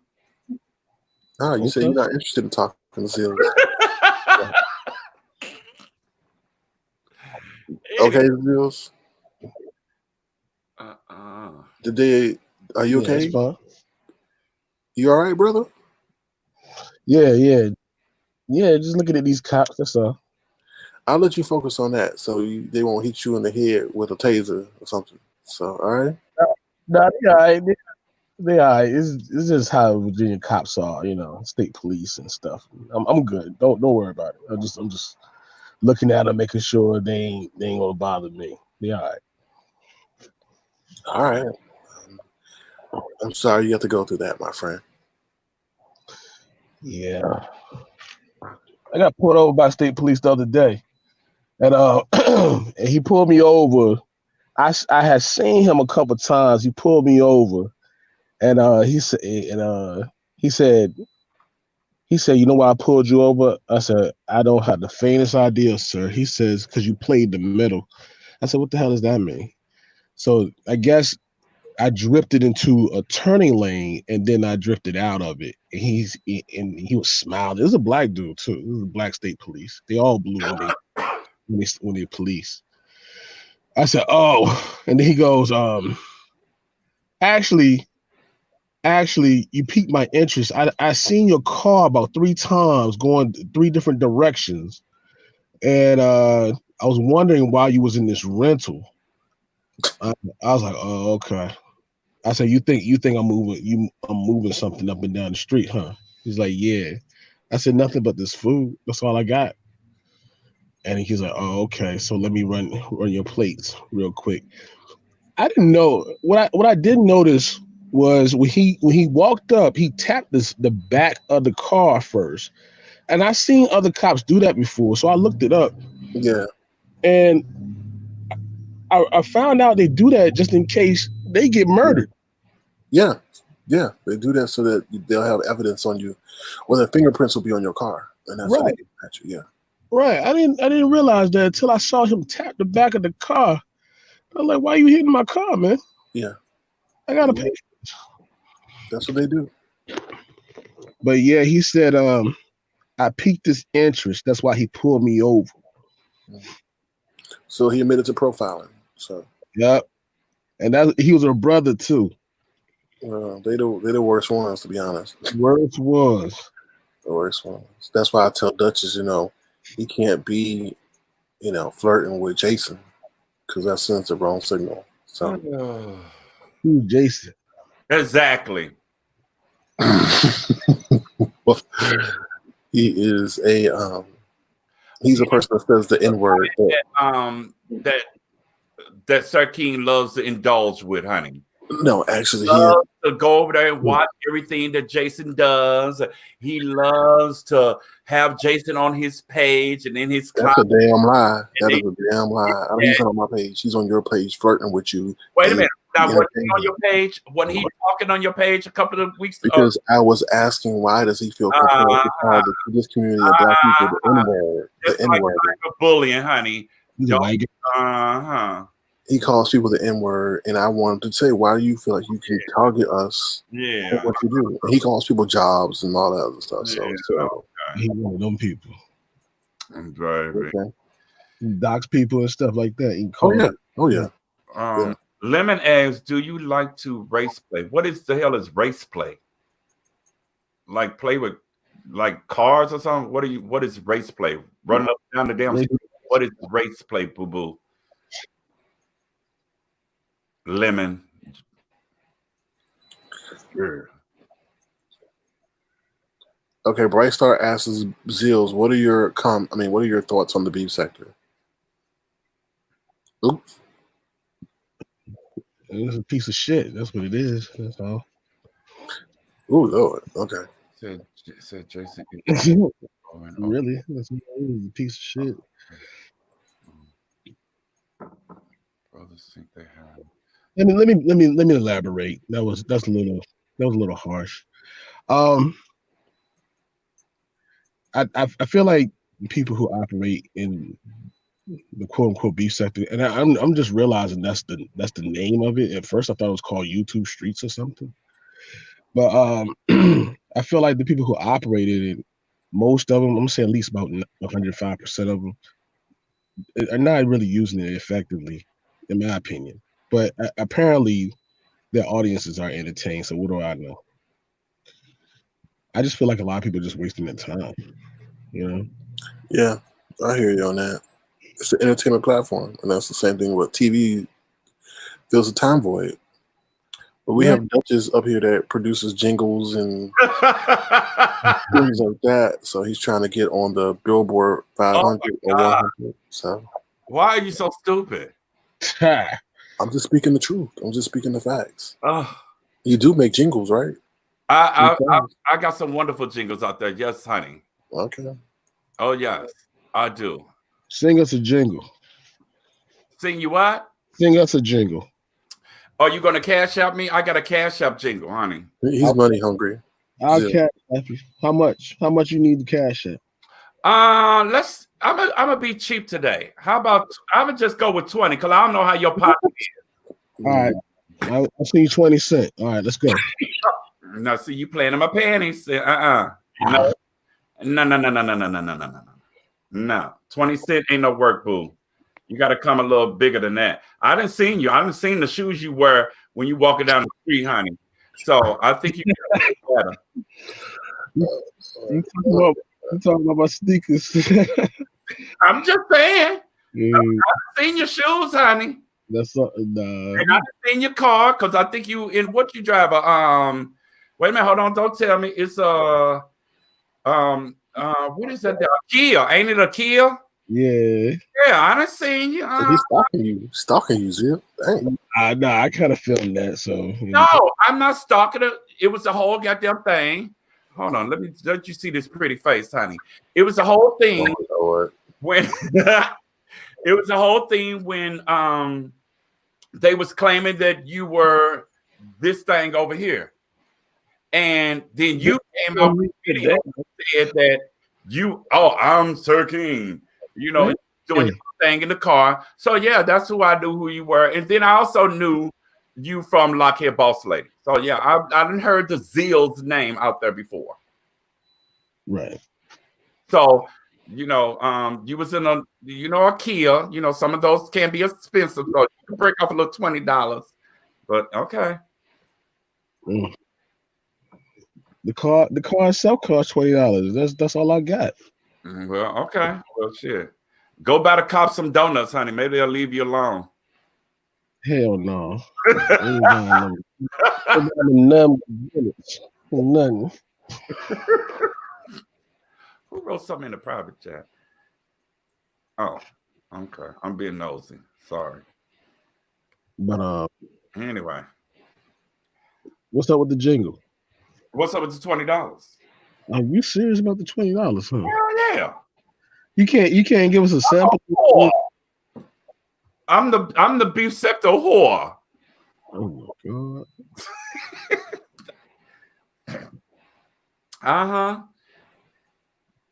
No, you say you're not interested in talking to Zills. Okay, Zills? Are you okay? That's fine. You all right, brother? Yeah. Just looking at these cops. That's all. I'll let you focus on that, so they won't hit you in the head with a taser or something. So, all right. No, they all right. They all right. It's just how Virginia cops are, state police and stuff. I'm good. Don't worry about it. I'm just looking at them, making sure they ain't gonna bother me. They all right. All right. I'm sorry you have to go through that, my friend. Yeah. I got pulled over by state police the other day, and and he pulled me over. I had seen him a couple times. He pulled me over, and he said, you know why I pulled you over? I said, I don't have the faintest idea, sir. He says, because you played the middle. I said, what the hell does that mean? So I guess I drifted into a turning lane and then I drifted out of it. And he was smiling. It was a black dude too. It was a black state police. They all blue when they police. I said, oh, and then he goes, actually, you piqued my interest. I seen your car about 3 times going 3 different directions. And I was wondering why you was in this rental. I was like, oh, okay. I said, you think I'm moving something up and down the street, huh? He's like, yeah. I said, nothing but this food. That's all I got. And he's like, oh, okay. So let me run your plates real quick. I didn't know what I did notice was when he walked up, he tapped the back of the car first. And I seen other cops do that before, so I looked it up. Yeah. And I found out they do that just in case they get murdered. Yeah. Yeah, they do that so that they'll have evidence on you, or their fingerprints will be on your car, and that's how they Right. get at you. Yeah. Right. I didn't realize that until I saw him tap the back of the car. I was like, why are you hitting my car, man? Yeah. I gotta pay. That's what they do. But yeah, he said, I piqued his interest. That's why he pulled me over. So he admitted to profiling. So Yep. And that he was a brother too. they the worst ones, to be honest. Worst was. The worst ones. That's why I tell Duchess, he can't be, flirting with Jason, because that sends the wrong signal. So Who's Jason? Exactly. Well, he is he's a person that says the N-word. That Sir King loves to indulge with, honey. No, actually, He loves to go over there and watch everything that Jason does. He loves to have Jason on his page and in his That's a damn lie. That they- is a damn lie. He's not on my page. He's on your page flirting with you. Wait a minute. Now, Yeah, wasn't he on your page? Wasn't he talking on your page a couple of weeks ago? Because I was asking, why does he feel compelled to call this community of black people the N-word? It's The like N-word. a bullying, honey. He's a white guy. Uh-huh. He calls people the N-word, and I wanted to say, why do you feel like you can target us? Yeah. What you do? And he calls people jobs and all that other stuff. Yeah. So He one of them people. okay. He docks people and stuff like that. He calls Oh yeah. Lemon asks, do you like to race play? What is the hell is race play? Like play with like cars or something? What is race play? Running up and down the damn street. What is race play, boo-boo? Lemon. Sure. Okay, Bright Star asks Zills, what are your thoughts on the beef sector? Oops. It's a piece of shit. That's what it is. That's all. Ooh, Lord. Okay. Said Jason. Really? That's a piece of shit. Brothers think they have. Let me elaborate. That's a little harsh. I feel like people who operate in the quote unquote beef sector, and I'm just realizing that's the name of it. At first, I thought it was called YouTube Streets or something. But I feel like the people who operated it, most of them, I'm gonna say at least about 105% of them, are not really using it effectively, in my opinion. But apparently, their audiences are entertained. So what do I know? I just feel like a lot of people are just wasting their time. Yeah, I hear you on that. It's an entertainment platform, and that's the same thing with TV. Fills a time void. But we have Duchess up here that produces jingles and things like that. So he's trying to get on the Billboard 500 or 100. So why are you so stupid? I'm just speaking the truth. I'm just speaking the facts. Oh. You do make jingles, right? I got some wonderful jingles out there. Yes, honey. Okay. Oh, yes, I do. Sing us a jingle. Sing you what? Sing us a jingle. Are you going to cash out me? I got a cash out jingle, honey. He's money hungry. I'll cash out you. How much? How much you need to cash out? I'm gonna be cheap today. How about I'm gonna just go with 20 because I don't know how your pocket is. All right. I'll see you 20 cents. All right, let's go. Now, see you playing in my panties. No. No. 20 cents ain't no work, boo. You got to come a little bigger than that. I didn't seen you. I didn't seen the shoes you wear when you walking down the street, honey. So I think you can do better. You talking about my sneakers? I'm just saying. I've seen your shoes, honey. That's and I've seen your car because I think you in what you drive a wait a minute, hold on, don't tell me it's a what is that? A Kia, ain't it a Kia? Yeah. Yeah, I done seen you. He's stalking you, Zip. Dang. Nah, I kind of feeling that. So no, I'm not stalking it. It was the whole goddamn thing. Hold on, let you see this pretty face, honey. It was the whole thing when it was the whole thing when they was claiming that you were this thing over here. And then you came out with a video and said that I'm Sir King, doing your thing in the car. So yeah, that's who I knew who you were. And then I also knew you from Lockheed Boss Lady. So yeah, I didn't heard the Zeal's name out there before. Right. So, you was in a Kia. Some of those can be expensive. So you can break off a little $20. But okay. Mm. The car itself costs $20. That's all I got. Well, okay. Well, shit. Go buy the cops some donuts, honey. Maybe they'll leave you alone. Hell no. Nothing. Who wrote something in the private chat? Oh, okay. I'm being nosy. Sorry. But anyway. What's up with the jingle? What's up with the $20? Are you serious about the $20, huh? Hell yeah. You can't give us a sample. I'm the beef septo whore. Oh my god.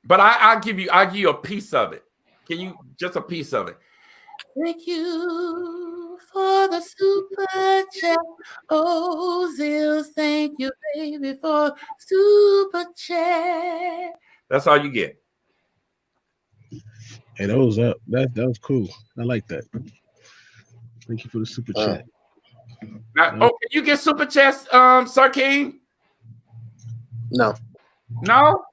But I'll give you a piece of it. Can you just a piece of it? Thank you for the super chat. Oh, Zills, thank you, baby, for super chat. That's all you get. Hey, that was cool. I like that. Thank you for the super chat. Now, can you get super chats, Sir King? No. No?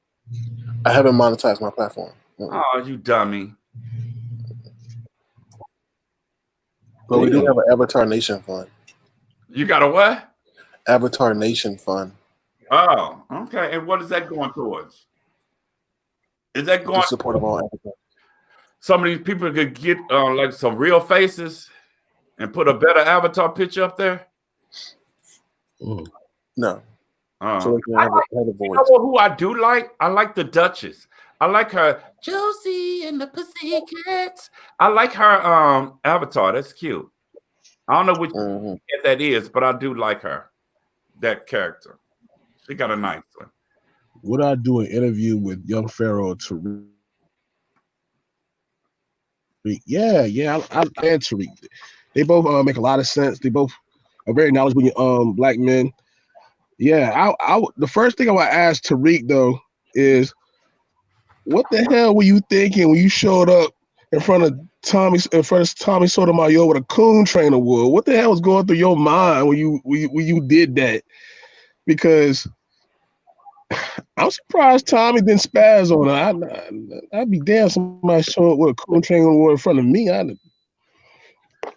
I haven't monetized my platform. Oh, you dummy. But we do have an Avatar Nation fund. You got a what? Avatar Nation fund. Oh, okay. And what is that going towards? Is that going to support all Avatar? Some of these people could get like some real faces and put a better avatar picture up there? No. So you know who I do like? I like the Duchess. I like her Josie and the Pussycats. I like her avatar. That's cute. I don't know which that is, but I do like her. That character. She got a nice one. Would I do an interview with Young Pharaoh Tariq? Yeah, I and Tariq. They both make a lot of sense. They both are very knowledgeable black men. Yeah, the first thing I would ask Tariq though is, what the hell were you thinking when you showed up in front of Tommy Sotomayor with a coon trainer wood? What the hell was going through your mind when you did that? Because I'm surprised Tommy didn't spaz on her. I'd be damn somebody showing up with a coon trainer wood in front of me. I'd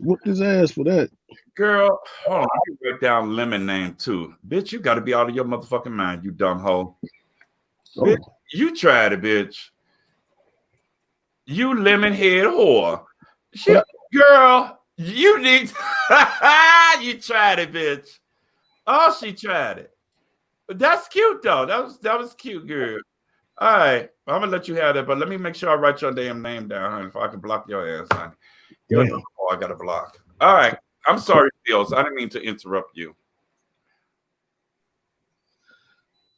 whoop his ass for that. Girl, hold on. You wrote down Lemon name too. Bitch, you got to be out of your motherfucking mind, you dumb hoe. Bitch, you tried it, bitch. You lemon head whore. Girl, you need you tried it, bitch. Oh, she tried it. But that's cute though. That was cute, girl. All right, I'm gonna let you have that, but let me make sure I write your damn name down, honey, if I can block your ass, honey. I got to block. All right. I'm sorry, Fields. I didn't mean to interrupt you.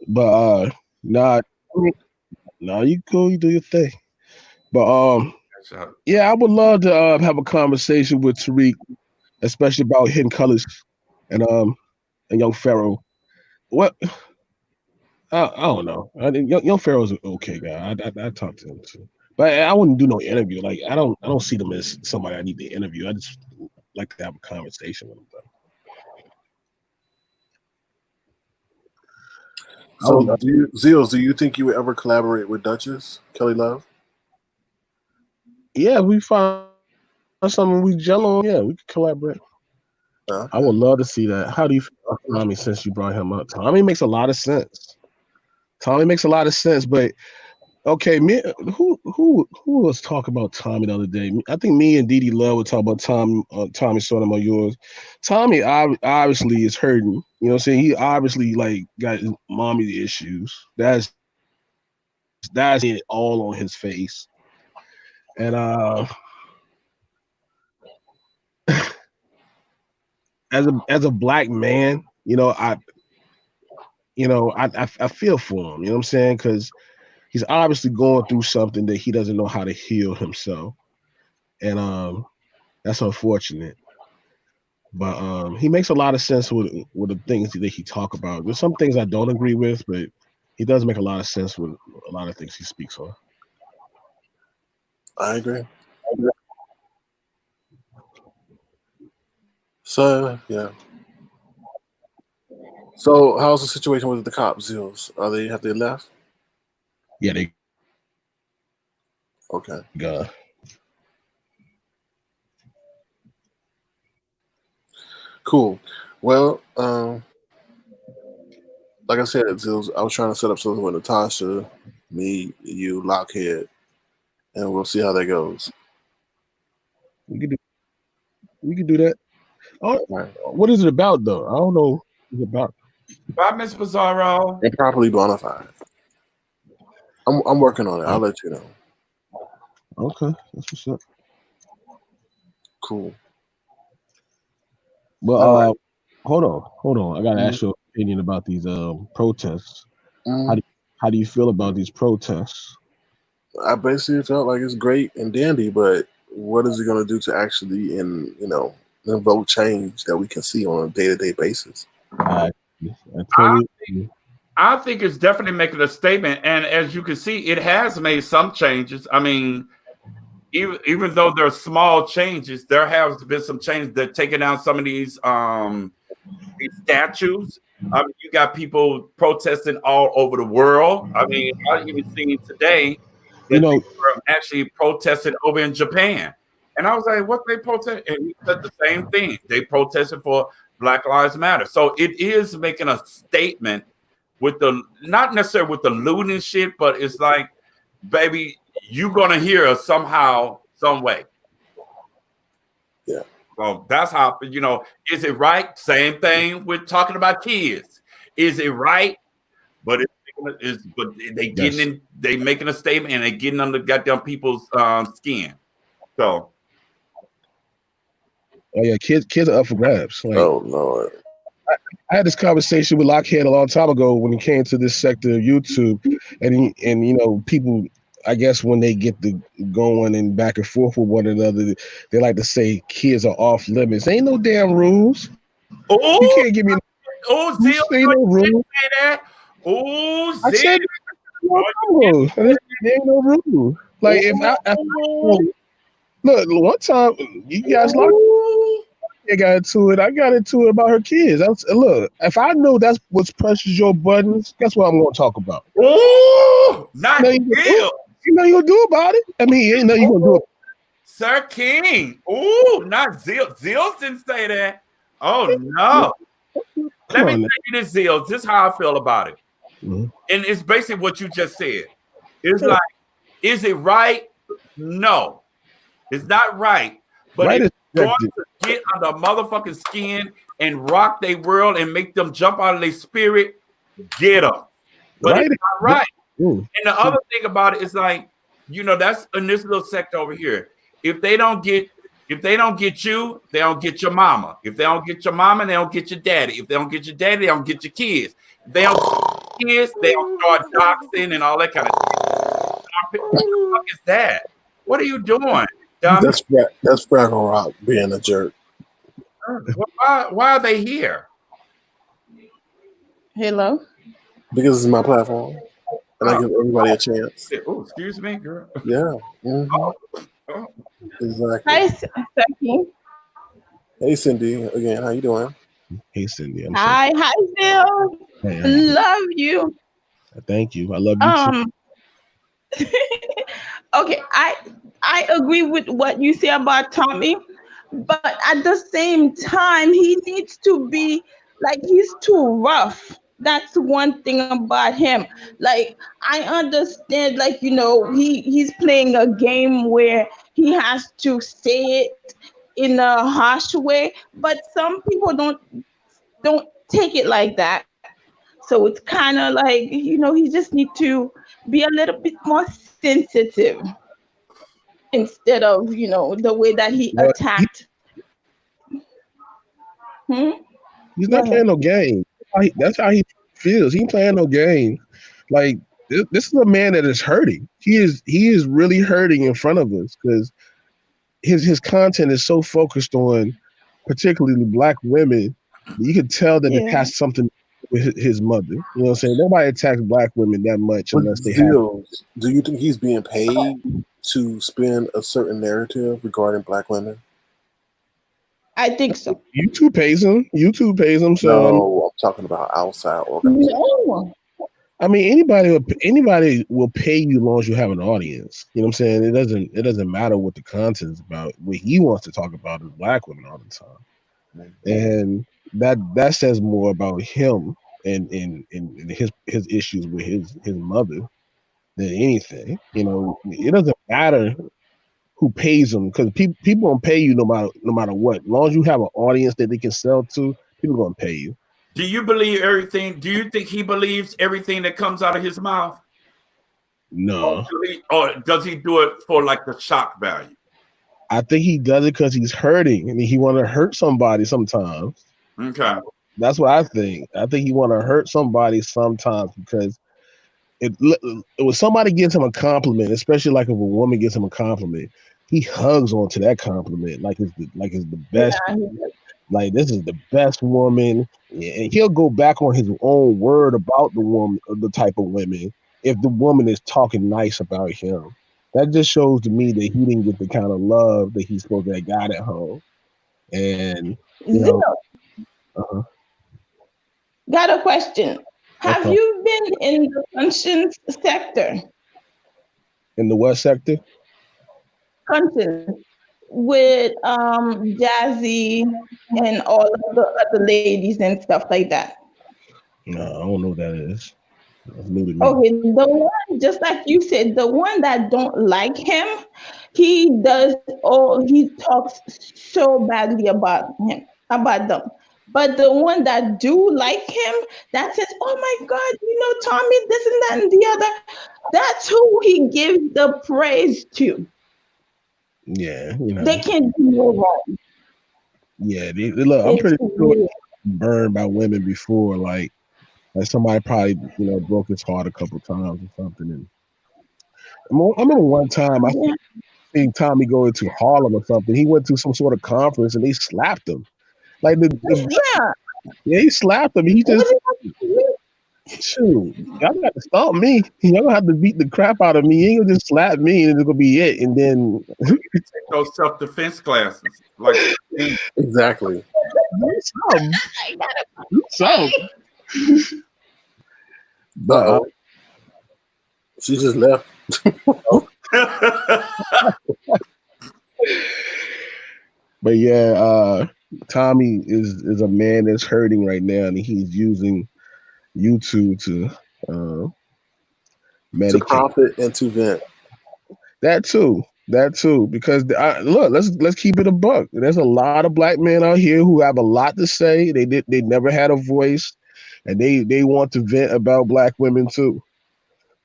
But nah, you cool. You do your thing. But yeah, I would love to have a conversation with Tariq, especially about Hidden Colors and Young Pharaoh. What? I don't know. Young Pharaoh's an okay guy. I talk to him too, but I wouldn't do no interview. Like I don't see them as somebody I need to interview. I just like to have a conversation with them. So, Zeals, do you think you would ever collaborate with Duchess, Kelly Love? Yeah, we find something we gel on. Yeah, we could collaborate. I would love to see that. How do you feel about Tommy since you brought him up? Tommy makes a lot of sense. But okay, who was talking about Tommy the other day? I think me and Didi Love were talking about Tommy Sotomayor. Tommy obviously is hurting. You know what I'm saying? He obviously like got mommy issues. That's it all on his face. And as a black man, you know, you know, I feel for him. You know what I'm saying? Because he's obviously going through something that he doesn't know how to heal himself, and that's unfortunate. But he makes a lot of sense with the things that he talk about. There's some things I don't agree with, but he does make a lot of sense with a lot of things he speaks on. I agree. So yeah. So how's the situation with the cops, Zills? Have they left? Yeah, they Okay. go. Cool. Well, like I said, Zills, I was trying to set up something with Natasha, me, you, Lockhead, and we'll see how that goes. We could do that. Oh, what is it about though? I don't know what it's about. Bye, Miss Bizarro. They're properly bona fide. I'm working on it. I'll let you know. Okay, that's what's up. Cool. Well, right. hold on. I gotta ask your opinion about these protests. Mm-hmm. How do you feel about these protests? I basically felt like it's great and dandy, but what is it going to do to actually, invoke change that we can see on a day-to-day basis? I totally I think it's definitely making a statement, and as you can see, it has made some changes. I mean, even though there are small changes, there has been some changes that taking down some of these statues. I mean, you got people protesting all over the world. I mean, I even seen today that they were actually protesting over in Japan. And I was like, what they protest? And he said the same thing. They protested for Black Lives Matter. So it is making a statement with the, not necessarily with the looting shit, but it's like, baby, you're going to hear us somehow, some way. Yeah. So that's how, is it right? Same thing with talking about kids. Is it right? But they making a statement and they getting under goddamn people's skin. So. Oh yeah, kids are up for grabs. Like, oh Lord. I had this conversation with Lockhead a long time ago when he came to this sector of YouTube, and people, I guess when they get the going and back and forth with one another, they like to say kids are off limits. Ain't no damn rules. Oh, you can't give me. Oh, Zil, ain't no rules. Say that. Oh, Zil. I said there ain't no rule. Like if I look one time, you guys locked. I got into it. I got into it about her kids. Look, if I know that's what's presses your buttons, guess what I'm going to talk about? Oh, not Zil. You know you'll do about it. I mean, you know you're going to do it. Sir King. Oh, not Zil. Zil didn't say that. Oh, no. Let me tell you this, Zil. This is how I feel about it. Mm-hmm. And it's basically what you just said. It's like, is it right? No. It's not right. But right, it's going to get under motherfucking skin and rock their world and make them jump out of their spirit, get them. But right. It's not right. And the other thing about it is like, that's in this little sector over here. If they don't get you, they don't get your mama. If they don't get your mama, they don't get your daddy. If they don't get your daddy, they don't get your kids. If they don't get your kids, they don't start doxing and all that kind of shit. What the fuck is that? What are you doing? That's Fraggle Rock being a jerk. Why are they here? Hello? Because it's my platform. And I give everybody a chance. Oh, excuse me, girl. Yeah. Mm-hmm. Oh. Exactly. Hi, Cindy. Hey, Cindy. Again, how you doing? Hey, Cindy. Hi, Bill. Hey, love you. Thank you. I love you too. Okay, I agree with what you say about Tommy, but at the same time, he needs to be like, he's too rough. That's one thing about him. Like, I understand, like, he's playing a game where he has to say it in a harsh way, but some people don't take it like that. So it's kind of like, he just need to be a little bit more sensitive instead of, the way that he attacked. He's not playing no game. That's how he feels. He ain't playing no game. Like this is a man that is hurting. He is really hurting in front of us because his content is so focused on particularly black women. You can tell that it has something with his mother. You know what I'm saying? Nobody attacks black women that much unless they have. Do you think he's being paid to spin a certain narrative regarding black women? I think so. YouTube pays him. So no, I'm talking about outside organizations. No. I mean, anybody will pay you as long as you have an audience. You know what I'm saying? It doesn't matter what the content is about. What he wants to talk about is black women all the time, and that says more about him and his issues with his mother than anything. You know, it doesn't matter who pays him because people gonna pay you no matter what. As long as you have an audience that they can sell to, people gonna pay you. Do you believe everything? Do you think he believes everything that comes out of his mouth? No. Or does he do it for like the shock value? I think he does it because he's hurting and he want to hurt somebody sometimes. Okay. That's what I think. I think he want to hurt somebody sometimes because it was somebody gives him a compliment, especially like if a woman gives him a compliment, he hugs onto that compliment like it's the best. Yeah. Like this is the best woman, and he'll go back on his own word about the woman, the type of women, if the woman is talking nice about him. That just shows to me that he didn't get the kind of love that he's supposed to have got at home. And you know, got a question. Have you been in the conscience sector? In the what sector? Conscience. With Jazzy and all of the other ladies and stuff like that. No, I don't know what that is. Okay, the one, just like you said, the one that don't like him, he talks so badly about them. But the one that do like him, that says, oh my God, Tommy, this and that and the other, that's who he gives the praise to. Yeah, they can't do no wrong. Yeah, look, I'm pretty sure burned by women before, like somebody probably broke his heart a couple times or something. And I remember one time I seen Tommy go into Harlem or something. He went to some sort of conference and they slapped him. Like he slapped him. He just shoot, y'all got to stop me. Y'all gonna have to beat the crap out of me. You ain't gonna just slap me and it's gonna be it. And then take those self-defense classes. Like exactly. So she just left. But yeah, Tommy is a man that's hurting right now, and he's using YouTube to medicate. To profit and to vent. That too, because look, let's keep it a buck. There's a lot of black men out here who have a lot to say. They never had a voice, and they want to vent about black women too.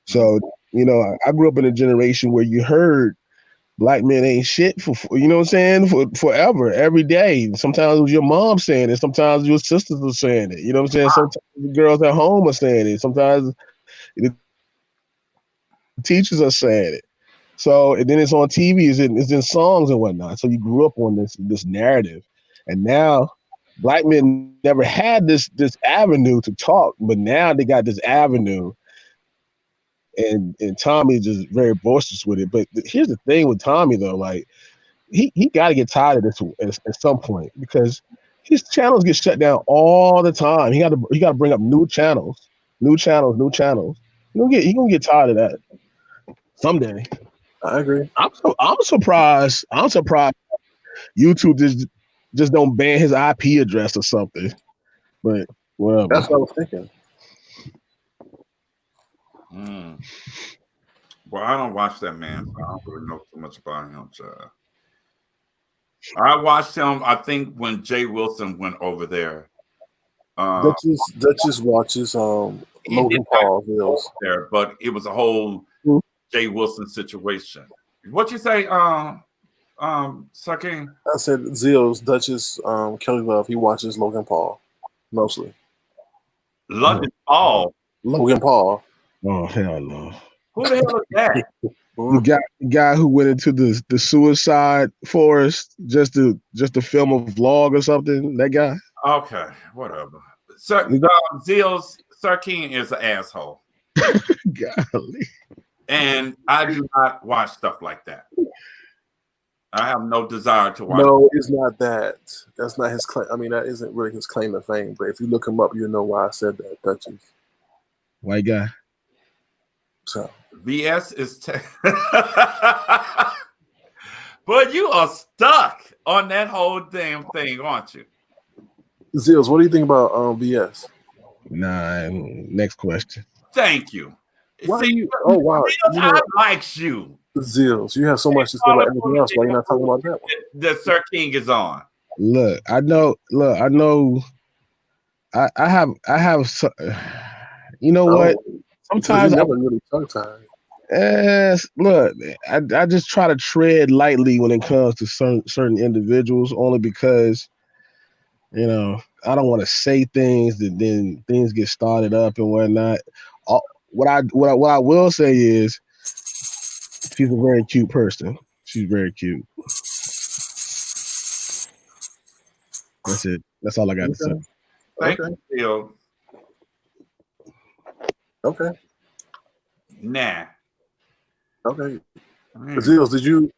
So I grew up in a generation where you heard black men ain't shit for forever, every day. Sometimes it was your mom saying it. Sometimes your sisters were saying it. You know what I'm saying? Sometimes the girls at home are saying it. Sometimes the teachers are saying it. So, and then it's on TV, it's in songs and whatnot. So you grew up on this narrative. And now black men never had this avenue to talk, but now they got this avenue. And Tommy is just very boisterous with it. But here's the thing with Tommy though, like he got to get tired of this at some point because his channels get shut down all the time. He got to bring up new channels. He gonna get tired of that someday. I agree. I'm surprised. YouTube just don't ban his IP address or something. But whatever. That's what I was thinking. Well, I don't watch that man. So I don't really know too much about him. I watched him, I think, when Jay Wilson went over there. Duchess watches Logan Paul videos there, but it was a whole Jay Wilson situation. What you say, Sakeem? I said Zill's Duchess Kelly Love. He watches Logan Paul mostly. London Paul. Logan Paul. Oh hell no! Who the hell is that? The guy who went into the suicide forest just to film a vlog or something. That guy. Okay, whatever. Sir Zills, Sir King is an asshole. Golly. And I do not watch stuff like that. I have no desire to watch. No, it's not that. That's not his claim. I mean, that isn't really his claim to fame. But if you look him up, you'll know why I said that. Duchess. White guy. So VS is. But you are stuck on that whole damn thing, aren't you? Zills, what do you think about VS? Nah. Next question. Thank you. Why See, you? Oh wow, I likes you. Zills, you have so much to say about everything else. Why you're not talking about that one? That Sir King is on. Look, I know. I have. You know what? Sometimes I never really tongue-tied. Look, I just try to tread lightly when it comes to certain individuals, only because I don't want to say things that then things get started up and whatnot. What I will say is she's a very cute person. She's very cute. That's it. That's all I got to say. Thank you, Phil. Okay. Nah. Okay. Zills, did you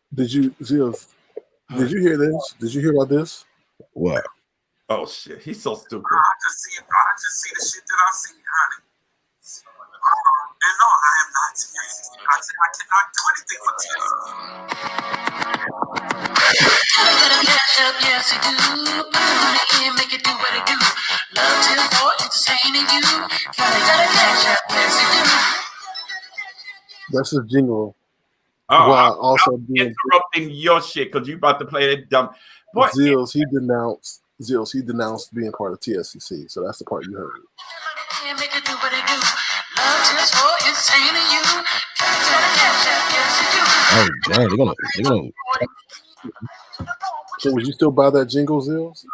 hear this? Did you hear about this? What? Oh shit, he's so stupid. I just see the shit that I see, honey. And no, I am not TSCC. I said I cannot do anything for TSCC. Yes, you do. Money in, make it do what it do. Love till for entertaining you. Gotta catch up, yes, you do. That's his jingle. Oh, While I'm also being interrupting your shit because you about to play that dumb. Boy, Zills, he denounced being part of TSCC. So that's the part you heard. Make it do what it do. Love just for entertaining you. Oh, damn, they're gonna. So would you still buy that jingle, Zills?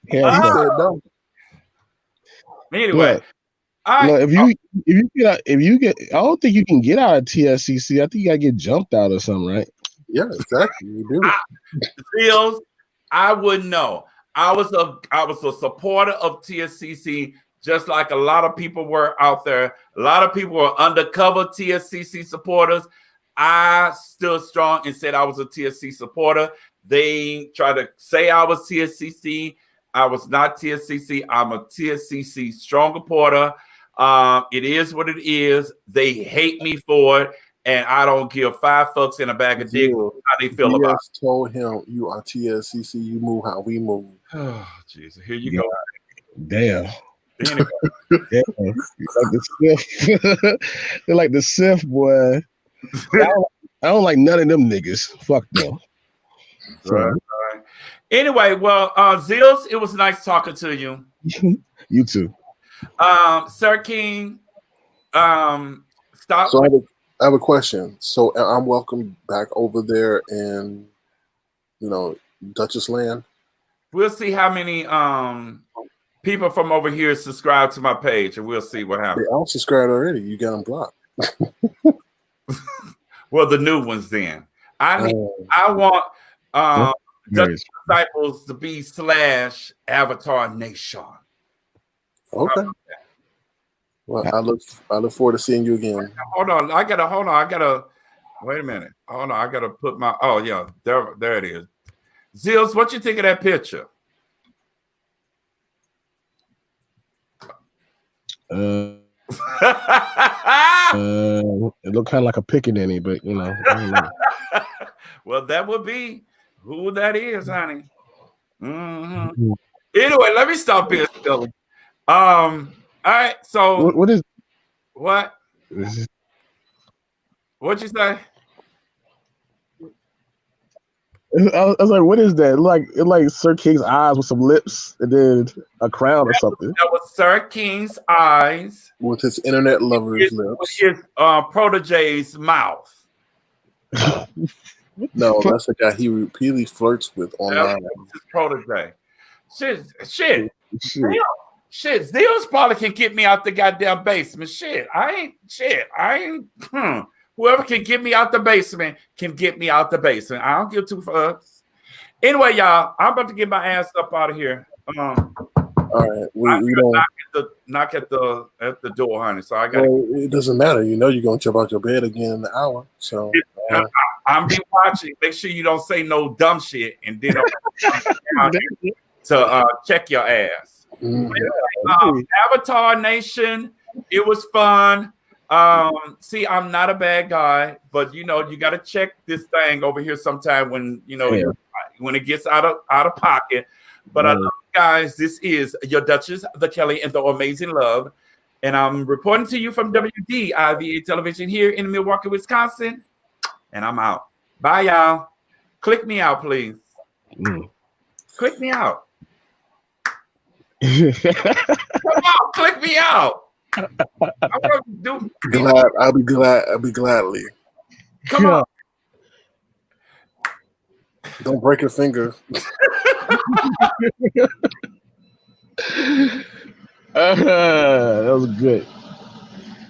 Hell no. Anyway, look, if you get, I don't think you can get out of TSCC. I think you gotta get jumped out or something, right? Yeah, exactly. You do. Zills, I wouldn't know. I was a supporter of TSCC, just like a lot of people were out there. A lot of people were undercover TSCC supporters. I stood strong and said I was a TSC supporter. They tried to say I was TSCC. I was not TSCC. I'm a TSCC strong supporter. It is what it is. They hate me for it, and I don't give 5 fucks in a bag of dicks how they feel about it. Told him you are TSCC. You move how we move. Oh, Jesus. Here you go. Damn. Anyway. Yeah. Like the Sif. They're like the Sif, boy. I don't like none of them niggas. Fuck them. Right. Anyway, well, Zills, it was nice talking to you. You too. Sir King, stop. So I have a question. So I'm welcome back over there in, Duchess Land. We'll see how many people from over here subscribe to my page, and we'll see what happens. They all subscribed already. You got them blocked. Well, the new ones then. I want Dutch Disciples to be / Avatar Nation. Okay. Well, I look forward to seeing you again. Hold on. I gotta wait a minute. Hold on. I gotta put my there it is. Zills, what you think of that picture? It looked kind of like a pickaninny, but I don't know. Well, that would be who that is, honey. Mm-hmm. Anyway, let me stop being silly. All right. So what is what? What'd you say? I was like, what is that? It like Sir King's eyes with some lips and then a crown or something. That was Sir King's eyes with his internet lover's lips. With his protege's mouth. No, that's the guy he repeatedly flirts with online. That's his protege. Shit. Shit. Zill's probably can get me out the goddamn basement. Whoever can get me out the basement can get me out the basement. I don't give two fucks. Anyway, y'all, I'm about to get my ass up out of here. All right, we don't knock at the door, honey. So I got. Well, it doesn't matter. You know you're gonna jump out your bed again in an hour. So I'm be watching. Make sure you don't say no dumb shit, and then to check your ass. Avatar Nation, it was fun. See, I'm not a bad guy, but you got to check this thing over here sometime when when it gets out of pocket. But I love you guys. This is your Duchess, the Kelly, and the Amazing Love, and I'm reporting to you from WDIVA Television here in Milwaukee, Wisconsin. And I'm out. Bye, y'all. Click me out, please. Click me out. Come on, click me out. I'll be gladly. Come on. Don't break your finger. That was good.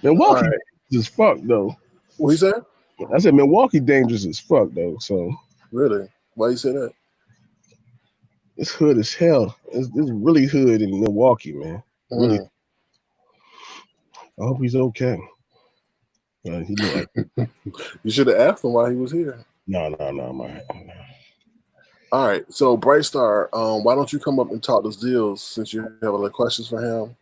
Milwaukee is fuck though. What you said? I said Milwaukee dangerous as fuck though. So really, why you say that? It's hood as hell. It's really hood in Milwaukee, man. Really. I hope he's okay. He looked like you should have asked him why he was here. No. All right, so Bright Star, why don't you come up and talk to Zills since you have a lot of questions for him?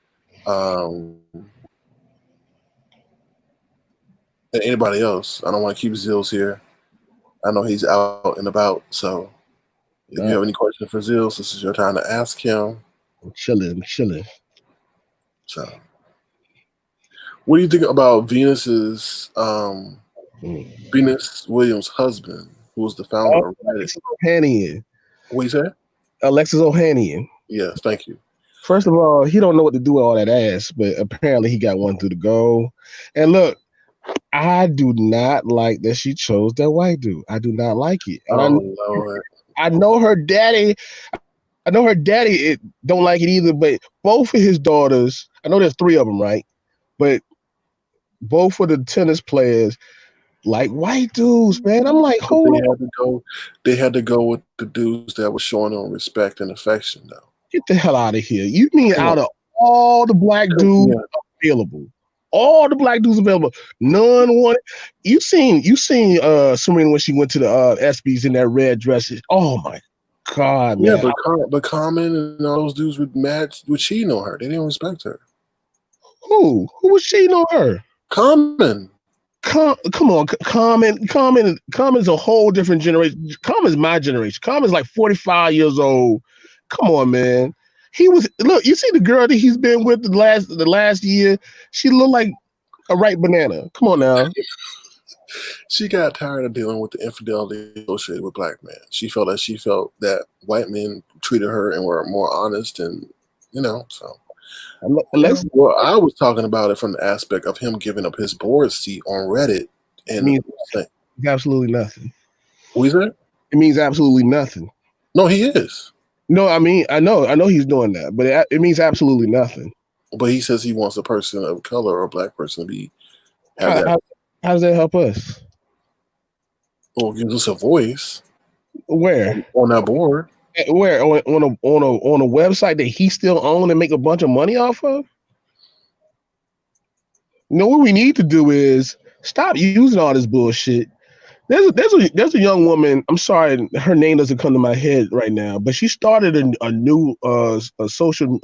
And anybody else? I don't want to keep Zills here. I know he's out and about, so if you have any questions for Zills, this is your time to ask him. I'm chilling. So, what do you think about Venus Williams' husband, who was the founder of Reddit? Ohanian. What you say? Alexis Ohanian. Yes, thank you. First of all, he don't know what to do with all that ass, but apparently he got one through the goal. And look, I do not like that she chose that white dude. I do not like it. And I know her daddy. I know her daddy don't like it either, but both of his daughters, I know there's 3 of them, right? But both of the tennis players like white dudes, man. I'm like, they had to go with the dudes that were showing them respect and affection, though. Get the hell out of here. You mean out of all the black dudes available? All the black dudes available. None wanted. You seen Serena when she went to the ESPYs in that red dress. Oh my God, man. Yeah, but Carmen and all those dudes were cheating on her. They didn't respect her. Who was cheating on her? Carmen. Come on, Carmen's a whole different generation. Carmen's my generation. Carmen's like 45 years old. Come on, man. Look, you see the girl that he's been with the last year? She looked like a ripe banana. Come on now. She got tired of dealing with the infidelity associated with black men. She felt that white men treated her and were more honest and, so. Well, I was talking about it from the aspect of him giving up his board seat on Reddit. And means absolutely nothing. What is that? It means absolutely nothing. No, he is. No, I mean, I know he's doing that, but it means absolutely nothing. But he says he wants a person of color or a black person to be. How does that help us? Well, it gives us a voice. Where? On that board. Where? On a website that he still owns and make a bunch of money off of? What we need to do is stop using all this bullshit. There's a young woman. I'm sorry, her name doesn't come to my head right now, but she started a new social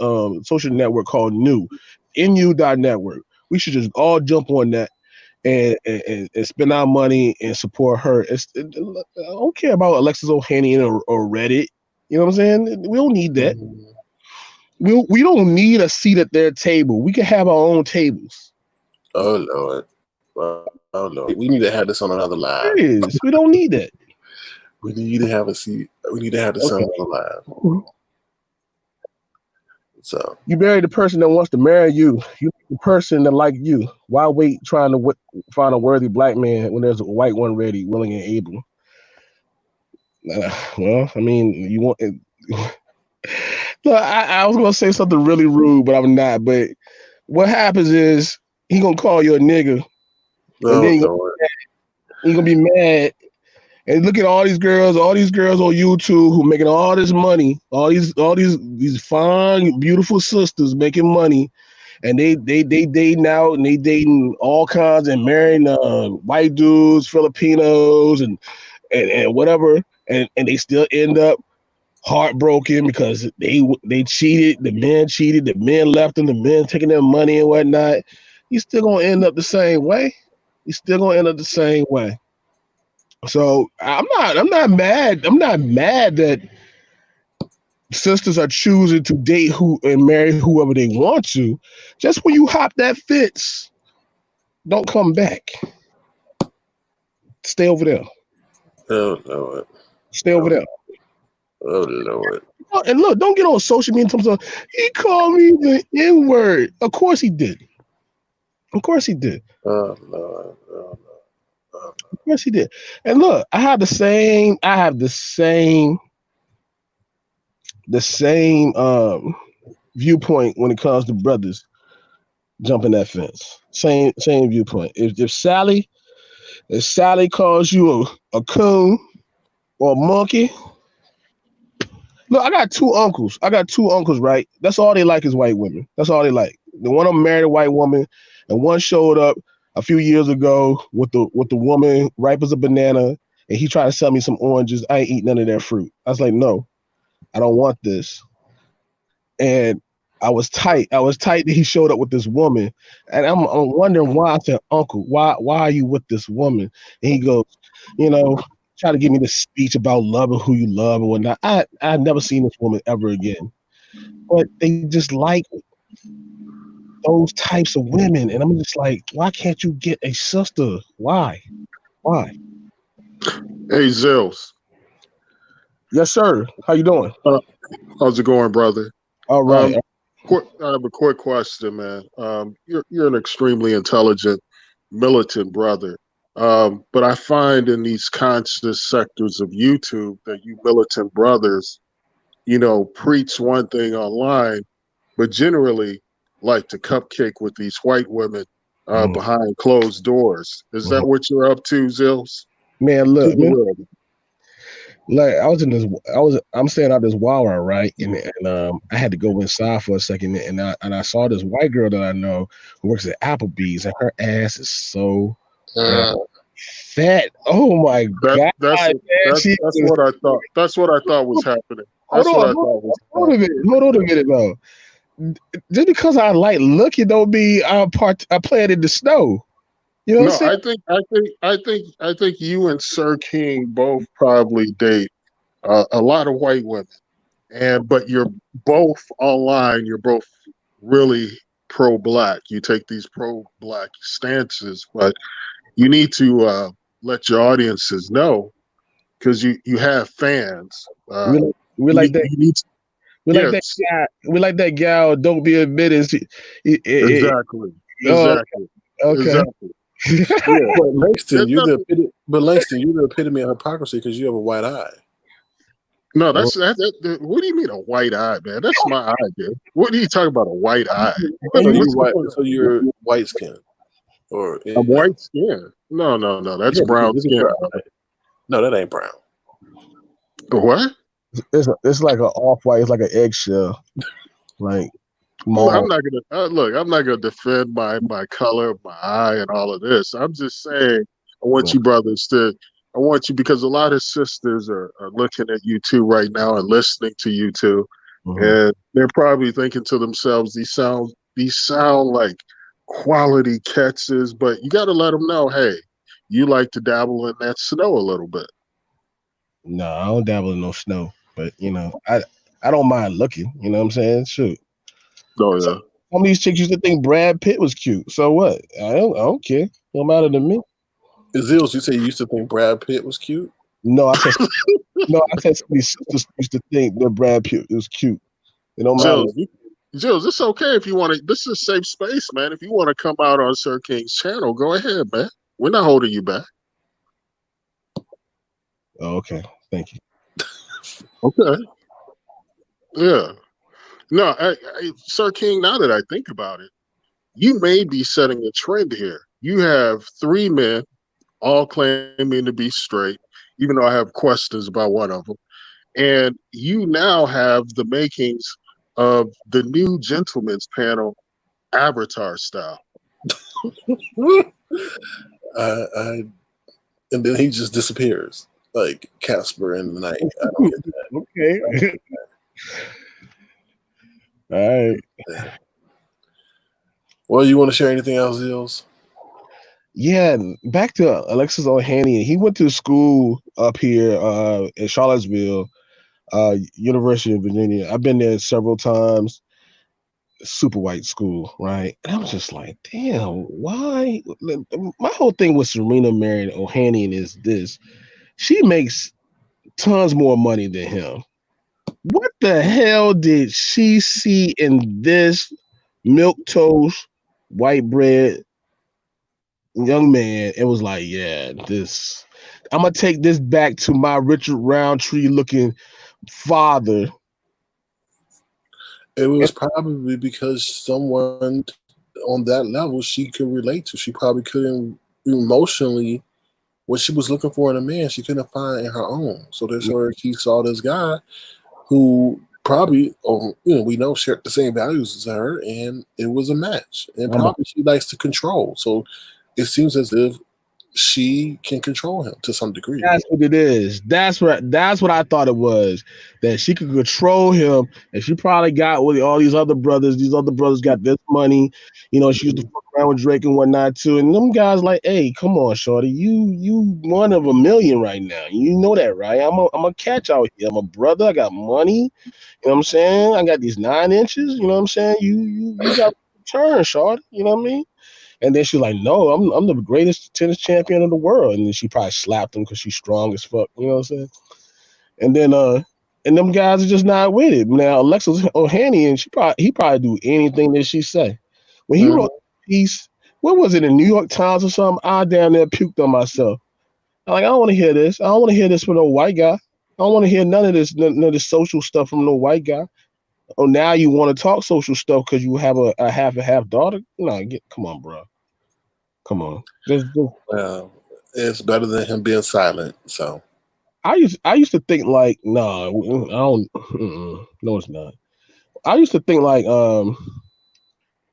network called NU.network. We should just all jump on that and spend our money and support her. I don't care about Alexis Ohanian or Reddit. You know what I'm saying? We don't need that. We don't need a seat at their table. We can have our own tables. Oh Lord. Oh no, we need to have this on another live. We don't need that. We need to have a seat. We need to have this on another live. So you marry the person that wants to marry you. You the person that like you. Why wait trying to find a worthy black man when there's a white one ready, willing, and able? Well, I mean, you want. Look, I was gonna say something really rude, but I'm not. But what happens is he gonna call you a nigga, and Oh then Lord. he gonna be mad. And look at all these girls on YouTube who making all this money, all these fine, beautiful sisters making money, and they dating out and they dating all kinds and marrying white dudes, Filipinos, and whatever, and they still end up heartbroken because they cheated, the men left them, the men taking their money and whatnot. You still gonna end up the same way. You still gonna end up the same way. So I'm not mad. I'm not mad that sisters are choosing to date who and marry whoever they want to. Just when you hop that fence, don't come back. Stay over there. Oh Lord. Stay over there. Oh Lord. Oh, and look, don't get on social media in terms of he called me the N-word. Of course he did. Of course he did. Oh Lord. Oh, Of course he did. And look, I have the same viewpoint when it comes to brothers jumping that fence. Same viewpoint. If Sally calls you a coon or a monkey, look, I got two uncles, right? That's all they like is white women. That's all they like. The one of them married a white woman, and one showed up a few years ago with the woman ripe as a banana, and he tried to sell me some oranges. I ain't eat none of their fruit. I was like, no, I don't want this. And I was tight. That he showed up with this woman, and I'm wondering why. I said, Uncle, why are you with this woman? And he goes, try to give me this speech about loving who you love and whatnot. I've never seen this woman ever again. But they just like those types of women, and I'm just like, why can't you get a sister? Why? Hey, Zills. Yes, sir. How you doing? How's it going, brother? All right. I have a quick question, man. You're an extremely intelligent, militant brother. But I find in these conscious sectors of YouTube that you militant brothers, preach one thing online, but generally like to cupcake with these white women behind closed doors. Is that what you're up to, Zills? Man, look, man. Like I'm staying out this Wawa, right? And I had to go inside for a second, and I saw this white girl that I know who works at Applebee's, and her ass is so fat. Oh my God! That's what I thought. That's what I thought was happening. Hold on a minute, though. Just because I like looking don't mean I play it in the snow. You know what I'm saying? I think you and Sir King both probably date a lot of white women, but you're both online. You're both really pro-black. You take these pro-black stances, but you need to let your audiences know because you have fans. We like that. We like that gal. Don't be admitted. Exactly. Okay. Exactly. Yeah. But Langston, you're the epitome of hypocrisy because you have a white eye. No, that's what do you mean a white eye, man? That's my eye, dude. What are you talking about, a white eye? So you're white skin, or I'm white skin? No, that's brown skin. No, that ain't brown. What? It's like an off-white. It's like an eggshell. Like, I'm not gonna defend my color, my eye, and all of this. I'm just saying, I want you brothers I want you, because a lot of sisters are looking at you two right now and listening to you two, and they're probably thinking to themselves, these sound like quality catches, but you got to let them know, hey, you like to dabble in that snow a little bit. No, I don't dabble in no snow, but I don't mind looking. You know what I'm saying? Shoot. Oh yeah. Some of these chicks used to think Brad Pitt was cute. So what? I don't care. No matter to me. Zills, you say you used to think Brad Pitt was cute? No, I said some of these sisters used to think that Brad Pitt was cute. It don't matter. Jills, it's okay if you want to. This is a safe space, man. If you want to come out on Sir King's channel, go ahead, man. We're not holding you back. Oh, okay. Thank you. Okay. Yeah. No, Sir King, now that I think about it, you may be setting a trend here. You have 3 men all claiming to be straight, even though I have questions about one of them. And you now have the makings of the new gentleman's panel avatar style. And then he just disappears like Casper in the night. I don't get that. Okay. All right. Yeah. Well, you want to share anything else, Zills? Yeah, back to Alexis Ohanian. He went to school up here in Charlottesville, University of Virginia. I've been there several times. Super white school, right? And I was just like, damn, why? My whole thing with Serena marrying Ohanian is this. She makes tons more money than him. What the hell did she see in this milk toast, white bread young man? It was like, yeah, this. I'm gonna take this back to my Richard Roundtree looking father. It was probably because someone on that level she could relate to. She probably couldn't emotionally what she was looking for in a man. She couldn't find in her own. So that's where she saw this guy who probably, we know shared the same values as her, and it was a match. And probably she likes to control. So it seems as if she can control him to some degree. That's what it is. That's what I thought it was. That she could control him, and she probably got with all these other brothers. These other brothers got this money. You know, she used to fuck around with Drake and whatnot too. And them guys like, hey, come on, shorty, you one of a million right now. You know that, right? I'm a catch out here. I'm a brother. I got money. You know what I'm saying? I got these 9 inches. You know what I'm saying? You got turn, shorty. You know what I mean? And then she's like, no, I'm the greatest tennis champion in the world. And then she probably slapped him because she's strong as fuck. You know what I'm saying? And then and them guys are just not with it. Now Alexis Ohanian, he probably do anything that she say. When he wrote a piece, what was it, in New York Times or something? I damn near puked on myself. I'm like, I don't want to hear this. I don't want to hear this from no white guy. I don't want to hear none of this social stuff from no white guy. Oh, now you want to talk social stuff because you have a half daughter? No, come on, bro. Come on. Well, it's better than him being silent. So I used to think like, no, I don't. No, it's not. I used to think like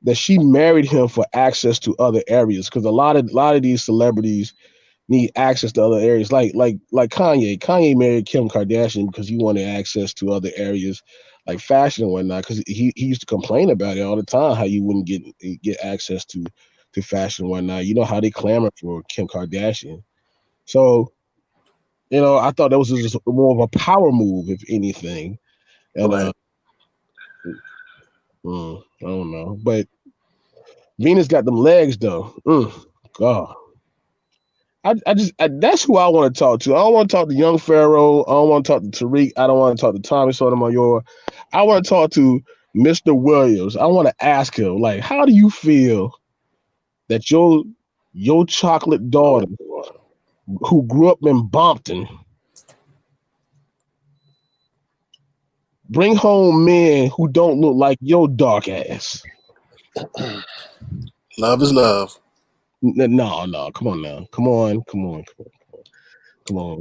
that she married him for access to other areas because a lot of these celebrities need access to other areas. Like Kanye. Kanye married Kim Kardashian because he wanted access to other areas like fashion and whatnot. Because he used to complain about it all the time how you wouldn't get access to fashion and whatnot. You know how they clamor for Kim Kardashian. So, you know, I thought that was just more of a power move, if anything. And right. I don't know, but Venus got them legs though. God. That's who I want to talk to. I don't want to talk to Young Pharaoh. I don't want to talk to Tariq. I don't want to talk to Tommy Sotomayor. I want to talk to Mr. Williams. I want to ask him, like, how do you feel that your chocolate daughter, who grew up in Bompton, bring home men who don't look like your dark ass? Love is love. No, come on now. Come on.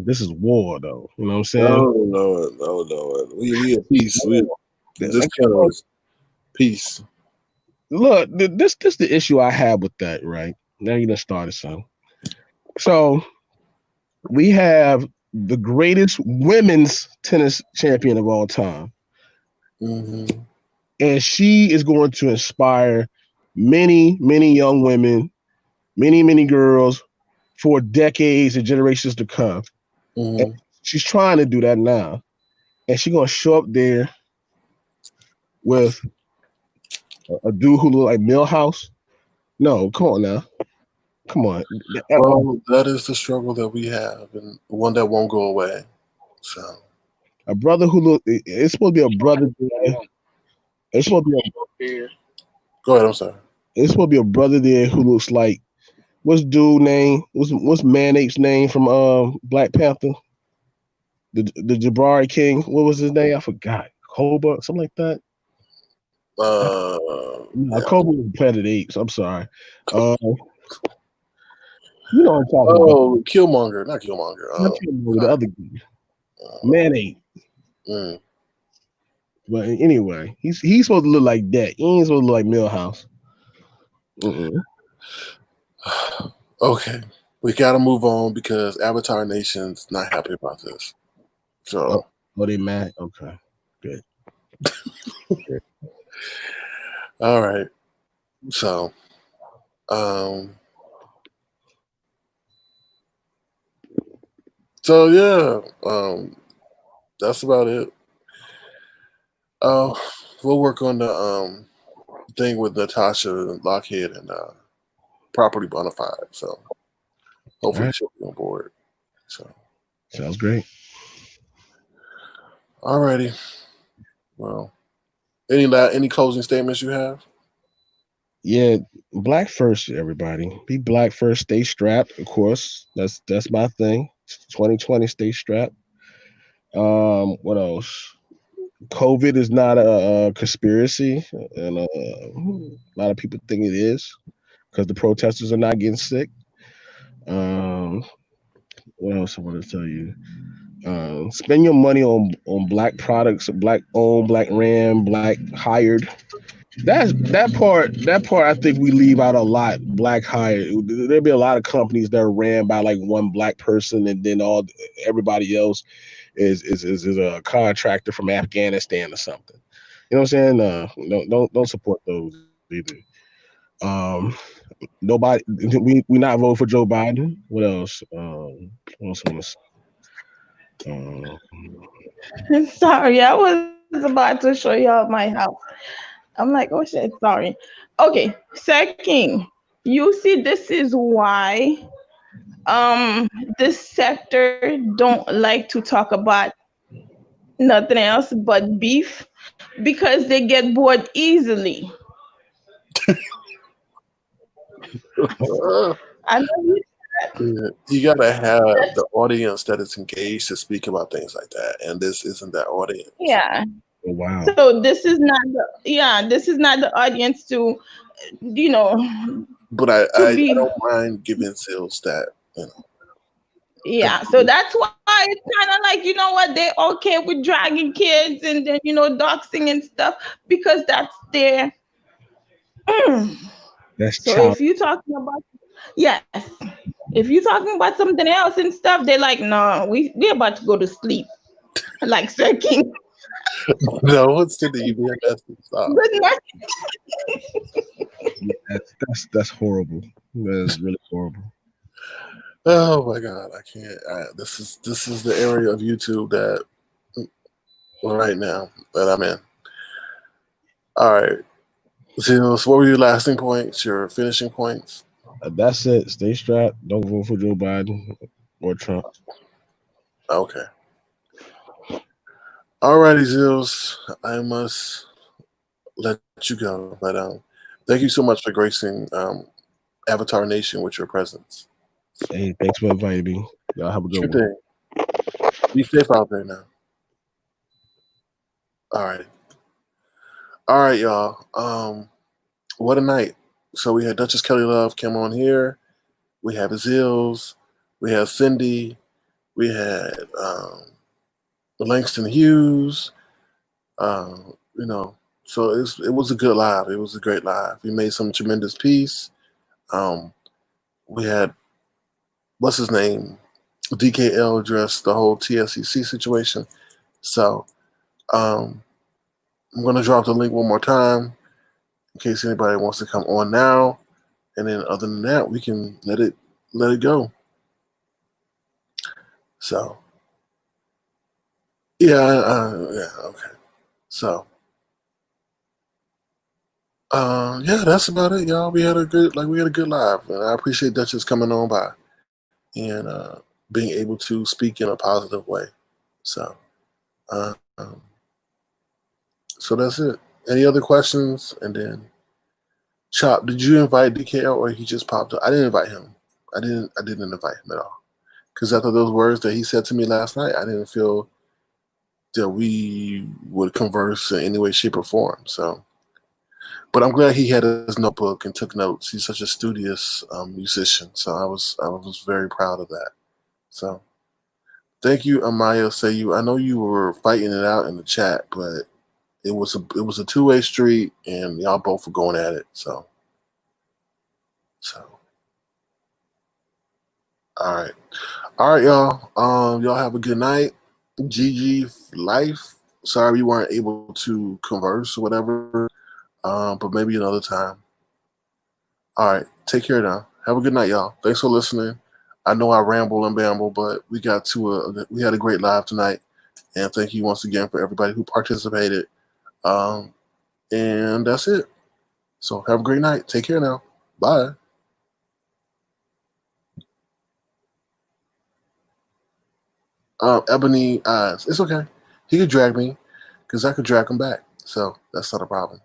This is war, though. You know what I'm saying? No. We at peace. This channel is peace. Look, this the issue I have with that, right? Now you done started something. So we have the greatest women's tennis champion of all time. Mm-hmm. And she is going to inspire many, many young women, many girls for decades and generations to come. Mm-hmm. And she's trying to do that now. And she's going to show up there with a dude who look like Millhouse. No, come on now. Come on. Well, that is the struggle that we have, and one that won't go away. So, a brother who look, it's supposed to be a brother there. It's supposed to be go ahead, I'm sorry. It's supposed to be a brother there who looks like, what's dude name? What's Man-Ape's name from Black Panther? The Jabari King. What was his name? I forgot. Hobart, something like that. Yeah. Kobe was Planet of the Apes. I'm sorry. You know what I'm talking about. Oh, Killmonger, not Killmonger. Not the other guy. Man ape. Mm. But anyway, he's supposed to look like that. He ain't supposed to look like Millhouse. Okay, we got to move on because Avatar Nation's not happy about this. So, they mad? Okay, good. All right. So, that's about it. We'll work on the thing with Natasha Lockheed and Property Bonafide. So, hopefully she'll be on board. So, sounds great. Alrighty. Well, any closing statements you have? Yeah, black first, everybody. Be black first. Stay strapped, of course. That's my thing. 2020, stay strapped. What else? COVID is not a conspiracy, and a lot of people think it is because the protesters are not getting sick. What else I want to tell you? Spend your money on black products, black owned, black ran, black hired. That part I think we leave out a lot. Black hired. There'll be a lot of companies that are ran by like one black person, and then everybody else is a contractor from Afghanistan or something. You know what I'm saying? Don't support those either. Nobody. We not vote for Joe Biden. What else? What else I want to say? Sorry, I was about to show y'all my house. I'm like, oh shit, sorry. Okay, second, you see, this is why this sector don't like to talk about nothing else but beef because they get bored easily. I know You gotta have the audience that is engaged to speak about things like that, and this isn't that audience. Yeah. Oh, wow. So this is not the audience to, you know. But I don't mind giving sales that, you know. Yeah, so that's why it's kind of like, you know what, they're okay with dragging kids and then, doxing and stuff because that's their. That's so child. if you're talking about, yes, if you're talking about something else and stuff, they're like, no, we're about to go to sleep. Like Sir King. No, it's to the UBM. Good night. Yeah, that's horrible. That's really horrible. Oh my God, I can't. This is the area of YouTube that right now that I'm in. All right, so what were your lasting points? Your finishing points? That's it. Stay strapped. Don't vote for Joe Biden or Trump. Okay. Alrighty, Zills. I must let you go, but thank you so much for gracing Avatar Nation with your presence. Hey, thanks for inviting me. Y'all have a good one. Be safe out there now. All right, y'all. What a night. So we had Duchess Kelly Love came on here. We have Zills. We have Cindy. We had Langston Hughes. So it was a good live. It was a great live. We made some tremendous peace. We had, what's his name? DKL addressed the whole TSCC situation. So I'm going to drop the link one more time in case anybody wants to come on now. And then other than that, we can let it go. So, okay. So, that's about it, y'all. We had a good live, and I appreciate Duchess coming on by and being able to speak in a positive way. So, so that's it. Any other questions? And then, Chop, did you invite DKL or he just popped up? I didn't invite him. I didn't invite him at all because after those words that he said to me last night, I didn't feel that we would converse in any way, shape, or form. So But I'm glad he had his notebook and took notes. He's such a studious musician, so I was very proud of that. So thank you, Amaya Sayu. I know you were fighting it out in the chat, but it was a two-way street, and y'all both were going at it. So all right, y'all. Y'all have a good night. GG life. Sorry we weren't able to converse or whatever, but maybe another time. All right, take care now. Have a good night, y'all. Thanks for listening. I know I ramble and bamble, but we had a great live tonight, and thank you once again for everybody who participated. And that's it. So have a great night. Take care now. Bye. Ebony Eyes. It's okay. He could drag me because I could drag him back. So that's not a problem.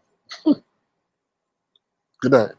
Good night.